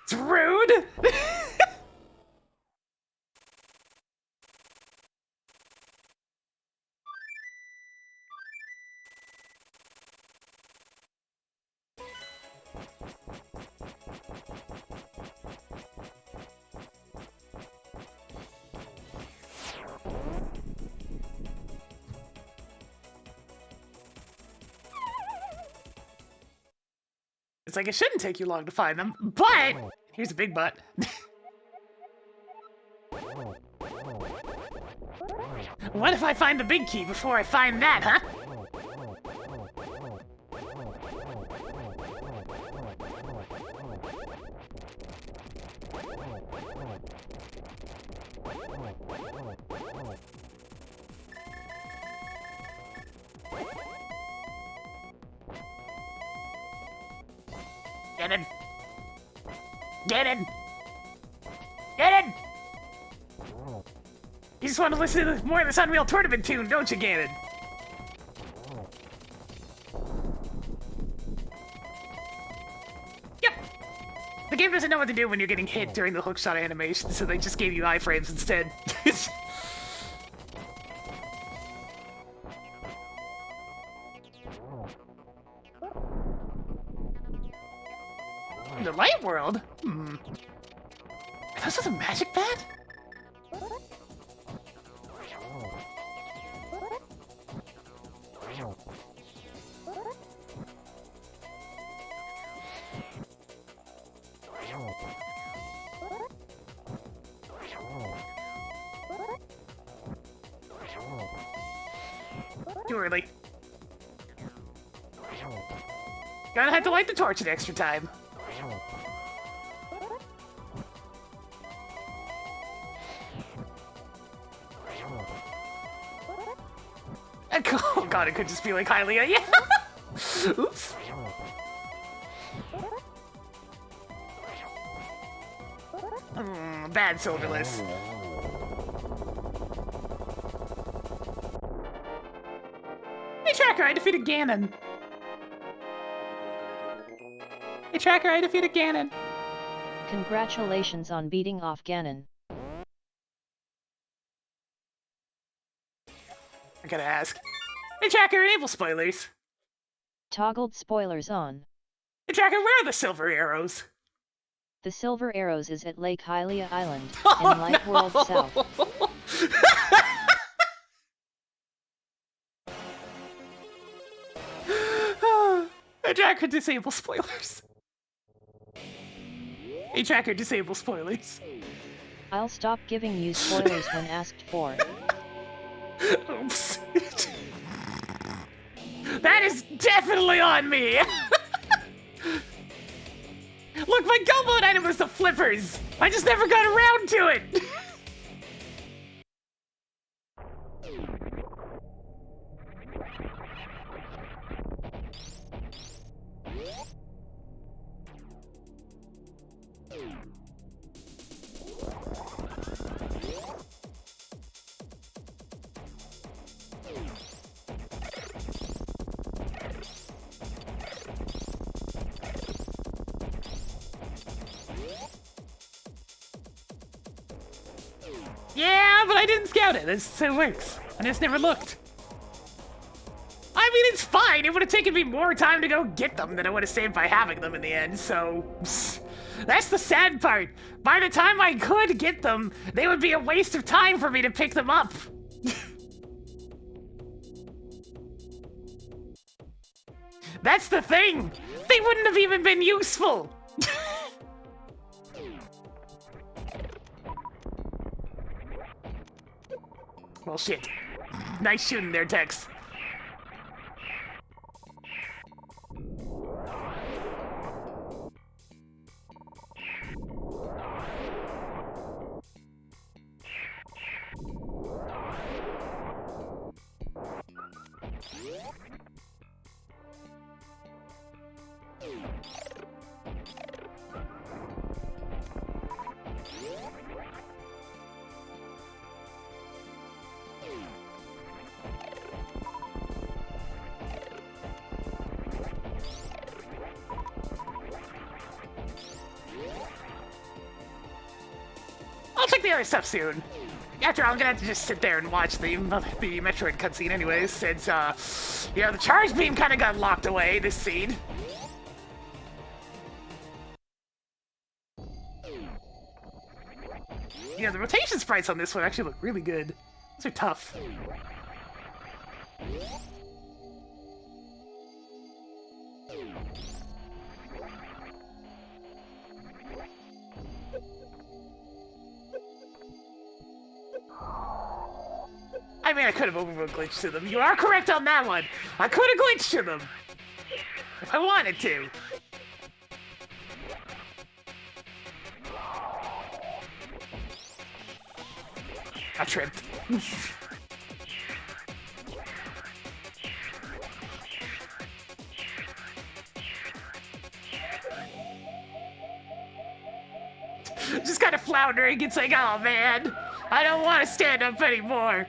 It's rude! It's like it shouldn't take you long to find them, but here's a big but. What if I find the big key before I find that, huh? Get in! Get in! Get in! You just want to listen to more of this Unreal Tournament tune, don't you, Ganon? Yep! The game doesn't know what to do when you're getting hit during the hookshot animation, so they just gave you iframes instead. In the light world? Hmm. Are those with a magic bat? Too early. Gonna have to light the torch an extra time. Oh god, it could just be like Hylia, yeah! Oops. Bad Silverless. Hey Tracker, I defeated Ganon. Hey Tracker, I defeated Ganon. Congratulations on beating off Ganon. I gotta ask. Hey Tracker, enable spoilers. Toggled spoilers on. Hey Tracker, where are the silver arrows? The silver arrows is at Lake Hylia Island, Oh, in Light World South. Hey Tracker, disable spoilers. Hey Tracker, disable spoilers. I'll stop giving you spoilers when asked for. Oops. That is definitely on me! Look, my go mode item was the flippers! I just never got around to it! Yeah, but I didn't scout it. That's how it works. I just never looked. I mean, it's fine. It would have taken me more time to go get them than I would have saved by having them in the end, so... That's the sad part. By the time I could get them, they would be a waste of time for me to pick them up. That's the thing. They wouldn't have even been useful. Well, shit. Nice shooting there, Tex. I'll check the other stuff soon. After all, I'm gonna have to just sit there and watch the Metroid cutscene anyways, since, you know, the charge beam kinda got locked away this scene. Yeah, the rotation sprites on this one actually look really good. These are tough. I mean, I could have overrode glitched to them. You are correct on that one. I could have glitched to them. If I wanted to. I tripped. Just kind of floundering. It's like, oh man, I don't want to stand up anymore.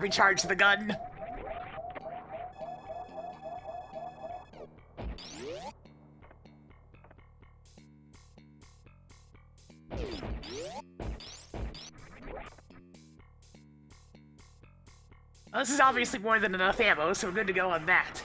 Recharge the gun. Well, this is obviously more than enough ammo, so we're good to go on that.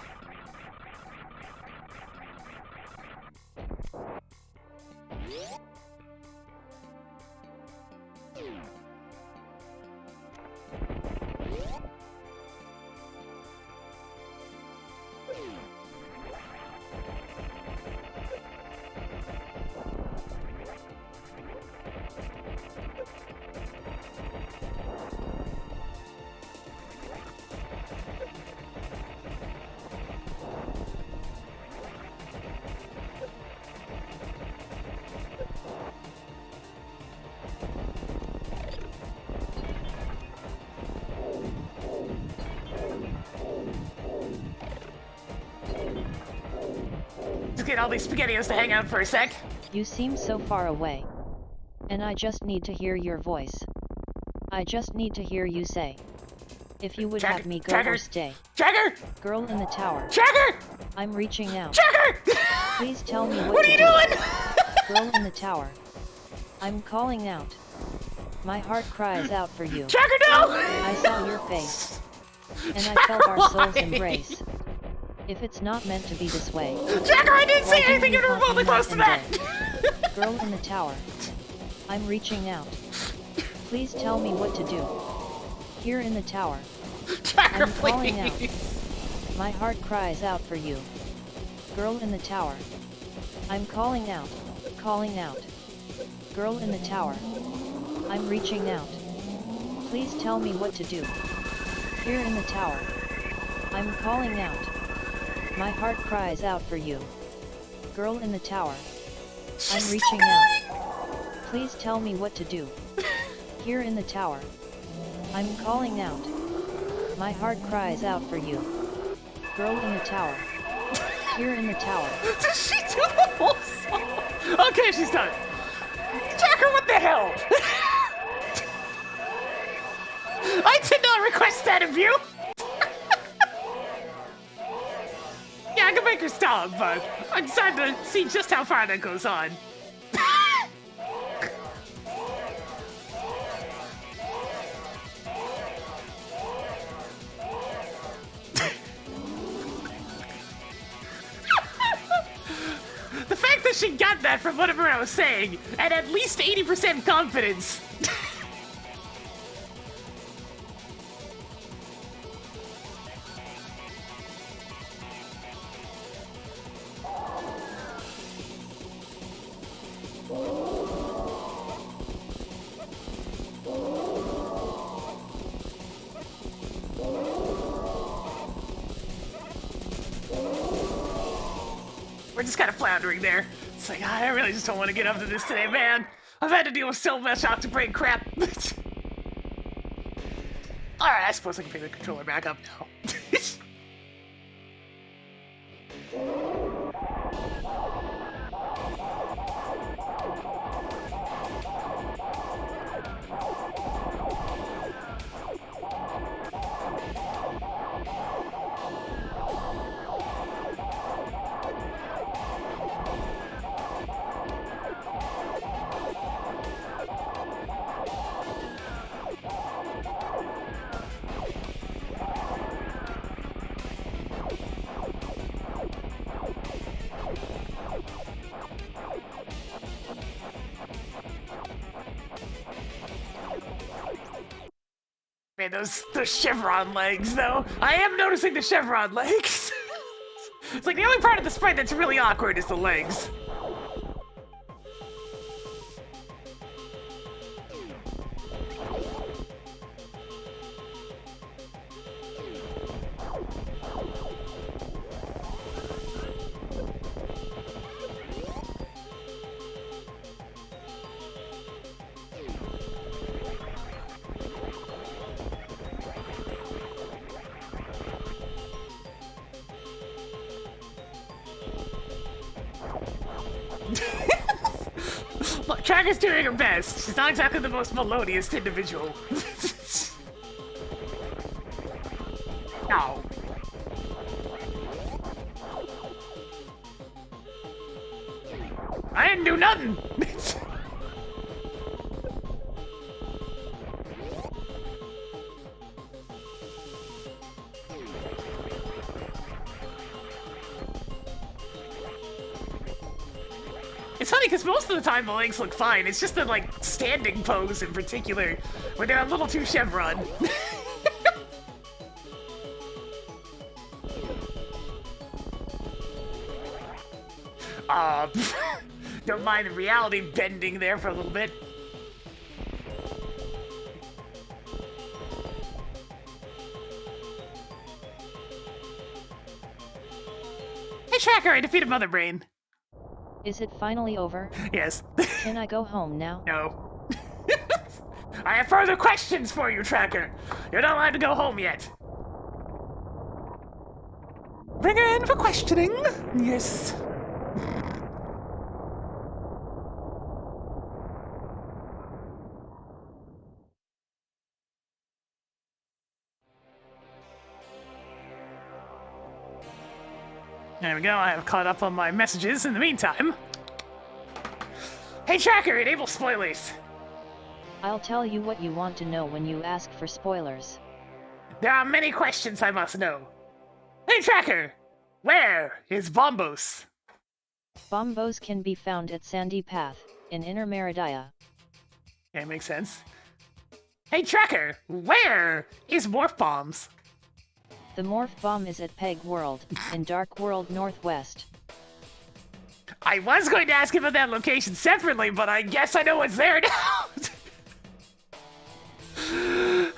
Just get all these SpaghettiOs to hang out for a sec. You seem so far away. And I just need to hear your voice. I just need to hear you say. If you would have me go or stay. Jagger! Girl in the tower. Jagger! I'm reaching out. Jagger! Please tell me what are you doing? Girl in the tower. I'm calling out. My heart cries out for you. Jagger, no! I saw your face. And I felt our souls embrace. If it's not meant to be this way. Jagger, I didn't say anything even remotely close to that! Girl in the tower. I'm reaching out. Please tell me what to do. Here in the tower. Jagger, I'm calling out. please! My heart cries out for you. Girl in the tower. I'm calling out. Calling out. Girl in the tower. I'm reaching out. Please tell me what to do. Here in the tower. I'm calling out. My heart cries out for you. Girl in the tower. I'm reaching out. Please tell me what to do. Here in the tower. I'm calling out. My heart cries out for you. Girl in the tower. Here in the tower. Does she do the whole song? Okay, she's done. Jagger, what the hell? I did not request that of you! Yeah, I can make her stop, but I'm starting to see just how far that goes on. The fact that she got that from whatever I was saying, and at least 80% confidence. We're just kind of floundering there. It's like, I really just don't want to get up to this today, man. I've had to deal with so much off-to-brain crap. Alright, I suppose I can pick the controller back up now. Man, those chevron legs, though. I am noticing the chevron legs. It's like the only part of the sprite that's really awkward is the legs. Look, Tracker's doing her best. She's not exactly the most melodious individual. No. I didn't do nothing. It's funny because most of the time the legs look fine. It's just the like standing pose in particular where they're a little too chevron. Don't mind the reality bending there for a little bit. Hey Tracker, I defeated Mother Brain. Is it finally over? Yes. Can I go home now? No. I have further questions for you, Tracker. You're not allowed to go home yet. Bring her in for questioning. Yes. There we go, I have caught up on my messages in the meantime. Hey Tracker, enable spoilers. I'll tell you what you want to know when you ask for spoilers. There are many questions I must know. Hey Tracker, where is Bombos? Bombos can be found at Sandy Path, in Inner Meridia. Yeah, makes sense. Hey Tracker, where is Morph Bombs? The Morph Bomb is at Peg World, in Dark World Northwest. I was going to ask about that location separately, but I guess I know what's there now.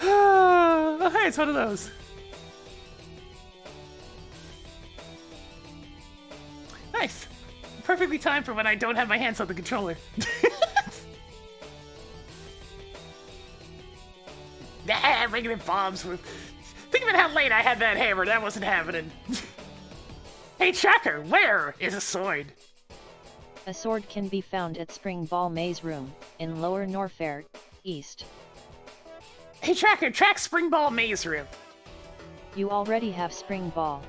Oh, hey, it's one of those. Nice. Perfectly timed for when I don't have my hands on the controller. Nah, regular bombs with... Think about how late I had that hammer. That wasn't happening. Hey, Tracker, where is a sword? A sword can be found at Spring Ball Maze Room, in Lower Norfair, East. Hey, Tracker, track Spring Ball Maze Room. You already have Spring Ball.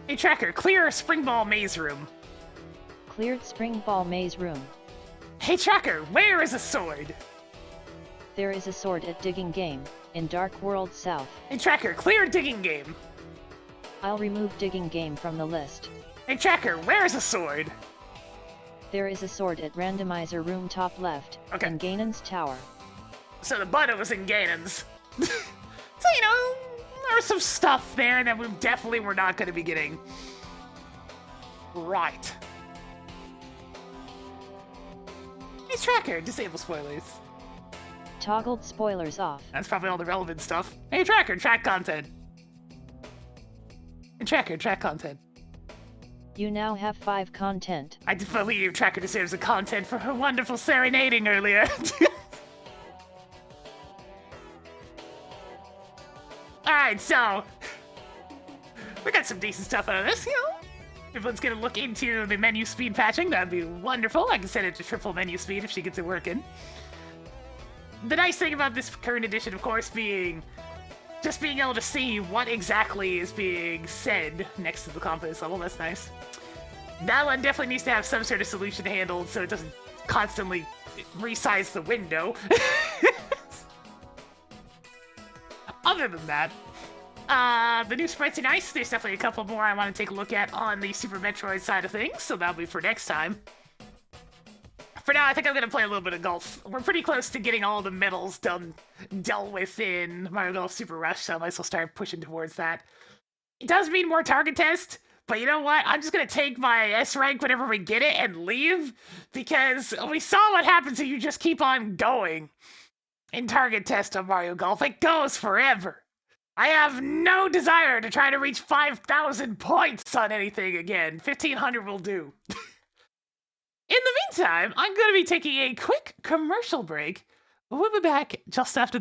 Hey, Tracker, clear Spring Ball Maze Room. Cleared Spring Ball Maze Room. Hey, Tracker, where is a sword? There is a sword at Digging Game, in Dark World South. Hey, Tracker, clear Digging Game. I'll remove Digging Game from the list. Hey, Tracker, where is a sword? There is a sword at Randomizer Room top left, Okay. in Ganon's Tower. So the button was in Ganon's. So, you know, there's some stuff there that we definitely were not going to be getting. Right. Hey, Tracker, disable spoilers. Toggled spoilers off. That's probably all the relevant stuff. Hey, Tracker, track content. Hey, Tracker, track content. You now have 5 content. I believe Tracker deserves the content for her wonderful serenading earlier. Alright, so... we got some decent stuff out of this, you know? Everyone's gonna look into the menu speed patching, that'd be wonderful. I can set it to triple menu speed if she gets it working. The nice thing about this current edition, of course, being just being able to see what exactly is being said next to the confidence level. That's nice. That one definitely needs to have some sort of solution handled so it doesn't constantly resize the window. Other than that, the new sprites are nice. There's definitely a couple more I want to take a look at on the Super Metroid side of things, so that'll be for next time. For now, I think I'm going to play a little bit of golf. We're pretty close to getting all the medals dealt with in Mario Golf Super Rush, so I might as well start pushing towards that. It does mean more target test, but you know what? I'm just going to take my S rank whenever we get it and leave, because we saw what happens if you just keep on going in target test on Mario Golf. It goes forever. I have no desire to try to reach 5,000 points on anything again. 1,500 will do. In the meantime, I'm going to be taking a quick commercial break. We'll be back just after